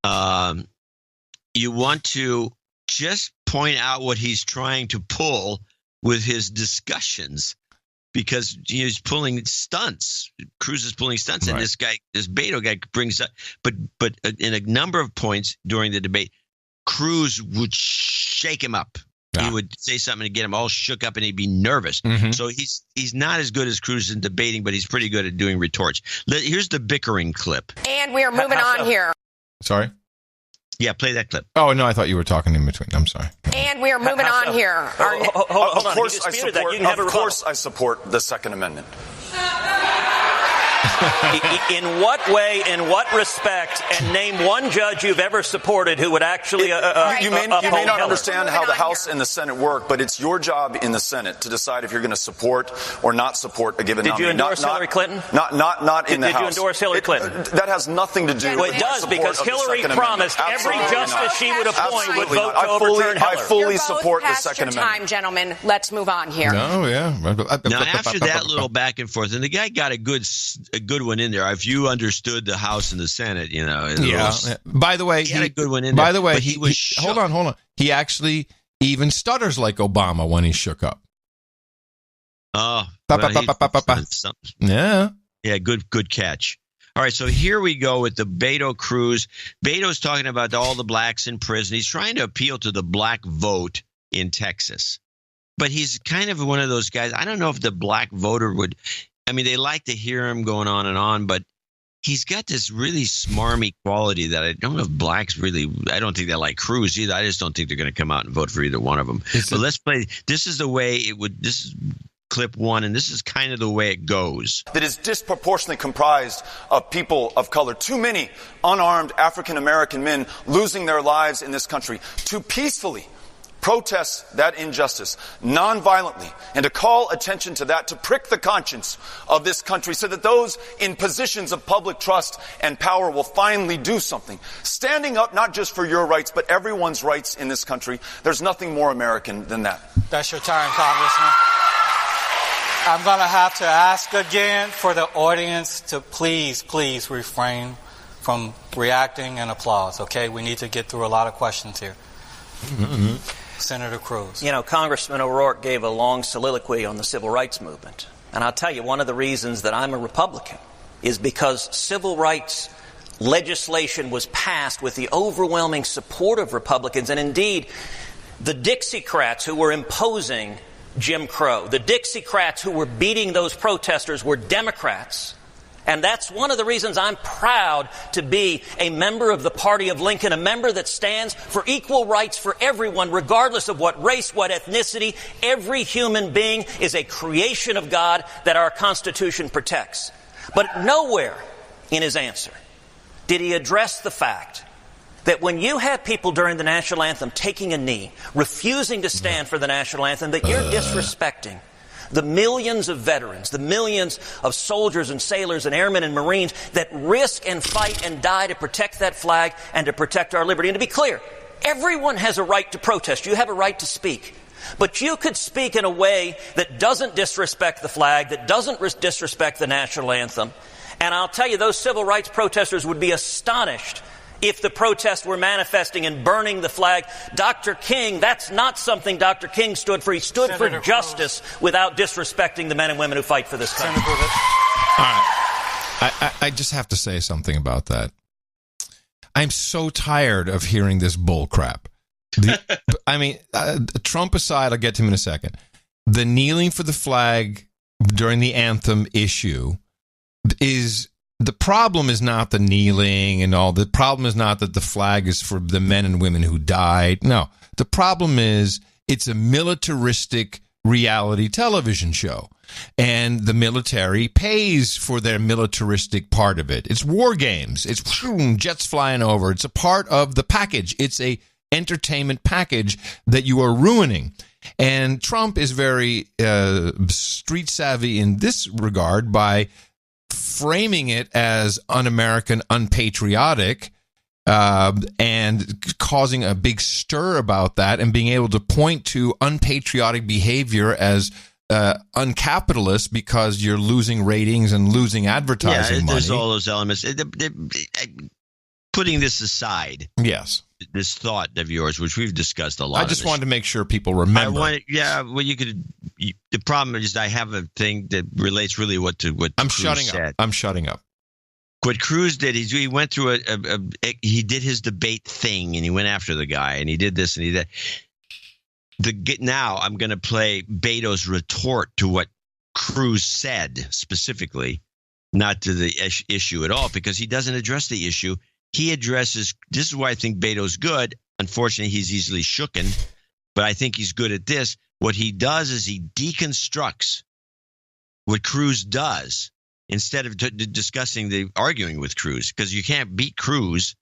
Speaker 1: You want to just point out what he's trying to pull with his discussions. Because he's pulling stunts. Cruz is pulling stunts, and this Beto guy brings up. But in a number of points during the debate, Cruz would shake him up. He would say something to get him all shook up, and he'd be nervous. Mm-hmm. So he's not as good as Cruz in debating, but he's pretty good at doing retorts. Here's the bickering clip.
Speaker 5: And we are moving on here.
Speaker 3: Sorry?
Speaker 1: Yeah, play that clip.
Speaker 3: Oh, no, I thought you were talking in between. I'm sorry.
Speaker 5: And we are moving on here.
Speaker 20: Of course I support the Second Amendment.
Speaker 21: In what way, in what respect, and name one judge you've ever supported who would actually
Speaker 20: you may not understand how the House and the Senate work, but it's your job in the Senate to decide if you're going to support or not support a given nominee.
Speaker 21: Did you endorse Hillary Clinton?
Speaker 20: Not in the House.
Speaker 21: Did you endorse Hillary Clinton?
Speaker 20: That has nothing to do with
Speaker 21: it does, because Hillary promised every justice she would appoint would vote to overturn Hillary.
Speaker 20: I fully support the Second Amendment.
Speaker 5: Time, gentlemen. Let's move on here.
Speaker 3: No, yeah.
Speaker 1: Now, after that little back and forth, and the guy got a good one in there. If you understood the House and the Senate,
Speaker 3: By the way,
Speaker 1: he had a good one in
Speaker 3: there.
Speaker 1: By
Speaker 3: the way,
Speaker 1: he was
Speaker 3: hold on. He actually even stutters like Obama when he's shook up.
Speaker 1: Oh,
Speaker 3: yeah.
Speaker 1: Yeah, good catch. All right, so here we go with the Beto Cruz. Beto's talking about all the blacks in prison. He's trying to appeal to the black vote in Texas. But he's kind of one of those guys. I don't know if the black voter would – I mean, they like to hear him going on, but he's got this really smarmy quality that I don't know if blacks really – I don't think they like Cruz either. I just don't think they're going to come out and vote for either one of them. But let's play – this is the way it would – this is clip one, and this is kind of the way it goes.
Speaker 20: That is disproportionately comprised of people of color. Too many unarmed African-American men losing their lives in this country. To peacefully protest that injustice nonviolently and to call attention to that, to prick the conscience of this country so that those in positions of public trust and power will finally do something. Standing up not just for your rights, but everyone's rights in this country. There's nothing more American than that.
Speaker 7: That's your time, Congressman. I'm going to have to ask again for the audience to please refrain from reacting and applause, okay? We need to get through a lot of questions here. Mm-hmm. Senator Cruz.
Speaker 21: You know, Congressman O'Rourke gave a long soliloquy on the civil rights movement. And I'll tell you, one of the reasons that I'm a Republican is because civil rights legislation was passed with the overwhelming support of Republicans. And indeed, the Dixiecrats who were imposing Jim Crow, the Dixiecrats who were beating those protesters were Democrats. And that's one of the reasons I'm proud to be a member of the Party of Lincoln, a member that stands for equal rights for everyone, regardless of what race, what ethnicity. Every human being is a creation of God that our Constitution protects. But nowhere in his answer did he address the fact that when you have people during the national anthem taking a knee, refusing to stand for the national anthem, that you're disrespecting the millions of veterans, the millions of soldiers and sailors and airmen and Marines that risk and fight and die to protect that flag and to protect our liberty. And to be clear, everyone has a right to protest. You have a right to speak. But you could speak in a way that doesn't disrespect the flag, that doesn't disrespect the national anthem. And I'll tell you, those civil rights protesters would be astonished if the protests were manifesting and burning the flag. Dr. King, that's not something Dr. King stood for. He stood Senator for justice without disrespecting the men and women who fight for this country.
Speaker 3: All right. I just have to say something about that. I'm so tired of hearing this bull crap. Trump aside, I'll get to him in a second. The kneeling for the flag during the anthem issue is... The problem is not the kneeling and all. The problem is not that the flag is for the men and women who died. No, the problem is it's a militaristic reality television show. And the military pays for their militaristic part of it. It's war games. It's jets flying over. It's a part of the package. It's a entertainment package that you are ruining. And Trump is very street savvy in this regard by framing it as un-American, unpatriotic, and causing a big stir about that, and being able to point to unpatriotic behavior as uncapitalist because you're losing ratings and losing advertising money.
Speaker 1: There's all those elements. Putting this aside,
Speaker 3: yes,
Speaker 1: this thought of yours, which we've discussed a lot.
Speaker 3: I just wanted to make sure people remember.
Speaker 1: The problem is I have a thing that relates really what
Speaker 3: I'm
Speaker 1: Cruz
Speaker 3: shutting
Speaker 1: said.
Speaker 3: up. I'm shutting up.
Speaker 1: What Cruz did, he went through he did his debate thing, and he went after the guy, and he did this and he did that. Now I'm going to play Beto's retort to what Cruz said specifically, not to the issue at all, because he doesn't address the issue. He addresses – this is why I think Beto's good. Unfortunately, he's easily shooken, but I think he's good at this. What he does is he deconstructs what Cruz does instead of discussing arguing with Cruz, because you can't beat Cruz.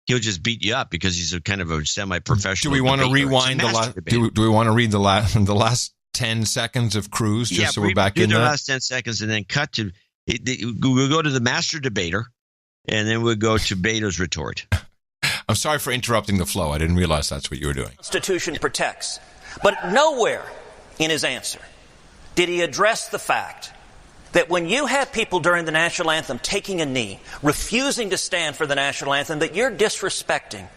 Speaker 1: He'll just beat you up because he's a kind of a semi-professional.
Speaker 3: Do we want to rewind the last? Do we want to read the last 10 seconds of Cruz just so we're back in there?
Speaker 1: The last 10 seconds and then cut to we'll go to the master debater, and then we'll go to Beto's retort.
Speaker 3: I'm sorry for interrupting the flow. I didn't realize that's what you were doing.
Speaker 21: The Constitution protects. But nowhere in his answer did he address the fact that when you have people during the national anthem taking a knee, refusing to stand for the national anthem, that you're disrespecting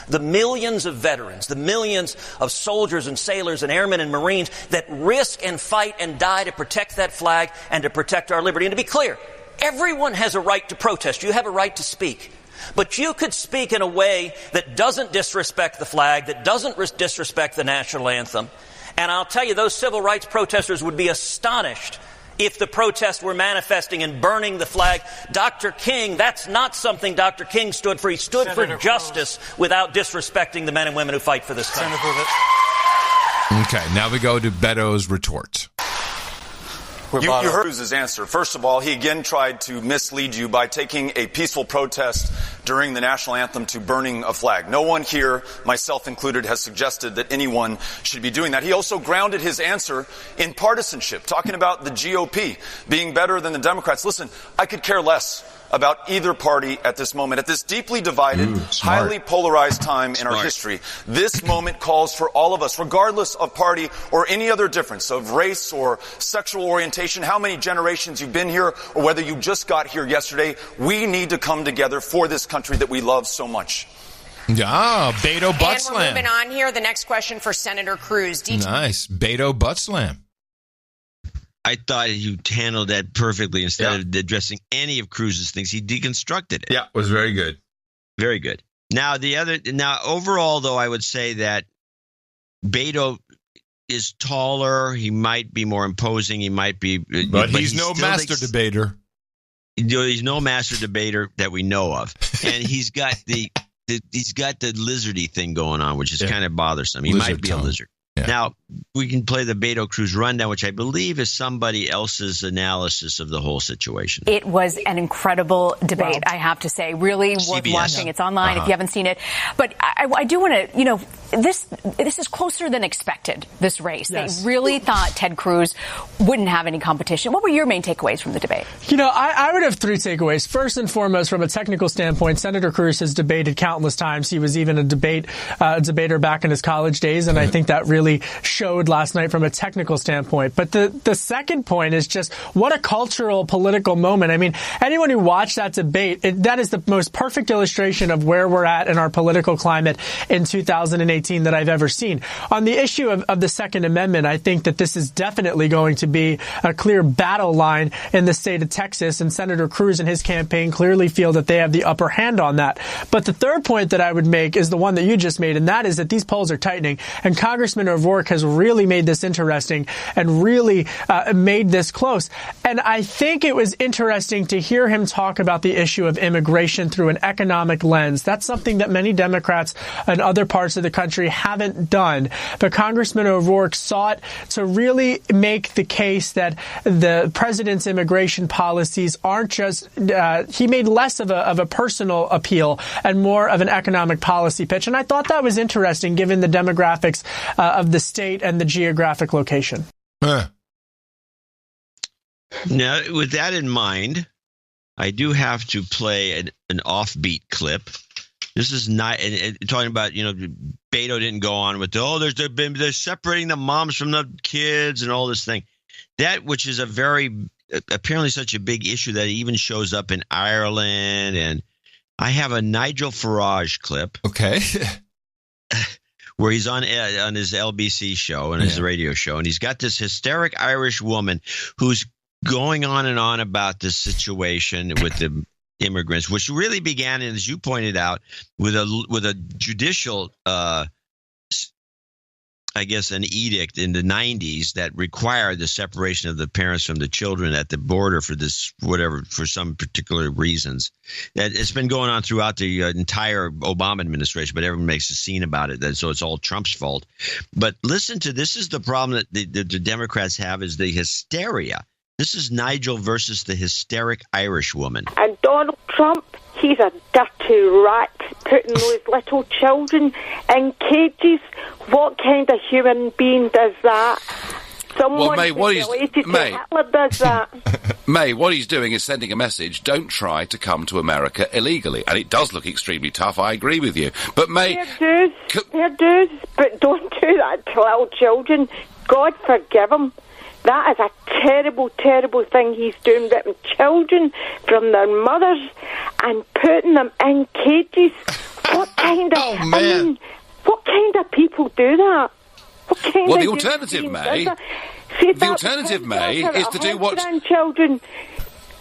Speaker 21: the millions of veterans, the millions of soldiers and sailors and airmen and Marines that risk and fight and die to protect that flag and to protect our liberty. And to be clear, Everyone has a right to protest. You have a right to speak. But you could speak in a way that doesn't disrespect the flag, that doesn't disrespect the national anthem. And I'll tell you, those civil rights protesters would be astonished if the protests were manifesting and burning the flag. Dr. King, that's not something Dr. King stood for. He stood for justice without disrespecting the men and women who fight for this country.
Speaker 3: Okay, now we go to Beto's retort.
Speaker 20: You heard Cruz's answer. First of all, he again tried to mislead you by taking a peaceful protest during the national anthem to burning a flag. No one here, myself included, has suggested that anyone should be doing that. He also grounded his answer in partisanship, talking about the GOP being better than the Democrats. Listen, I could care less about either party at this moment. At this deeply divided, highly polarized time in our history, this moment calls for all of us, regardless of party or any other difference of race or sexual orientation, how many generations you've been here, or whether you just got here yesterday. We need to come together for this country that we love so much.
Speaker 3: Yeah, Beto butt slam.
Speaker 5: And we're moving on here. The next question for Senator Cruz.
Speaker 3: Nice. Beto butt slam.
Speaker 1: I thought you handled that perfectly. Instead of addressing any of Cruz's things, he deconstructed it.
Speaker 3: Yeah, it was very good.
Speaker 1: Very good. Now, overall, though, I would say that Beto is taller. He might be more imposing. He might be.
Speaker 3: But he's no master debater.
Speaker 1: He's no master debater that we know of. And he's got the lizardy thing going on, which is kind of bothersome. He might be a lizard. Yeah. Now, we can play the Beto Cruz rundown, which I believe is somebody else's analysis of the whole situation.
Speaker 6: It was an incredible debate, I have to say. Really worth watching. It's online if you haven't seen it. But I do want to, this is closer than expected, this race. Yes. They really thought Ted Cruz wouldn't have any competition. What were your main takeaways from the debate?
Speaker 22: I would have three takeaways. First and foremost, from a technical standpoint, Senator Cruz has debated countless times. He was even a debater back in his college days, and I think that really showed last night from a technical standpoint. But the second point is just what a cultural, political moment. I mean, anyone who watched that debate, that is the most perfect illustration of where we're at in our political climate in 2018 that I've ever seen. On the issue of the Second Amendment, I think that this is definitely going to be a clear battle line in the state of Texas, and Senator Cruz and his campaign clearly feel that they have the upper hand on that. But the third point that I would make is the one that you just made, and that is that these polls are tightening, and Congressman O'Rourke has really made this interesting and really made this close. And I think it was interesting to hear him talk about the issue of immigration through an economic lens. That's something that many Democrats in other parts of the country haven't done. But Congressman O'Rourke sought to really make the case that the president's immigration policies aren't just, he made less of a personal appeal and more of an economic policy pitch. And I thought that was interesting given the demographics of the state and the geographic location.
Speaker 1: Now, with that in mind, I do have to play an offbeat clip. This is not talking about, Beto didn't go on with, they're separating the moms from the kids and all this thing. That, which is apparently such a big issue that it even shows up in Ireland. And I have a Nigel Farage clip.
Speaker 3: Okay.
Speaker 1: Where he's on his LBC show and his radio show, and he's got this hysteric Irish woman who's going on and on about this situation with the immigrants, which really began, as you pointed out, with a judicial, an edict in the 90s that required the separation of the parents from the children at the border for some particular reasons. That it's been going on throughout the entire Obama administration, but everyone makes a scene about it. So it's all Trump's fault. But listen to this is the problem that the Democrats have is the hysteria. This is Nigel versus the hysteric Irish woman.
Speaker 23: And Donald Trump, he's a dirty rat putting those little children in cages. What kind of human being does that? Someone related to Hitler does that.
Speaker 24: May, what he's doing is sending a message, don't try to come to America illegally. And it does look extremely tough, I agree with you. But May...
Speaker 23: They're dudes, but don't do that to little children. God forgive him. That is a terrible, terrible thing he's doing, ripping children from their mothers and putting them in cages. What kind of... what kind of people do that?
Speaker 24: Well, the alternative, May, is to do what...
Speaker 23: Children.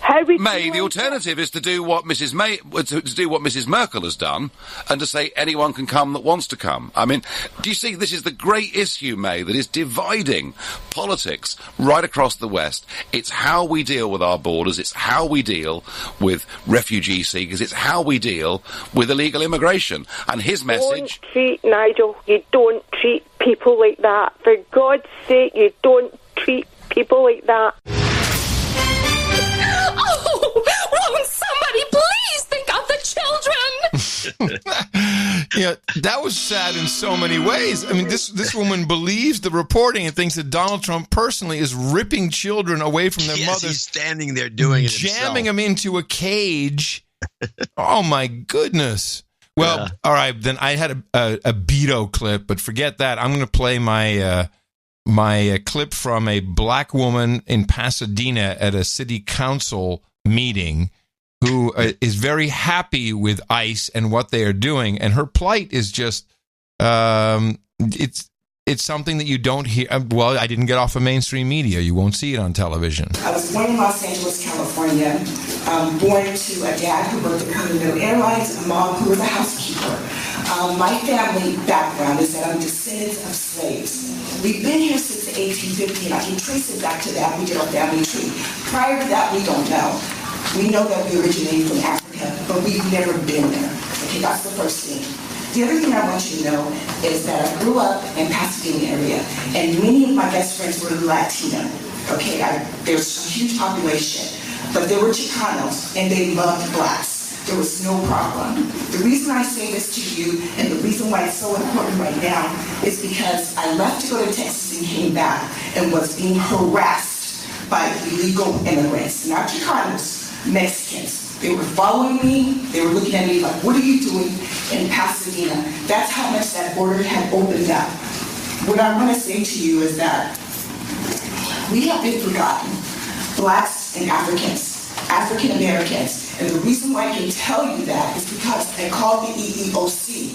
Speaker 24: May, the alternative is to do what Mrs. May, to do what Mrs. Merkel has done, and to say anyone can come that wants to come. I mean, do you see this is the great issue, May, that is dividing politics right across the West? It's how we deal with our borders. It's how we deal with refugee seekers. It's how we deal with illegal immigration. And his message...
Speaker 23: Nigel, you don't treat people like that. For God's sake, you don't treat people like that.
Speaker 2: Oh, won't somebody please think of the children?
Speaker 3: Yeah, that was sad in so many ways. I mean, this woman believes the reporting and thinks that Donald Trump personally is ripping children away from their mothers.
Speaker 1: He's standing there doing it
Speaker 3: jamming them into a cage. Oh, my goodness. Well, all right, then I had a Beto clip, but forget that. I'm going to play my clip from a black woman in Pasadena at a city council meeting who is very happy with ICE and what they are doing, and her plight is just it's something that you don't hear. Well, I didn't get off of mainstream media. You won't see it on television.
Speaker 8: I was born in Los Angeles, California, born to a dad who worked at Commie Airlines, a mom who was a housekeeper. My family background is that I'm descendants of slaves. We've been here since the 1850s, and I can trace it back to that. We did our family tree. Prior to that, we don't know. We know that we originated from Africa, but we've never been there. Okay, that's the first thing. The other thing I want you to know is that I grew up in Pasadena area, and many of my best friends were Latino. Okay, there's a huge population, but they were Chicanos, and they loved blacks. There was no problem. The reason I say this to you, and the reason why it's so important right now, is because I left to go to Texas and came back and was being harassed by illegal immigrants, not Chicanos, Mexicans. They were following me. They were looking at me like, what are you doing in Pasadena? That's how much that border had opened up. What I want to say to you is that we have been forgotten, blacks and Africans, African Americans. And the reason why I can tell you that is because I called the EEOC.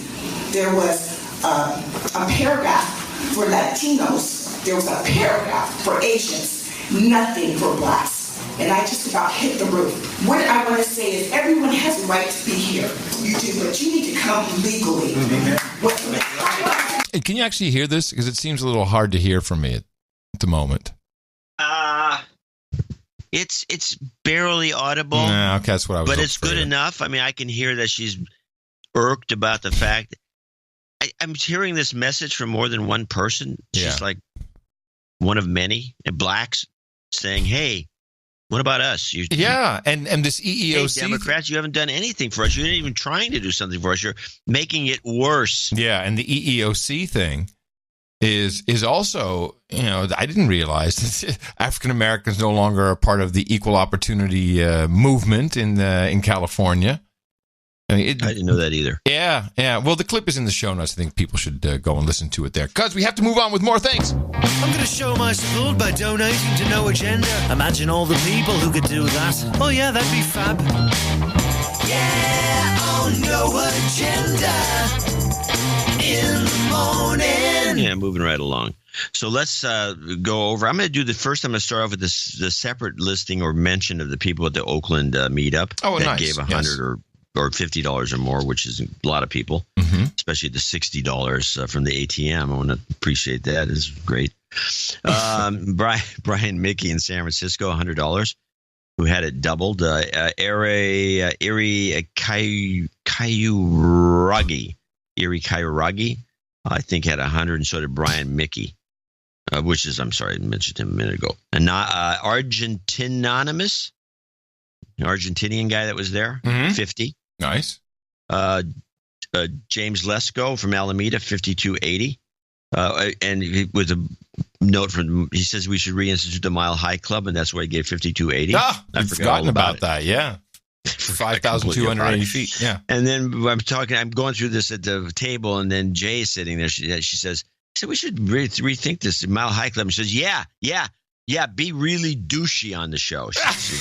Speaker 8: There was a paragraph for Latinos. There was a paragraph for Asians. Nothing for blacks. And I just about hit the roof. What I want to say is everyone has a right to be here. You do, but you need to come legally.
Speaker 3: Hey, can you actually hear this? Because it seems a little hard to hear from me at the moment.
Speaker 1: It's barely audible.
Speaker 3: Okay, that's what I was.
Speaker 1: But it's good enough. I mean, I can hear that she's irked about the fact. I'm hearing this message from more than one person. She's like one of many, and blacks saying, "Hey, what about us?" And
Speaker 3: this EEOC,
Speaker 1: hey, Democrats, you haven't done anything for us. You're not even trying to do something for us. You're making it worse.
Speaker 3: Yeah, and the EEOC thing is also, I didn't realize that African Americans no longer are part of the equal opportunity movement in California. I mean,
Speaker 1: I didn't know that either.
Speaker 3: Yeah. Well, the clip is in the show notes. I think people should go and listen to it there, because we have to move on with more things.
Speaker 12: I'm going to show my support by donating to No Agenda. Imagine all the people who could do that. Oh, yeah, that'd be fab. Yeah, oh, No Agenda in the morning.
Speaker 1: Yeah, moving right along. So let's go over. I'm going to do the first. I'm going to start off with the separate listing or mention of the people at the Oakland meetup that gave $100 or $50 or more, which is a lot of people, especially the $60 from the ATM. I want to appreciate that. It's great. Brian Mickey in San Francisco, $100, who had it doubled. Erie Kaiuragi, I think, had 100, and so did Brian Mickey, which is, I'm sorry, I mentioned him a minute ago. And Argentinian guy that was there, 50.
Speaker 3: Nice.
Speaker 1: James Lesko from Alameda, 5280. And with a note from, he says we should reinstitute the Mile High Club, and that's why he gave 5280.
Speaker 3: I've forgotten about that. Yeah. 5,280 feet. Yeah.
Speaker 1: And then I'm going through this at the table, and then Jay is sitting there. She says, we should rethink this Mile High Club. And she says, yeah, be really douchey on the show. She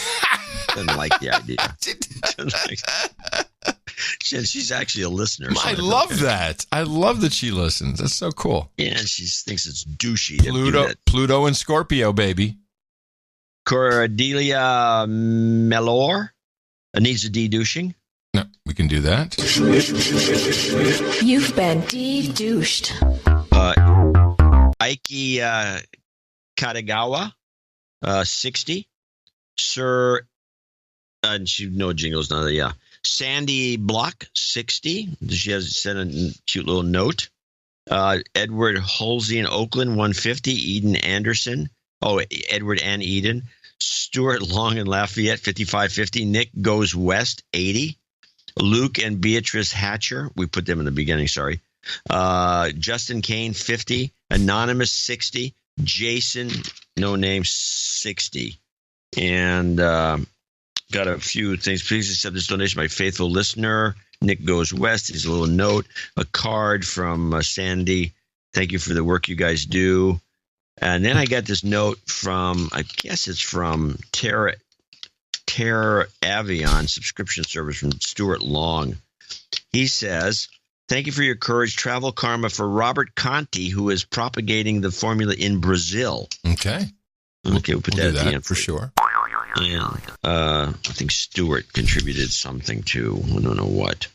Speaker 1: doesn't like the idea. She's actually a listener. So
Speaker 3: I love that. I love that she listens. That's so cool.
Speaker 1: Yeah, and she thinks it's douchey.
Speaker 3: Pluto and Scorpio, baby.
Speaker 1: Cordelia Mellor needs a de-douching.
Speaker 3: No, we can do that.
Speaker 2: You've been de-douched.
Speaker 1: Aiki Katagawa, 60. Sir, no jingles, none of that, yeah. Sandy Block, 60. She has sent a cute little note. Edward Halsey in Oakland, 150. Eden Anderson. Oh, Edward and Eden. Stuart Long in Lafayette, 5550. Nick Goes West, 80. Luke and Beatrice Hatcher. We put them in the beginning, sorry. Justin Kane, 50. Anonymous, 60. Jason, no name, 60. And got a few things. Please accept this donation by faithful listener. Nick Goes West. Here's a little note. A card from Sandy. Thank you for the work you guys do. And then I got this note from, I guess it's from Terra Avion subscription service from Stuart Long. He says, thank you for your courage. Travel karma for Robert Conti, who is propagating the formula in Brazil.
Speaker 3: Okay.
Speaker 1: We'll put that at the end
Speaker 3: for sure.
Speaker 1: Yeah. I think Stuart contributed something too. I don't know what.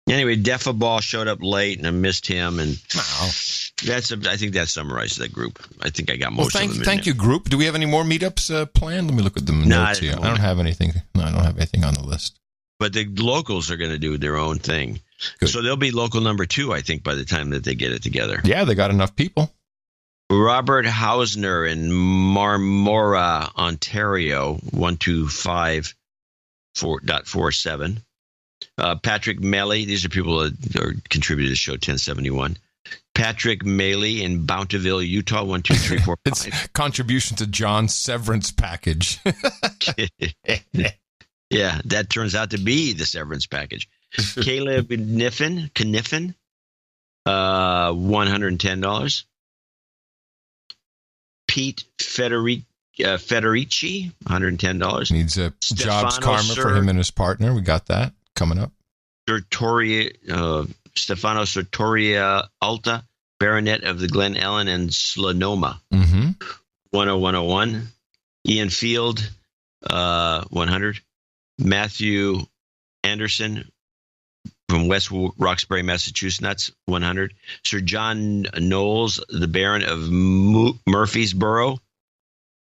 Speaker 1: Anyway, Defaball showed up late, and I missed him. And I think that summarizes that group. I think I got most of them.
Speaker 3: Thank you, group. Do we have any more meetups planned? Let me look at the notes here. I don't have anything. No, I don't have anything on the list.
Speaker 1: But the locals are going to do their own thing. Good. So they'll be local number 2, I think, by the time that they get it together.
Speaker 3: Yeah, they got enough people.
Speaker 1: Robert Hausner in Marmora, Ontario, 125.47. Patrick Melly, these are people that are contributed to the show, 1071. Patrick Maley in Bountiful, Utah, 12345.
Speaker 3: It's contribution to John's severance package.
Speaker 1: Yeah, that turns out to be the severance package. Caleb Kniffen, $110. Pete Federici, $110.
Speaker 3: Needs a jobs karma for him and his partner. We got that coming up.
Speaker 1: Stefano Sartoria Alta, Baronet of the Glen Ellen and Slanoma, 10101. Ian Field, 100. Matthew Anderson from West Roxbury, Massachusetts, 100. Sir John Knowles, the Baron of Murfreesboro,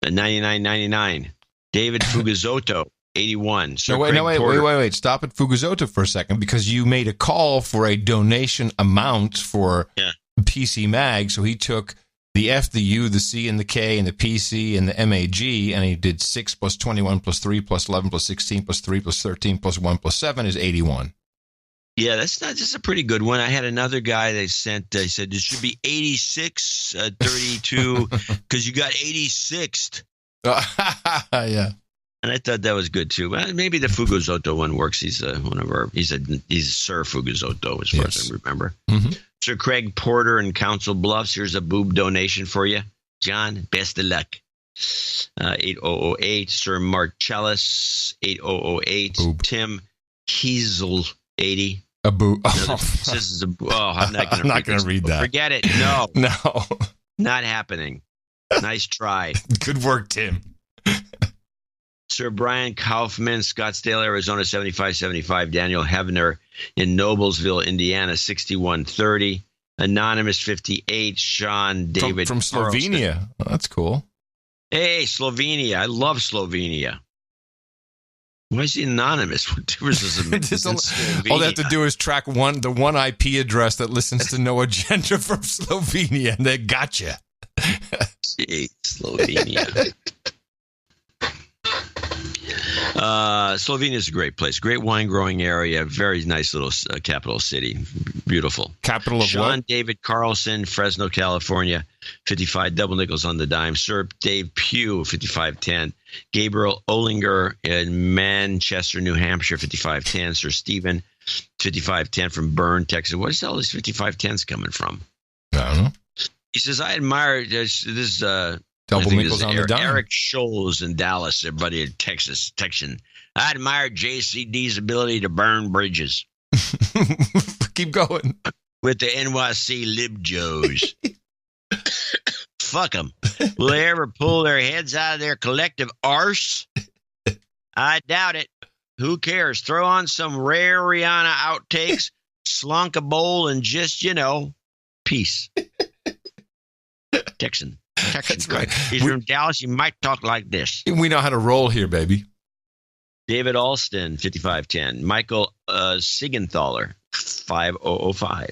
Speaker 1: 99.99. David Fugazotto, 81.
Speaker 3: Sir Wait. Stop at Fugazotto for a second, because you made a call for a donation amount for PC Mag. So he took the F, the U, the C, and the K, and the PC, and the MAG, and he did 6 plus 21 plus 3 plus 11 plus 16 plus 3 plus 13 plus 1 plus 7 is 81.
Speaker 1: Yeah, that's a pretty good one. I had another guy they said it should be 86, 32, because you got 86th.
Speaker 3: Yeah.
Speaker 1: And I thought that was good too. Well, maybe the Fugazotto one works. He's Sir Fugazotto, as far as I remember.
Speaker 3: Mm-hmm.
Speaker 1: Sir Craig Porter in Council Bluffs. Here's a boob donation for you, John. Best of luck. 8008. Sir Marcellus, 8008.
Speaker 3: Boob.
Speaker 1: Tim Kiesel, 80.
Speaker 3: A boob.
Speaker 1: I'm not going to
Speaker 3: read that.
Speaker 1: Forget it. No.
Speaker 3: No.
Speaker 1: Not happening. Nice try.
Speaker 3: Good work, Tim.
Speaker 1: Sir Brian Kaufman, Scottsdale, Arizona, 7575. Daniel Hevner in Noblesville, Indiana, 6130. Anonymous, 58. Sean David.
Speaker 3: From Slovenia. Oh, that's cool.
Speaker 1: Hey, Slovenia. I love Slovenia. Why is he anonymous? What difference does it make?
Speaker 3: All they have to do is track the one IP address that listens to No Agenda from Slovenia, and they got you.
Speaker 1: Gee, Slovenia. Slovenia is a great place. Great wine growing area. Very nice little capital city. Beautiful.
Speaker 3: Capital of
Speaker 1: Sean
Speaker 3: what?
Speaker 1: David Carlson, Fresno, California, 55 double nickels on the dime. Sir Dave Pugh, 5510. Gabriel Olinger in Manchester, New Hampshire, 5510. Sir Stephen, 5510 from Bern, Texas. What is all these 5510s coming from?
Speaker 3: I don't know.
Speaker 1: He says, I admire this
Speaker 3: double nickels on the dime.
Speaker 1: Eric Scholes in Dallas, everybody in Texas. I admire JCD's ability to burn bridges.
Speaker 3: Keep going.
Speaker 1: With the NYC Lib Joes. Fuck them. Will they ever pull their heads out of their collective arse? I doubt it. Who cares? Throw on some rare Rihanna outtakes, slunk a bowl, and just, peace. Texan.
Speaker 3: That's right.
Speaker 1: He's from Dallas. You might talk like this.
Speaker 3: We know how to roll here, baby.
Speaker 1: David Alston, 5510. Michael Sigenthaler, 5005.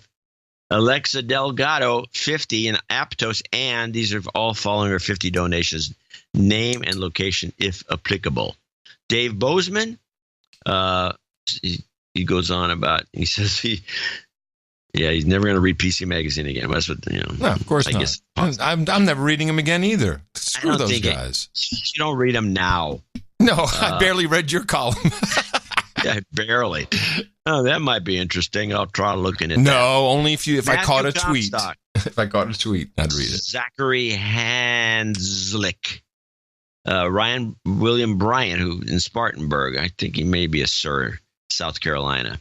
Speaker 1: Alexa Delgado, 50. And Aptos, and these are all following our 50 donations. Name and location, if applicable. Dave Bozeman, he goes on about, he says he's never going to read PC Magazine again. That's what,
Speaker 3: No, of course not. I'm never reading them again either. Screw those guys.
Speaker 1: You don't read them now.
Speaker 3: No, I barely read your column.
Speaker 1: Yeah, barely. Oh, that might be interesting. I'll try looking at that.
Speaker 3: No, only if I caught a tweet. If I caught a tweet, I'd read it.
Speaker 1: Zachary Hanslick. Ryan William Bryant, who in Spartanburg, I think he may be a Sir, South Carolina.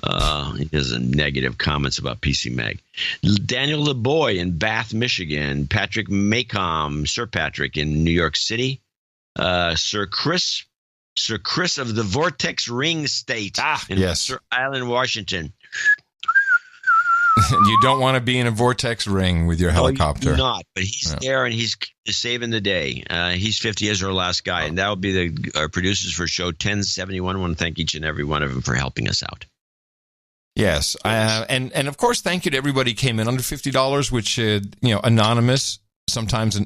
Speaker 1: He has negative comments about PC Mag. Daniel LeBoy in Bath, Michigan. Patrick Maycom, Sir Patrick in New York City. Sir Chris of the Vortex Ring State in Sir Island, Washington.
Speaker 3: You don't want to be in a vortex ring with your helicopter.
Speaker 1: No, not, but he's there and he's saving the day. He's 50 as our last guy, and that will be our producers for show 1071. I want to thank each and every one of them for helping us out.
Speaker 3: Yes, and of course, thank you to everybody who came in under $50, which anonymous. Sometimes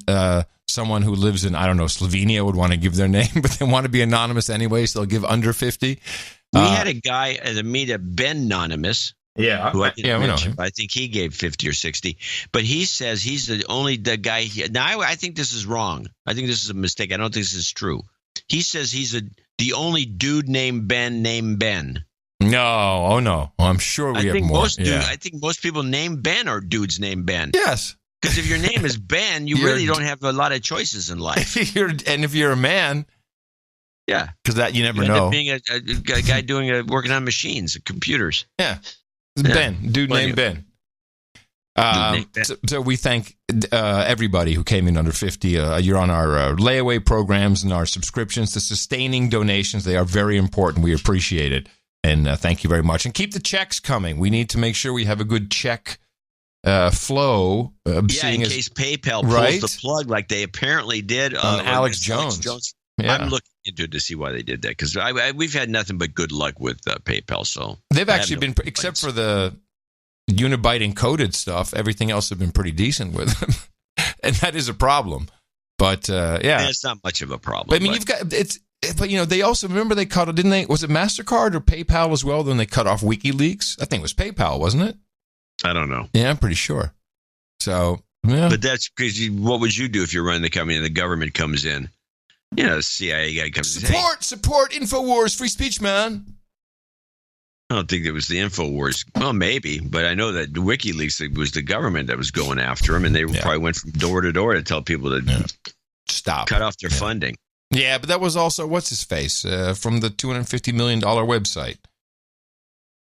Speaker 3: someone who lives in Slovenia would want to give their name, but they want to be anonymous anyway, so they'll give under 50.
Speaker 1: We had a guy at the meet, Ben Anonymous.
Speaker 3: Yeah,
Speaker 1: who I think he gave 50 or 60, but he says he's the guy. Now I think this is wrong. I think this is a mistake. I don't think this is true. He says he's the only dude named Ben.
Speaker 3: No, I'm sure we have more.
Speaker 1: I think most people named Ben are dudes named Ben.
Speaker 3: Yes,
Speaker 1: because if your name is Ben, you really don't have a lot of choices in life.
Speaker 3: And if you're a man.
Speaker 1: Yeah,
Speaker 3: because that you never know.
Speaker 1: Being a guy working on machines, computers.
Speaker 3: Yeah. Ben, dude named Ben. So we thank everybody who came in under 50. You're on our layaway programs and our subscriptions to sustaining donations. They are very important. We appreciate it. And thank you very much. And keep the checks coming. We need to make sure we have a good check flow.
Speaker 1: In case PayPal pulls the plug like they apparently did
Speaker 3: on Alex Jones.
Speaker 1: Yeah. I'm looking into it to see why they did that, because we've had nothing but good luck with PayPal. So
Speaker 3: they've actually been, except for the Unibyte encoded stuff, everything else have been pretty decent with them, and that is a problem. But
Speaker 1: it's not much of a problem.
Speaker 3: But, I mean, you've got it's. But they also remember they cut, didn't they? Was it MasterCard or PayPal as well? Then they cut off WikiLeaks. I think it was PayPal, wasn't it?
Speaker 1: I don't know.
Speaker 3: Yeah, I'm pretty sure. So, yeah.
Speaker 1: But that's crazy. What would you do if you're running the company and the government comes in? The CIA guy comes in.
Speaker 3: Support InfoWars, free speech, man.
Speaker 1: I don't think it was the InfoWars. Well, maybe, but I know that WikiLeaks, it was the government that was going after him, and they probably went from door to door to tell people to
Speaker 3: stop,
Speaker 1: cut off their funding.
Speaker 3: Yeah, but that was also, what's his face, from the $250 million website.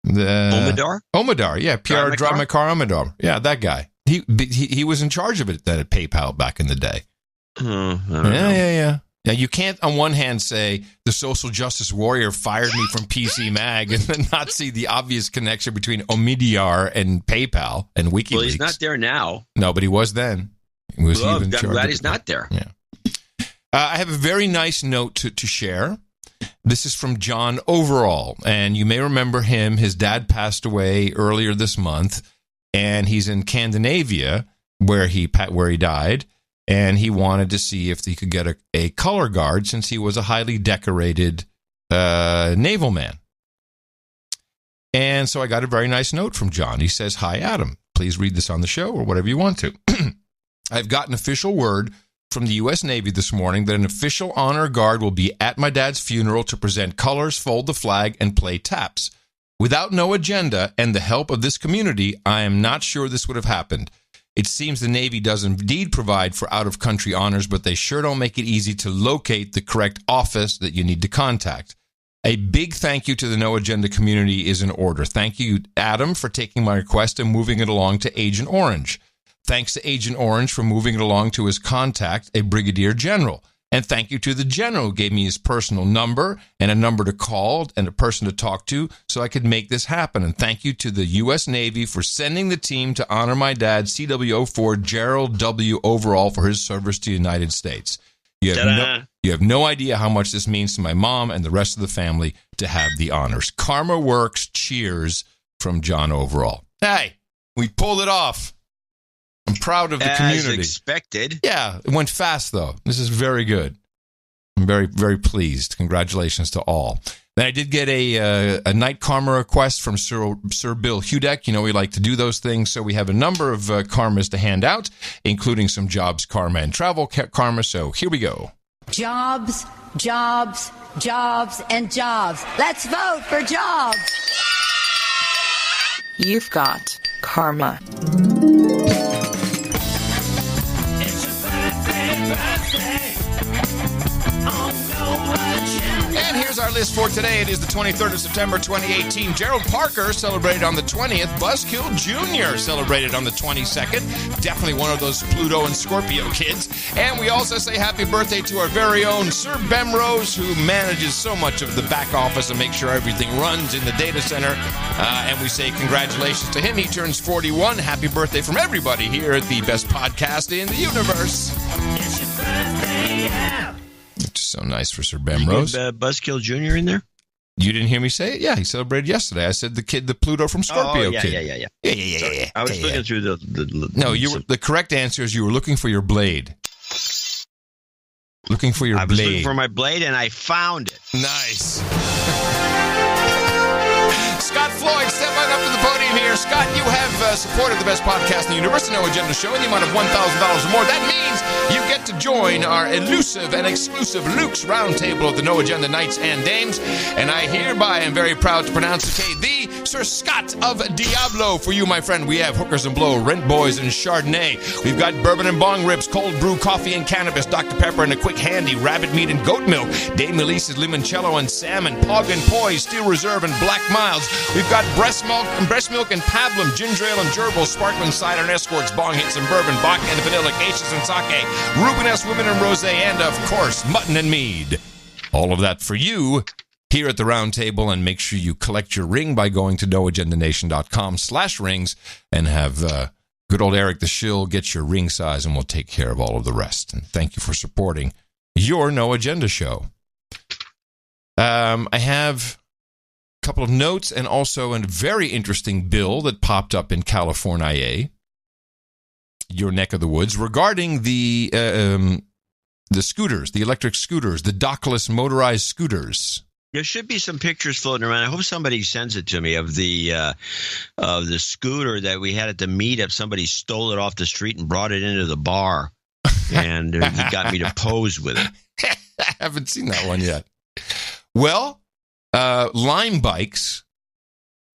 Speaker 3: Omidar, yeah, Pierre Dramakar Omidar. Yeah, that guy. He was in charge of it then at PayPal back in the day.
Speaker 1: I don't know.
Speaker 3: Yeah. Now, you can't, on one hand, say the social justice warrior fired me from PC Mag and then not see the obvious connection between Omidyar and PayPal and WikiLeaks.
Speaker 1: Well, he's not there now.
Speaker 3: No, but he was then.
Speaker 1: I'm glad he's not there.
Speaker 3: Yeah. I have a very nice note to share. This is from John Overall, and you may remember him. His dad passed away earlier this month, and he's in Scandinavia where he died. And he wanted to see if he could get a color guard since he was a highly decorated naval man. And so I got a very nice note from John. He says, "Hi, Adam. Please read this on the show or whatever you want to. I've gotten official word from the U.S. Navy this morning that an official honor guard will be at my dad's funeral to present colors, fold the flag, and play taps. Without no agenda and the help of this community, I am not sure this would have happened. It seems the Navy does indeed provide for out-of-country honors, but they sure don't make it easy to locate the correct office that you need to contact. A big thank you to the No Agenda community is in order. Thank you, Adam, for taking my request and moving it along to Agent Orange. Thanks to Agent Orange for moving it along to his contact, a brigadier general. And thank you to the general who gave me his personal number and a number to call and a person to talk to so I could make this happen. And thank you to the U.S. Navy for sending the team to honor my dad, CW04 Gerald W. Overall, for his service to the United States. You have no idea how much this means to my mom and the rest of the family to have the honors. Karma works. Cheers from John Overall. Hey, we pulled it off. I'm proud of the community.
Speaker 1: As expected.
Speaker 3: Yeah, it went fast, though. This is very good. I'm very, very pleased. Congratulations to all. Then I did get a night karma request from Sir Bill Hudak. You know, we like to do those things, so we have a number of karmas to hand out, including some jobs karma and travel karma, so here we go.
Speaker 4: Jobs, jobs, jobs, and jobs. Let's vote for jobs.
Speaker 2: You've got karma.
Speaker 3: And here's our list for today. It is the 23rd of September, 2018. Gerald Parker celebrated on the 20th. Buzzkill Jr. celebrated on the 22nd. Definitely one of those Pluto and Scorpio kids. And we also say happy birthday to our very own Sir Bemrose, who manages so much of the back office and makes sure everything runs in the data center. And we say congratulations to him. He turns 41. Happy birthday from everybody here at the best podcast in the universe. It's your birthday, yeah. So nice for Sir Bemrose.
Speaker 1: Buzzkill Jr. in there?
Speaker 3: You didn't hear me say it? Yeah, he celebrated yesterday. I said the Pluto from Scorpio kid.
Speaker 1: Yeah. I was looking through the
Speaker 3: No, the correct answer is you were looking for your blade. Looking for your blade. I was looking
Speaker 1: for my blade, and I found it.
Speaker 3: Nice. Scott Floyd, step on up to the podium here. Scott, you have supported the best podcast in the universe, the No Agenda Show, in the amount of $1,000 or more. That means you get to join our elusive and exclusive Luke's Roundtable of the No Agenda Knights and Dames. And I hereby am very proud to pronounce the Sir Scott of Diablo. For you, my friend, we have Hookers and Blow, Rent Boys, and Chardonnay. We've got bourbon and bong ribs, cold brew, coffee and cannabis, Dr. Pepper, and a quick handy rabbit meat and goat milk, Dame Elise's limoncello and salmon, Pog and Poise, Steel Reserve, and Black Miles. We've got breast milk and pablum, ginger ale and gerbil, sparkling cider and escorts, bong hits and bourbon, vodka and vanilla, geishas and sake, Rubenesque women and rosé, and of course, mutton and mead. All of that for you here at the round table, and make sure you collect your ring by going to noagendanation.com/rings and have good old Eric the Shill get your ring size, and we'll take care of all of the rest. And thank you for supporting your No Agenda show. I have a couple of notes and also a very interesting bill that popped up in California, your neck of the woods, regarding the scooters, the electric scooters, the dockless motorized scooters.
Speaker 1: There should be some pictures floating around. I hope somebody sends it to me of the scooter that we had at the meetup. Somebody stole it off the street and brought it into the bar, and he got me to pose with it.
Speaker 3: I haven't seen that one yet. Well, Lime Bikes,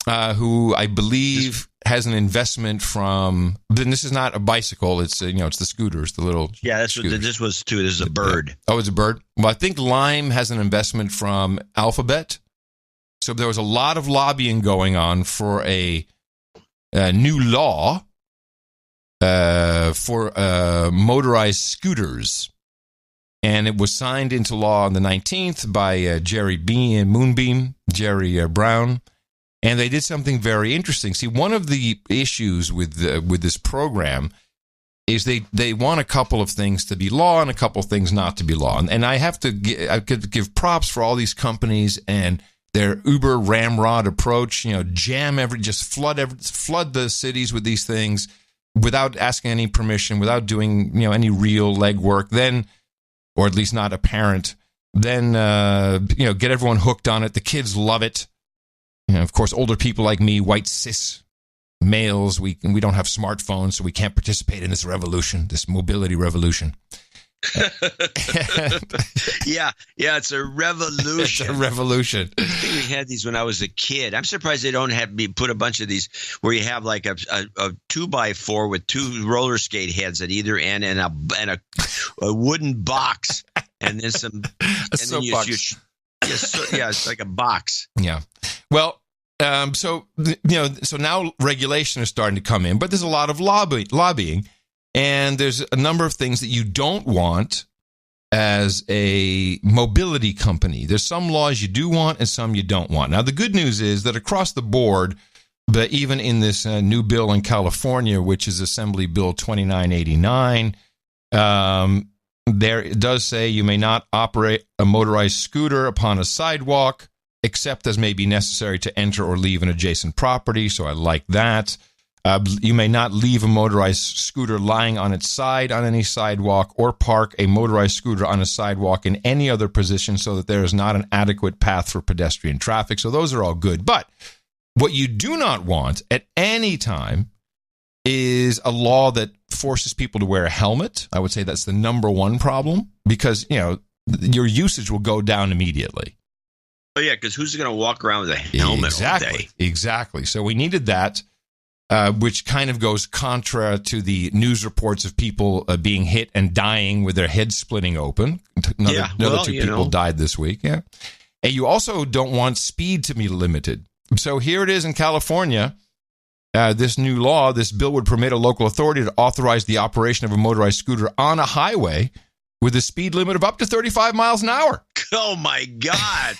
Speaker 3: who I believe has an investment from. Then this is not a bicycle. It's it's the scooters, the little.
Speaker 1: Yeah, that's scooters. What this was too. This is a bird.
Speaker 3: Oh, it's a bird. Well, I think Lime has an investment from Alphabet. So there was a lot of lobbying going on for a new law for motorized scooters. And it was signed into law on the 19th by Jerry Brown. And they did something very interesting. See, one of the issues with this program is they want a couple of things to be law and a couple of things not to be law. And I have to give props for all these companies and their uber ramrod approach. Just flood the cities with these things without asking any permission, without doing any real legwork. Then, or at least not apparent. Then get everyone hooked on it. The kids love it. Of course, older people like me, white cis males, we don't have smartphones, so we can't participate in this revolution, this mobility revolution.
Speaker 1: Yeah, it's a revolution.
Speaker 3: It's a revolution.
Speaker 1: I think we had these when I was a kid. I'm surprised they don't have me put a bunch of these where you have like a 2x4 with two roller skate heads at either end and a wooden box and then some. It's like a box.
Speaker 3: Yeah. Well, so now regulation is starting to come in, but there's a lot of lobbying. And there's a number of things that you don't want as a mobility company. There's some laws you do want and some you don't want. Now, the good news is that across the board, but even in this new bill in California, which is Assembly Bill 2989, there it does say you may not operate a motorized scooter upon a sidewalk, except as may be necessary to enter or leave an adjacent property. So I like that. You may not leave a motorized scooter lying on its side on any sidewalk or park a motorized scooter on a sidewalk in any other position so that there is not an adequate path for pedestrian traffic. So those are all good. But what you do not want at any time is a law that forces people to wear a helmet. I would say that's the number one problem because, your usage will go down immediately.
Speaker 1: Oh, yeah, because who's going to walk around with a helmet all day?
Speaker 3: Exactly. So we needed that. Which kind of goes contra to the news reports of people being hit and dying with their heads splitting open. Another two people died this week. Yeah. And you also don't want speed to be limited. So here it is in California. This new law, this bill would permit a local authority to authorize the operation of a motorized scooter on a highway with a speed limit of up to 35 miles an hour.
Speaker 1: Oh, my God.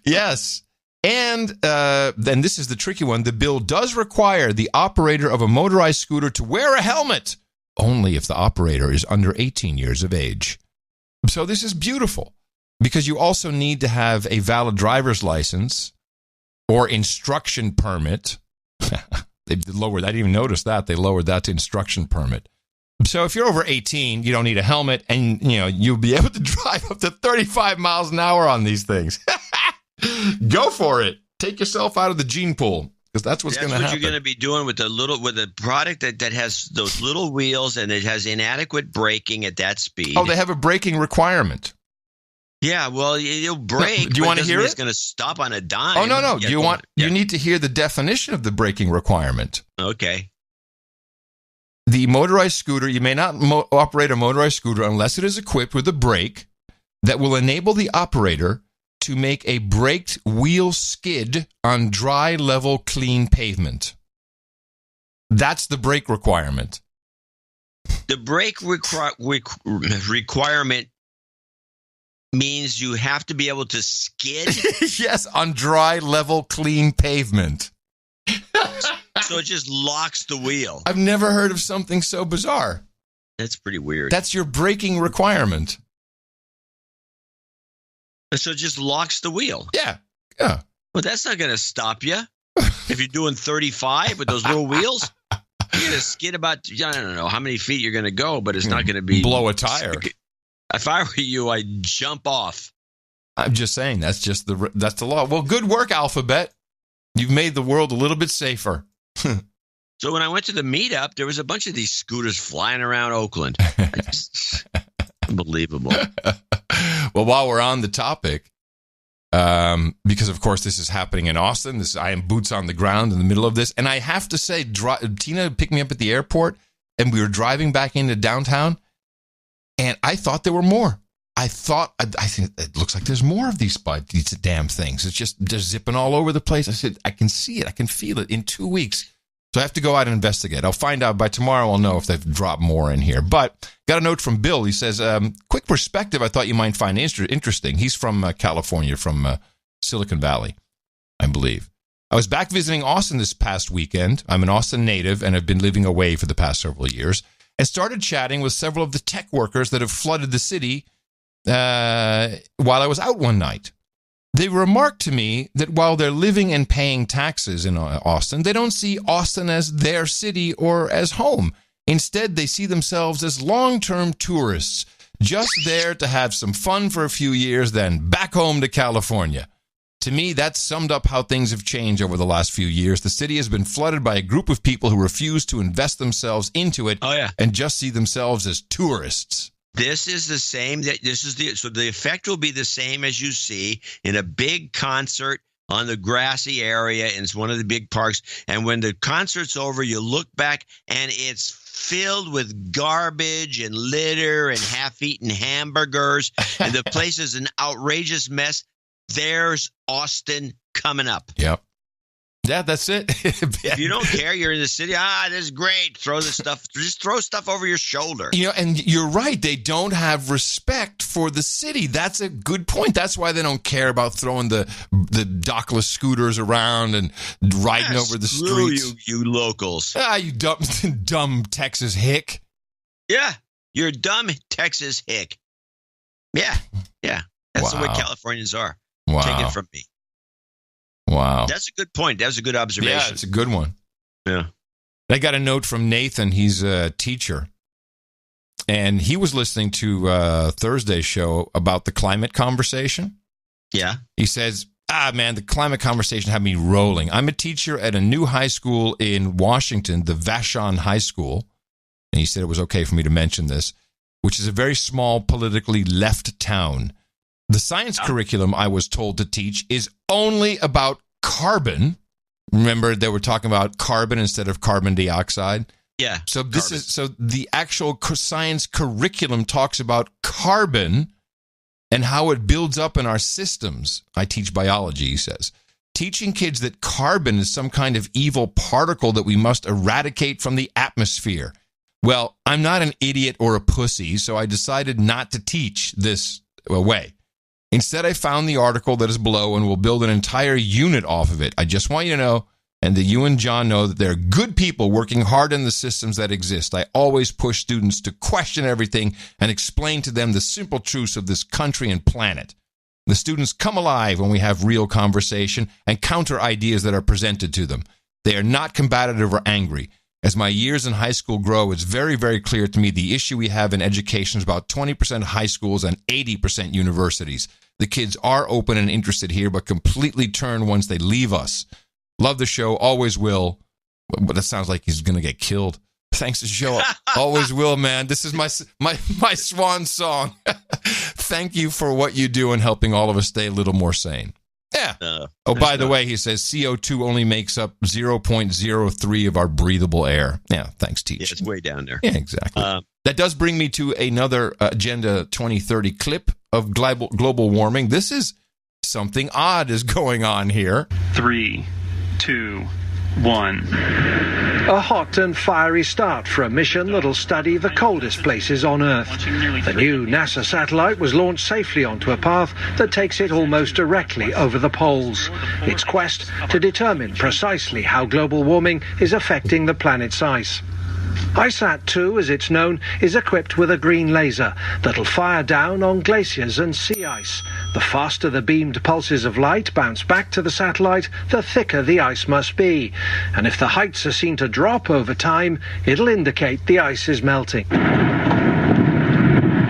Speaker 3: Yes. And then this is the tricky one. The bill does require the operator of a motorized scooter to wear a helmet only if the operator is under 18 years of age. So this is beautiful because you also need to have a valid driver's license or instruction permit. They lowered, I didn't even notice that. They lowered that to instruction permit. So if you're over 18, you don't need a helmet and, you'll be able to drive up to 35 miles an hour on these things. Go for it. Take yourself out of the gene pool because that's what's going to happen.
Speaker 1: That's what you're going to be doing with the product that has those little wheels and it has inadequate braking at that speed.
Speaker 3: Oh, they have a braking requirement.
Speaker 1: Yeah, well, you'll brake.
Speaker 3: Do you want to hear it?
Speaker 1: It's going to stop on a dime.
Speaker 3: Oh, no. Yeah, you need to hear the definition of the braking requirement.
Speaker 1: Okay.
Speaker 3: The motorized scooter, you may not operate a motorized scooter unless it is equipped with a brake that will enable the operator to make a braked wheel skid on dry, level, clean pavement. That's the brake requirement.
Speaker 1: The brake requirement means you have to be able to skid?
Speaker 3: Yes, on dry, level, clean pavement.
Speaker 1: So it just locks the wheel.
Speaker 3: I've never heard of something so bizarre.
Speaker 1: That's pretty weird.
Speaker 3: That's your braking requirement.
Speaker 1: So it just locks the wheel.
Speaker 3: Yeah.
Speaker 1: Well, that's not going to stop you. If you're doing 35 with those little wheels, you're going to skid about, I don't know how many feet you're going to go, but it's not going to be.
Speaker 3: Blow a tire.
Speaker 1: If I were you, I'd jump off.
Speaker 3: I'm just saying, that's the law. Well, good work, Alphabet. You've made the world a little bit safer.
Speaker 1: So when I went to the meetup, there was a bunch of these scooters flying around Oakland. Unbelievable.
Speaker 3: Well, while we're on the topic, because of course this is happening in Austin, I am boots on the ground in the middle of this, and I have to say, Tina picked me up at the airport, and we were driving back into downtown, and I thought there were more. I think it looks like there's more of these damn things. It's just they're zipping all over the place. I said, I can see it, I can feel it. In 2 weeks. So I have to go out and investigate. I'll find out by tomorrow. I'll know if they've dropped more in here. But got a note from Bill. He says, quick perspective I thought you might find interesting. He's from California, from Silicon Valley, I believe. I was back visiting Austin this past weekend. I'm an Austin native and have been living away for the past several years. And started chatting with several of the tech workers that have flooded the city while I was out one night. They remarked to me that while they're living and paying taxes in Austin, they don't see Austin as their city or as home. Instead, they see themselves as long-term tourists, just there to have some fun for a few years, then back home to California. To me, that summed up how things have changed over the last few years. The city has been flooded by a group of people who refuse to invest themselves into it and just see themselves as tourists.
Speaker 1: This is the same. So the effect will be the same as you see in a big concert on the grassy area in one of the big parks. And when the concert's over, you look back and it's filled with garbage and litter and half-eaten hamburgers. And the place is an outrageous mess. There's Austin coming up.
Speaker 3: Yep. Yeah, that's it.
Speaker 1: If you don't care, you're in the city. This is great. Just throw stuff over your shoulder.
Speaker 3: And you're right. They don't have respect for the city. That's a good point. That's why they don't care about throwing the dockless scooters around and riding over the streets.
Speaker 1: You locals.
Speaker 3: You dumb Texas hick.
Speaker 1: Yeah, you're a dumb Texas hick. Yeah. That's the way Californians are.
Speaker 3: Wow.
Speaker 1: Take it from me.
Speaker 3: Wow.
Speaker 1: That's a good point. That was a good observation.
Speaker 3: Yeah, it's a good one.
Speaker 1: Yeah.
Speaker 3: I got a note from Nathan. He's a teacher. And he was listening to Thursday's show about the climate conversation.
Speaker 1: Yeah.
Speaker 3: He says, man, the climate conversation had me rolling. I'm a teacher at a new high school in Washington, the Vashon High School. And he said it was okay for me to mention this, which is a very small, politically left town. The science curriculum I was told to teach is only about carbon. Remember, they were talking about carbon instead of carbon dioxide?
Speaker 1: Yeah.
Speaker 3: So the actual science curriculum talks about carbon and how it builds up in our systems. I teach biology, he says. Teaching kids that carbon is some kind of evil particle that we must eradicate from the atmosphere. Well, I'm not an idiot or a pussy, so I decided not to teach this way. Instead, I found the article that is below and will build an entire unit off of it. I just want you to know, and that you and John know, that there are good people working hard in the systems that exist. I always push students to question everything and explain to them the simple truths of this country and planet. The students come alive when we have real conversation and counter ideas that are presented to them. They are not combative or angry. As my years in high school grow, it's very, very clear to me the issue we have in education is about 20% high schools and 80% universities. The kids are open and interested here, but completely turn once they leave us. Love the show, always will. But that sounds like he's going to get killed. Thanks to the show, always will, man. This is my swan song. Thank you for what you do in helping all of us stay a little more sane. Yeah. By the way, he says CO2 only makes up 0.03 of our breathable air. Yeah, thanks, teacher.
Speaker 1: Yeah, it's way down there.
Speaker 3: Yeah, exactly. That does bring me to another Agenda 2030 clip of global warming. This is something odd is going on here.
Speaker 10: 3, 2, 1.
Speaker 11: A hot and fiery start for a mission that'll study the coldest places on Earth. The new NASA satellite was launched safely onto a path that takes it almost directly over the poles. Its quest to determine precisely how global warming is affecting the planet's ice. ISAT-2, as it's known, is equipped with a green laser that'll fire down on glaciers and sea ice. The faster the beamed pulses of light bounce back to the satellite, the thicker the ice must be. And if the heights are seen to drop over time, it'll indicate the ice is melting.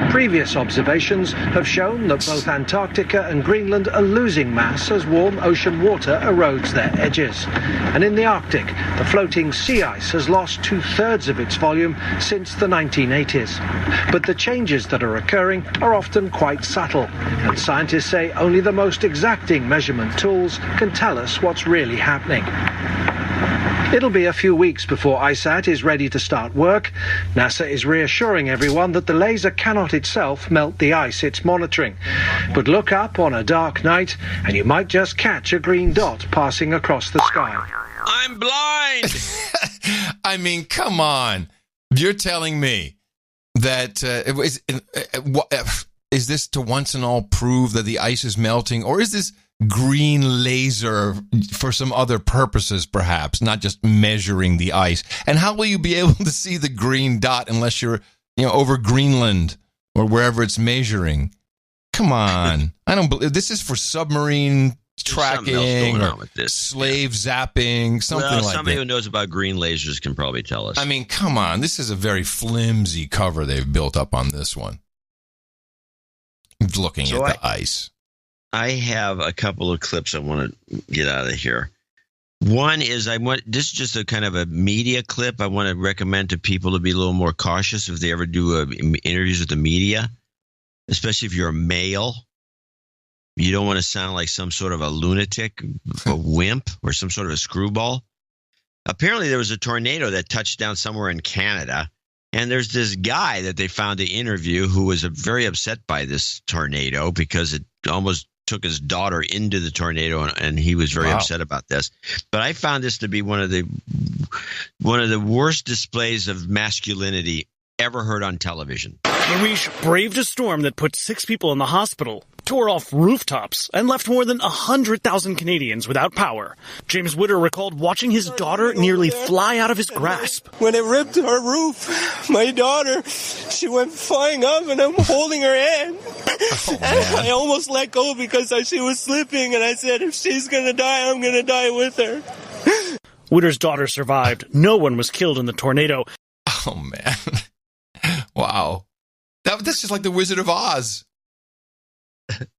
Speaker 11: Previous observations have shown that both Antarctica and Greenland are losing mass as warm ocean water erodes their edges. And in the Arctic, the floating sea ice has lost 2/3 of its volume since the 1980s. But the changes that are occurring are often quite subtle, and scientists say only the most exacting measurement tools can tell us what's really happening. It'll be a few weeks before ISAT is ready to start work. NASA is reassuring everyone that the laser cannot itself melt the ice it's monitoring. But look up on a dark night and you might just catch a green dot passing across the sky.
Speaker 1: I'm blind!
Speaker 3: I mean, come on. You're telling me that is this to once and all prove that the ice is melting, or is this green laser for some other purposes, perhaps, not just measuring the ice? And how will you be able to see the green dot unless you're, over Greenland or wherever it's measuring? Come on. I don't believe this is for submarine tracking or slave zapping, something like that.
Speaker 1: Somebody who knows about green lasers can probably tell us.
Speaker 3: I mean, come on. This is a very flimsy cover they've built up on this one. Looking at the ice.
Speaker 1: I have a couple of clips I want to get out of here. One is this is just a kind of a media clip. I want to recommend to people to be a little more cautious if they ever do interviews with the media, especially if you're a male. You don't want to sound like some sort of a lunatic, a wimp, or some sort of a screwball. Apparently, there was a tornado that touched down somewhere in Canada, and there's this guy that they found to interview who was very upset by this tornado because it almost took his daughter into the tornado, and he was very upset about this. But I found this to be one of the worst displays of masculinity ever heard on television.
Speaker 13: Luis braved a storm that put 6 people in the hospital, tore off rooftops, and left more than 100,000 Canadians without power. James Witter recalled watching his daughter nearly fly out of his grasp.
Speaker 14: When it ripped her roof, my daughter, she went flying up, and I'm holding her hand. And I almost let go because she was slipping, and I said, if she's going to die, I'm going to die with her.
Speaker 13: Witter's daughter survived. No one was killed in the tornado.
Speaker 3: Oh, man. Wow. This is like the Wizard of Oz.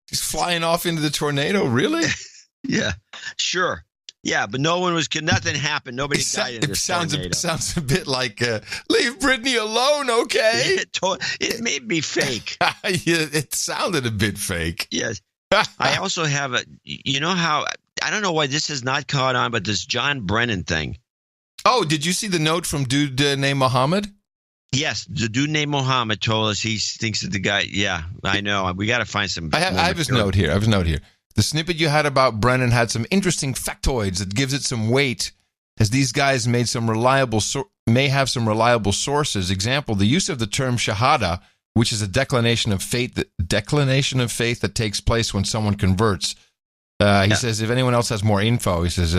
Speaker 3: He's flying off into the tornado. Really?
Speaker 1: Yeah, sure. Yeah, but no one was killed. Nothing happened. Nobody died in this tornado.
Speaker 3: It sounds a bit like, leave Britney alone, okay?
Speaker 1: It made me fake.
Speaker 3: It sounded a bit fake.
Speaker 1: Yes. I also have you know how, I don't know why this has not caught on, but this John Brennan thing.
Speaker 3: Oh, did you see the note from dude named Mohammed?
Speaker 1: Yes, the dude named Mohammed told us he thinks that the guy. Yeah, I know. We got to find some.
Speaker 3: I have his note here. The snippet you had about Brennan had some interesting factoids that gives it some weight, as these guys may have some reliable sources. Example: the use of the term shahada, which is a declination of faith that takes place when someone converts. He says, if anyone else has more info, he says,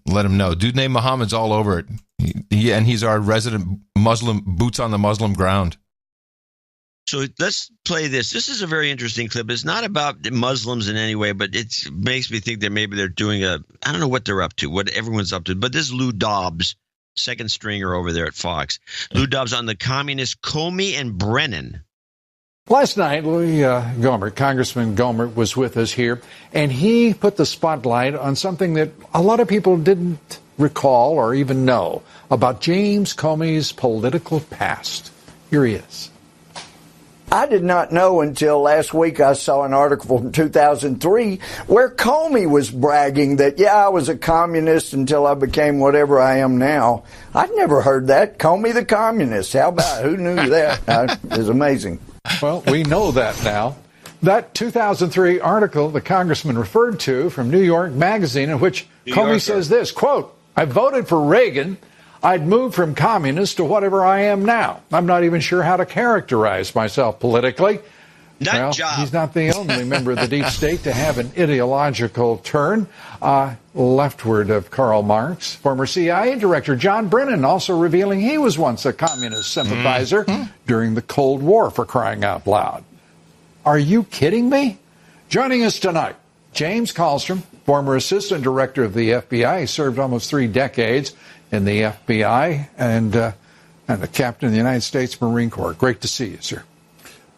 Speaker 3: let him know. Dude named Muhammad's all over it. And he's our resident Muslim, boots on the Muslim ground.
Speaker 1: So let's play this. This is a very interesting clip. It's not about Muslims in any way, but it makes me think that maybe they're doing I don't know what they're up to, what everyone's up to. But this is Lou Dobbs, second stringer over there at Fox. Lou Dobbs on the communist Comey and Brennan.
Speaker 15: Last night, Louis Gohmert, Congressman Gohmert, was with us here, and he put the spotlight on something that a lot of people didn't recall or even know about James Comey's political past. Here he is.
Speaker 18: I did not know until last week I saw an article from 2003 where Comey was bragging that, I was a communist until I became whatever I am now. I'd never heard that. Comey the communist. How about it? Who knew that? It's amazing.
Speaker 15: Well, we know that now. That 2003 article the congressman referred to from New York Magazine, in which Comey says this, quote, I voted for Reagan. I'd moved from communist to whatever I am now. I'm not even sure how to characterize myself politically. He's not the only member of the deep state to have an ideological turn leftward of Karl Marx. Former CIA Director John Brennan also revealing he was once a communist sympathizer during the Cold War, for crying out loud. Are you kidding me? Joining us tonight, James Kallstrom, former assistant director of the FBI. He served almost 3 decades in the FBI and a captain of the United States Marine Corps. Great to see you, sir.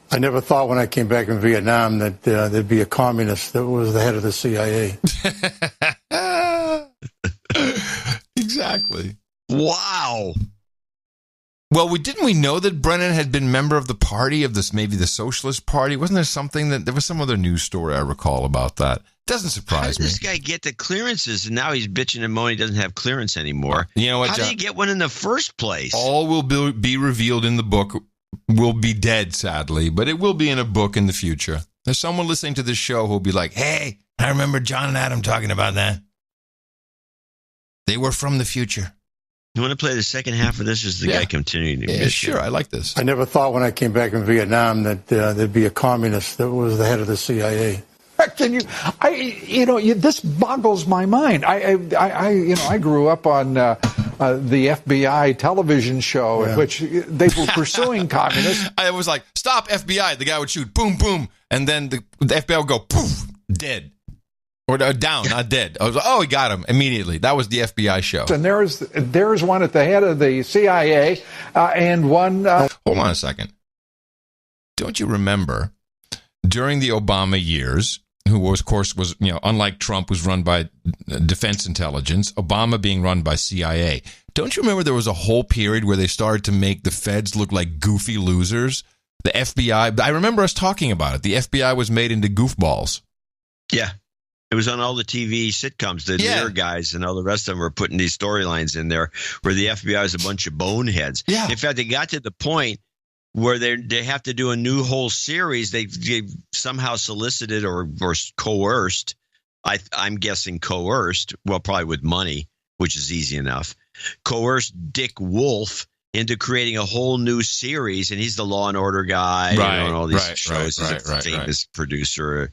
Speaker 25: I never thought when I came back from Vietnam that there'd be a communist that was the head of the CIA.
Speaker 3: Exactly.
Speaker 1: Wow.
Speaker 3: Well, didn't we know that Brennan had been member of the party of this, maybe the Socialist Party? Wasn't there something there was some other news story I recall about that? Doesn't surprise me.
Speaker 1: How did this guy get the clearances, and now he's bitching and moaning he doesn't have clearance anymore?
Speaker 3: You know what,
Speaker 1: How did he get one in the first place?
Speaker 3: All will be revealed in the book. Will be dead, sadly, but it will be in a book in the future. There's someone listening to this show who'll be like, hey, I remember John and Adam talking about that. They were from the future.
Speaker 1: You want to play the second half of this? Is the guy continuing to
Speaker 3: Yeah, sure. I like this.
Speaker 25: I never thought when I came back from Vietnam that there'd be a communist that was the head of the CIA.
Speaker 15: Can you? This boggles my mind. I grew up on the FBI television show in which they were pursuing communists.
Speaker 3: I was like, "Stop, FBI!" The guy would shoot, boom, boom, and then the FBI would go, poof, dead. Or down, not dead. I was like, oh, he got him immediately. That was the FBI show.
Speaker 15: And there's one at the head of the CIA and one...
Speaker 3: Hold on a second. Don't you remember, during the Obama years, who was, of course, unlike Trump, was run by Defense Intelligence, Obama being run by CIA. Don't you remember there was a whole period where they started to make the feds look like goofy losers? The FBI, I remember us talking about it. The FBI was made into goofballs.
Speaker 1: Yeah. It was on all the TV sitcoms. The Lear guys and all the rest of them were putting these storylines in there where the FBI is a bunch of boneheads. In fact, they got to the point where they have to do a new whole series. They somehow solicited or coerced. I'm guessing coerced. Well, probably with money, which is easy enough. Coerced Dick Wolf into creating a whole new series, and he's the Law and Order guy, and all these shows. He's a famous producer.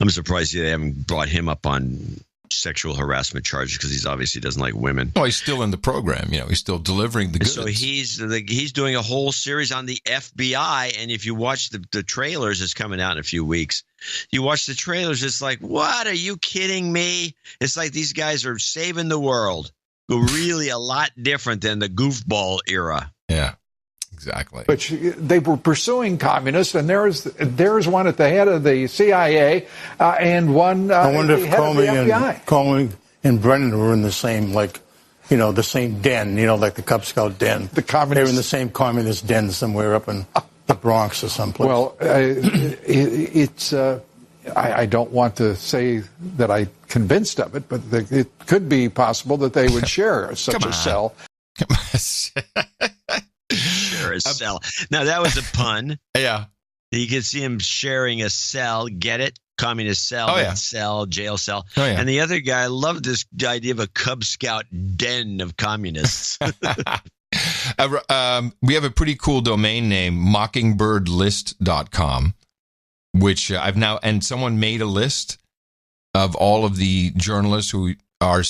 Speaker 1: I'm surprised they haven't brought him up on sexual harassment charges because he's obviously doesn't like women.
Speaker 3: Well, he's still in the program. He's still delivering the goods.
Speaker 1: So he's doing a whole series on the FBI, and if you watch the trailers, it's coming out in a few weeks. You watch the trailers, it's like, what? Are you kidding me? It's like these guys are saving the world. Really a lot different than the goofball era.
Speaker 3: Yeah, exactly.
Speaker 15: But they were pursuing communists, and there's one at the head of the CIA and one
Speaker 25: I wonder
Speaker 15: at the
Speaker 25: if
Speaker 15: head of the FBI.
Speaker 25: Comey and Brennan were in the same, the same den, like the Cub Scout den.
Speaker 15: The communists.
Speaker 25: They were in the same communist den somewhere up in the Bronx or someplace.
Speaker 15: Well, I don't want to say that I'm convinced of it, but it could be possible that they would share such a cell.
Speaker 1: Share a cell. Now, that was a pun.
Speaker 3: Yeah.
Speaker 1: You can see him sharing a cell. Get it? Communist cell, cell, jail cell.
Speaker 3: Oh, yeah.
Speaker 1: And the other guy, I love this idea of a Cub Scout den of communists.
Speaker 3: We have a pretty cool domain name, mockingbirdlist.com, which I've now, and someone made a list of all of the journalists who are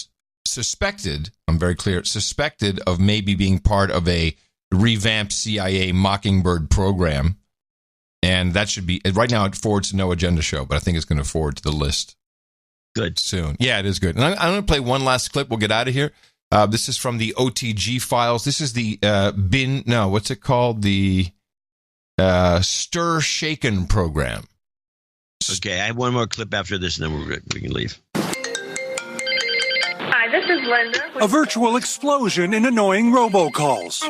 Speaker 3: suspected, I'm very clear, suspected of maybe being part of a revamped CIA Mockingbird program. And that should be, right now it forwards to No Agenda Show, but I think it's going to forward to the list.
Speaker 1: Good.
Speaker 3: Soon. Yeah, it is good. And I'm going to play one last clip. We'll get out of here. This is from the OTG files. This is the what's it called? The Stir Shaken program.
Speaker 1: Okay, I have one more clip after this, and then we can leave.
Speaker 7: Hi, this is Linda.
Speaker 9: A virtual explosion in annoying robocalls.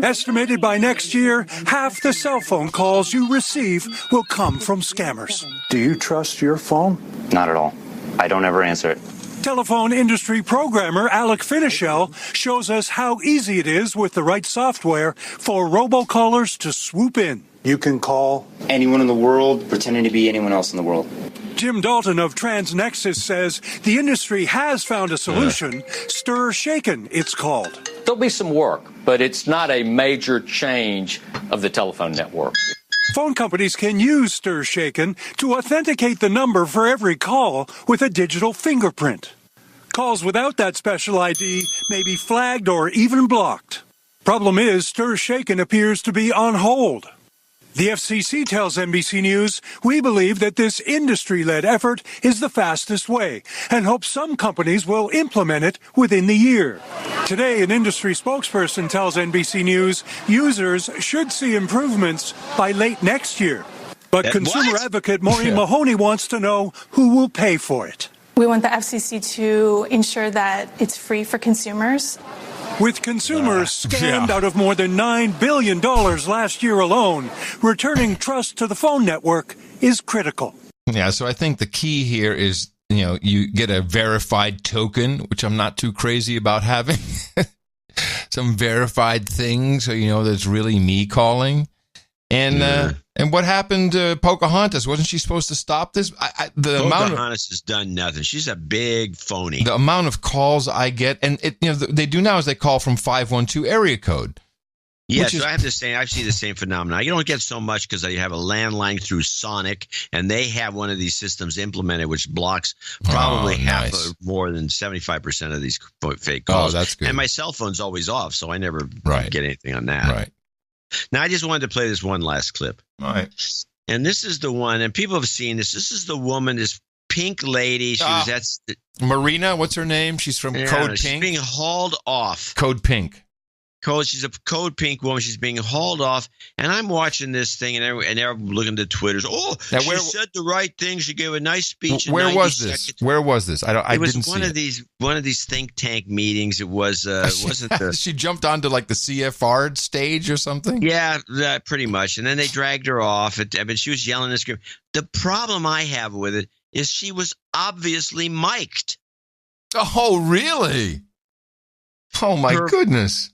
Speaker 9: Estimated by next year, half the cell phone calls you receive will come from scammers.
Speaker 11: Do you trust your phone?
Speaker 16: Not at all. I don't ever answer it.
Speaker 9: Telephone industry programmer Alec Finichel shows us how easy it is with the right software for robocallers to swoop in.
Speaker 11: You can call
Speaker 16: anyone in the world pretending to be anyone else in the world.
Speaker 9: Jim Dalton of TransNexus says the industry has found a solution. Stir Shaken, it's called.
Speaker 17: There'll be some work, but it's not a major change of the telephone network.
Speaker 9: Phone companies can use Stir Shaken to authenticate the number for every call with a digital fingerprint. Calls without that special ID may be flagged or even blocked. Problem is, Stir Shaken appears to be on hold. The FCC tells NBC News, we believe that this industry-led effort is the fastest way and hope some companies will implement it within the year. Today, an industry spokesperson tells NBC News users should see improvements by late next year. But consumer advocate Maureen Mahoney wants to know who will pay for it.
Speaker 19: We want the FCC to ensure that it's free for consumers.
Speaker 9: With consumers scammed out of more than $9 billion last year alone, returning trust to the phone network is critical.
Speaker 3: Yeah, so I think the key here is, you get a verified token, which I'm not too crazy about having. Some verified thing, so you know that it's really me calling. And what happened to Pocahontas? Wasn't she supposed to stop this?
Speaker 1: Pocahontas has done nothing. She's a big phony.
Speaker 3: The amount of calls I get, and they do now is they call from 512 area code.
Speaker 1: Yeah, so I see the same phenomenon. You don't get so much because you have a landline through Sonic, and they have one of these systems implemented which blocks probably more than 75% of these fake calls.
Speaker 3: Oh, that's good.
Speaker 1: And my cell phone's always off, so I never get anything on that.
Speaker 3: Right.
Speaker 1: Now, I just wanted to play this one last clip.
Speaker 3: All right.
Speaker 1: And this is the one, and people have seen this. This is the woman, this pink lady.
Speaker 3: Marina, what's her name? She's from Code Pink.
Speaker 1: She's being hauled off.
Speaker 3: Code Pink.
Speaker 1: She's a Code Pink woman. She's being hauled off, and I'm watching this thing, and they're looking at Twitters. Oh, she said the right thing. She gave a nice speech.
Speaker 3: Where was this? Where was this? I didn't see
Speaker 1: it. One of these think tank meetings. It was wasn't the.
Speaker 3: She jumped onto like the CFR stage or something.
Speaker 1: Yeah, pretty much. And then they dragged her off. She was yelling and screaming. The problem I have with it is she was obviously mic'd.
Speaker 3: Oh, really? Oh my goodness.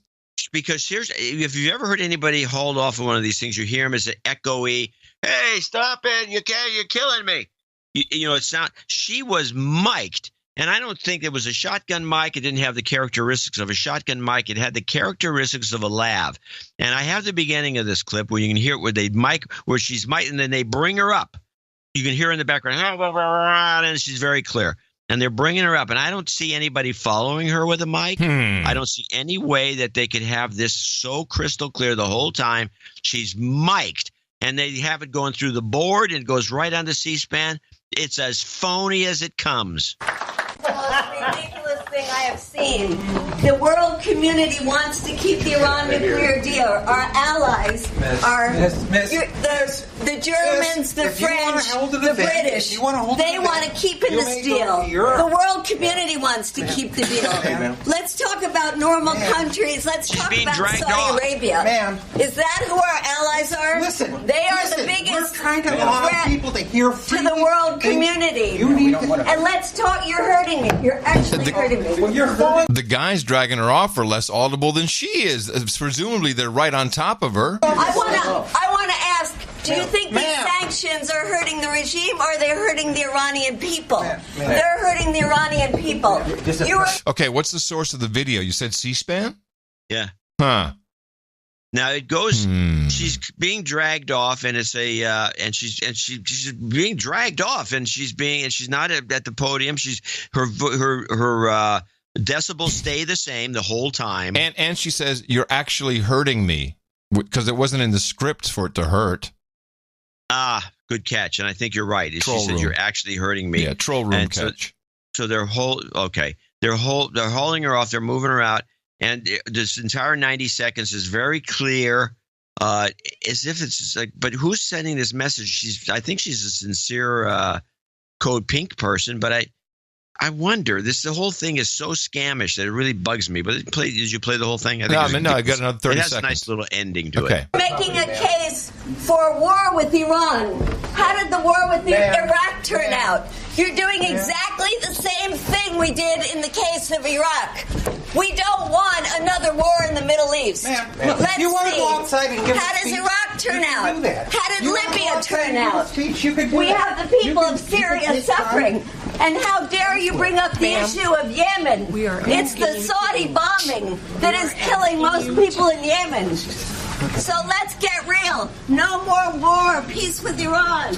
Speaker 1: Because if you've ever heard anybody hauled off of one of these things, you hear them as an echoey, Hey, stop it. You're killing me. You know, it's not. She was mic'd. And I don't think it was a shotgun mic. It didn't have the characteristics of a shotgun mic. It had the characteristics of a lav. And I have the beginning of this clip where you can hear it where she's mic, and then they bring her up. You can hear her in the background, and she's very clear. And they're bringing her up, and I don't see anybody following her with a mic. I don't see any way that they could have this so crystal clear the whole time. She's mic'd, and they have it going through the board, and it goes right on to C-SPAN. It's as phony as it comes.
Speaker 5: The most ridiculous thing I have seen. The world community wants to keep the Iran nuclear deal. Our allies are the Germans, the French, the British. They want to keep in this deal. The world community wants to keep the deal. Let's talk about normal countries. Let's talk about Saudi Arabia. Is that who our allies are? They are the biggest threat to the world community. And let's talk. You're hurting me. You're actually hurting me.
Speaker 3: The guys dragging her off are less audible than she is. Presumably, they're right on top of her.
Speaker 5: I want to ask, do you think these sanctions are hurting the regime, or are they hurting the Iranian people? They're hurting the Iranian people.
Speaker 3: Okay, what's the source of the video? You said C-SPAN?
Speaker 1: Yeah.
Speaker 3: Huh.
Speaker 1: Now it goes. She's being dragged off, and it's and she's being dragged off, and she's not at the podium. Her decibels stay the same the whole time.
Speaker 3: And she says, "You're actually hurting me," because it wasn't in the script for it to hurt.
Speaker 1: Good catch, and I think you're right.
Speaker 3: Troll
Speaker 1: she said,
Speaker 3: room.
Speaker 1: "You're actually hurting me."
Speaker 3: Yeah, troll room catch.
Speaker 1: So they're hauling her off. They're moving her out. And this entire 90 seconds is very clear, as if it's like, but who's sending this message? I think she's a sincere Code Pink person, but I wonder. The whole thing is so scamish that it really bugs me. But did you play the whole thing?
Speaker 3: I got another 30 seconds.
Speaker 1: It has a nice little ending to it.
Speaker 5: Making a case for war with Iran. How did the war with Iraq turn out? You're doing exactly the same thing we did in the case of Iraq. We don't want another war in the Middle East. Let's
Speaker 6: you want to
Speaker 5: see.
Speaker 6: go outside and give
Speaker 5: How does Iraq turn out?
Speaker 6: do that.
Speaker 5: How did
Speaker 6: You
Speaker 5: Libya turn out?
Speaker 6: You could do
Speaker 5: We
Speaker 6: that.
Speaker 5: have the people of Syria suffering. And how dare you bring up the issue of Yemen? It's the Saudi bombing that is killing most people in Yemen. So let's get real. No more war. Peace with Iran.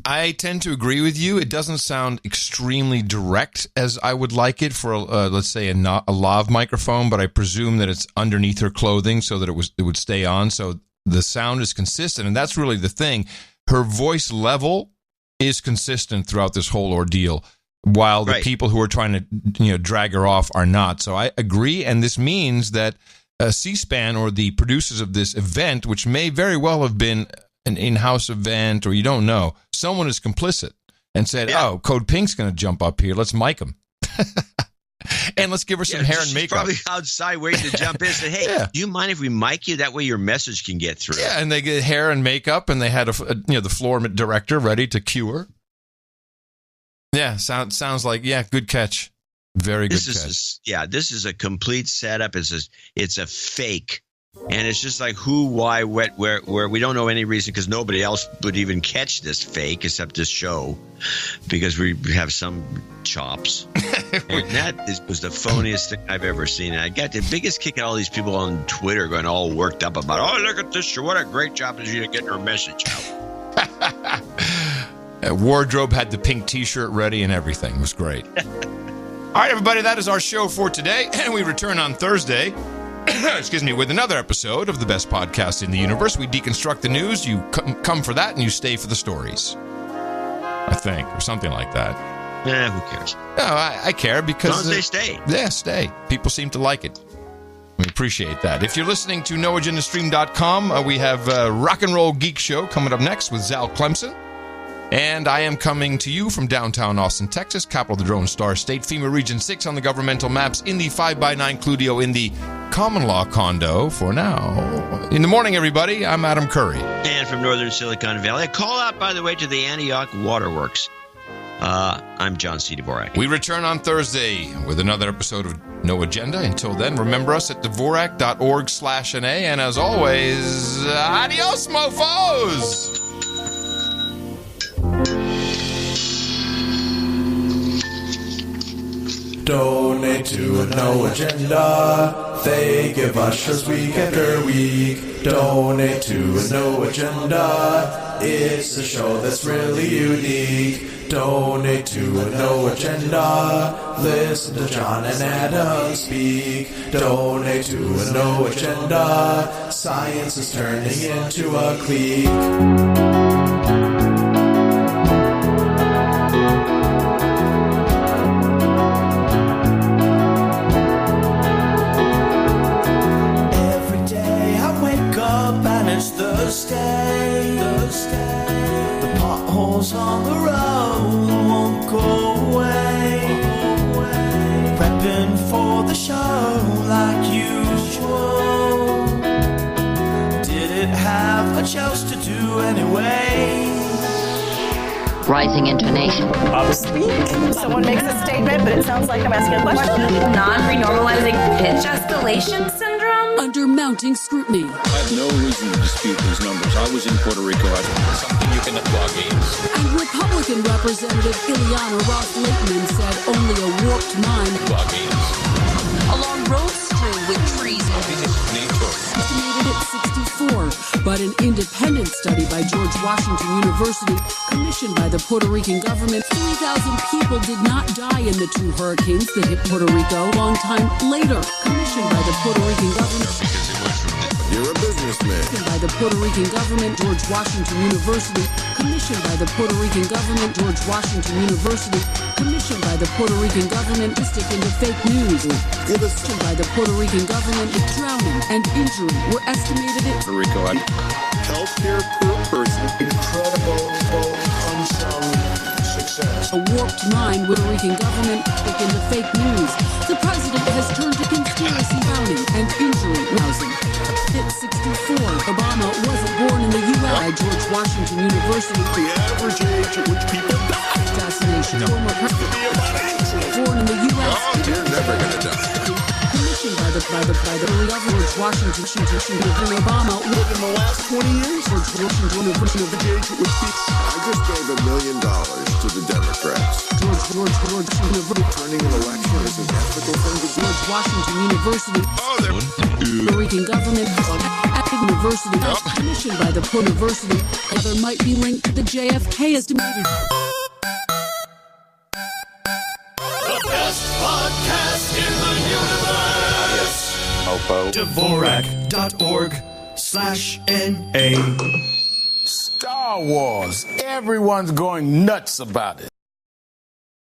Speaker 3: I tend to agree with you. It doesn't sound extremely direct as I would like it for, let's say, a lav microphone, but I presume that it's underneath her clothing so that it would stay on. So the sound is consistent, and that's really the thing. Her voice level is consistent throughout this whole ordeal, while the people who are trying to drag her off are not. So I agree, and this means that C-SPAN or the producers of this event, which may very well have been an in-house event, or you don't know, someone is complicit and said, "Oh, Code Pink's going to jump up here. Let's mic him." And let's give her some hair and makeup.
Speaker 1: Probably outside waiting to jump in and say, "Hey, do you mind if we mic you? That way your message can get through."
Speaker 3: Yeah, and they get hair and makeup, and they had the floor director ready to cue her. Yeah, sounds like good catch, very good catch.
Speaker 1: This is a complete setup. It's a fake, and it's just like who, why, what, where. We don't know any reason because nobody else would even catch this fake except this show, because we have some chops. And that was the phoniest thing I've ever seen. And I got the biggest kick at all these people on Twitter going all worked up about, "Oh, look at this show. What a great job is you getting her message out."
Speaker 3: Wardrobe had the pink T-shirt ready and everything. It was great. All right, everybody, that is our show for today. And we return on Thursday, with another episode of the best podcast in the universe. We deconstruct the news. You come for that, and you stay for the stories. I think, or something like that.
Speaker 1: Who cares?
Speaker 3: No, I care because...
Speaker 1: As long as they stay.
Speaker 3: Yeah, stay. People seem to like it. We appreciate that. If you're listening to NoAgendaStream.com, we have a Rock and Roll Geek Show coming up next with Zal Clemson. And I am coming to you from downtown Austin, Texas, capital of the Drone Star State, FEMA Region 6 on the governmental maps, in the 5x9 Cludio, in the common law condo for now. In the morning, everybody, I'm Adam Curry.
Speaker 1: And from northern Silicon Valley, a call out, by the way, to the Antioch Waterworks. I'm John C. Dvorak.
Speaker 3: We return on Thursday with another episode of no agenda. Until then, remember us at Dvorak.org/NA. And as always, adios, mofos!
Speaker 6: Donate to a No Agenda. They give ushers week after week. Donate to a No Agenda. It's a show that's really unique. Donate to a No Agenda. Listen to John and Adam speak. Donate to a No Agenda. Science is turning into a clique. The potholes on the road won't go away. Prepping for the show like usual. Did it have a choice to do anyway?
Speaker 7: Rising intonation.
Speaker 20: Someone makes a statement, but it sounds like I'm asking a question.
Speaker 21: Non-renormalizing pitch escalation syndrome?
Speaker 22: Under mounting scrutiny.
Speaker 26: I have no reason to dispute these numbers. I was in Puerto Rico. Something you can plug in.
Speaker 22: And Republican Representative Ileana Ross-Lakeman said only a warped mind.
Speaker 21: Along roads strewn with trees.
Speaker 22: Estimated at 64, but an independent study by George Washington University, commissioned by the Puerto Rican government, 3,000 people did not die in the 2 hurricanes that hit Puerto Rico a long time later, commissioned by the Puerto Rican government.
Speaker 27: You're a businessman.
Speaker 22: By the Puerto Rican government, George Washington University, commissioned by the Puerto Rican government, George Washington University, commissioned by the Puerto Rican government to stick into fake news. Commissioned by the Puerto Rican government, drowning and injury were estimated at
Speaker 26: Puerto Rico.
Speaker 27: Healthcare per person. Incredible, unsung success.
Speaker 22: A warped mind with the Rican government stick into fake news. The president has turned to conspiracy drowning and injury rousing. At 64, Obama wasn't born in the U.S. by George Washington University.
Speaker 27: The average age at which people die.
Speaker 22: Assassination. Former president born in the U.S.
Speaker 27: You're never going to die.
Speaker 22: Commissioned by the George Washington Obama.
Speaker 27: In the last 20 years,
Speaker 22: George Washington
Speaker 27: I just gave $1 million to the Democrats.
Speaker 22: George
Speaker 27: Turning an election is an ethical thing to do.
Speaker 22: George Washington University. Puerto Rican government at the university, commissioned by the Puerto University. There might be linked to the JFK estimated.
Speaker 6: The best podcast in the universe. Dvorak.org/NA.
Speaker 27: Star Wars. Everyone's going nuts about it.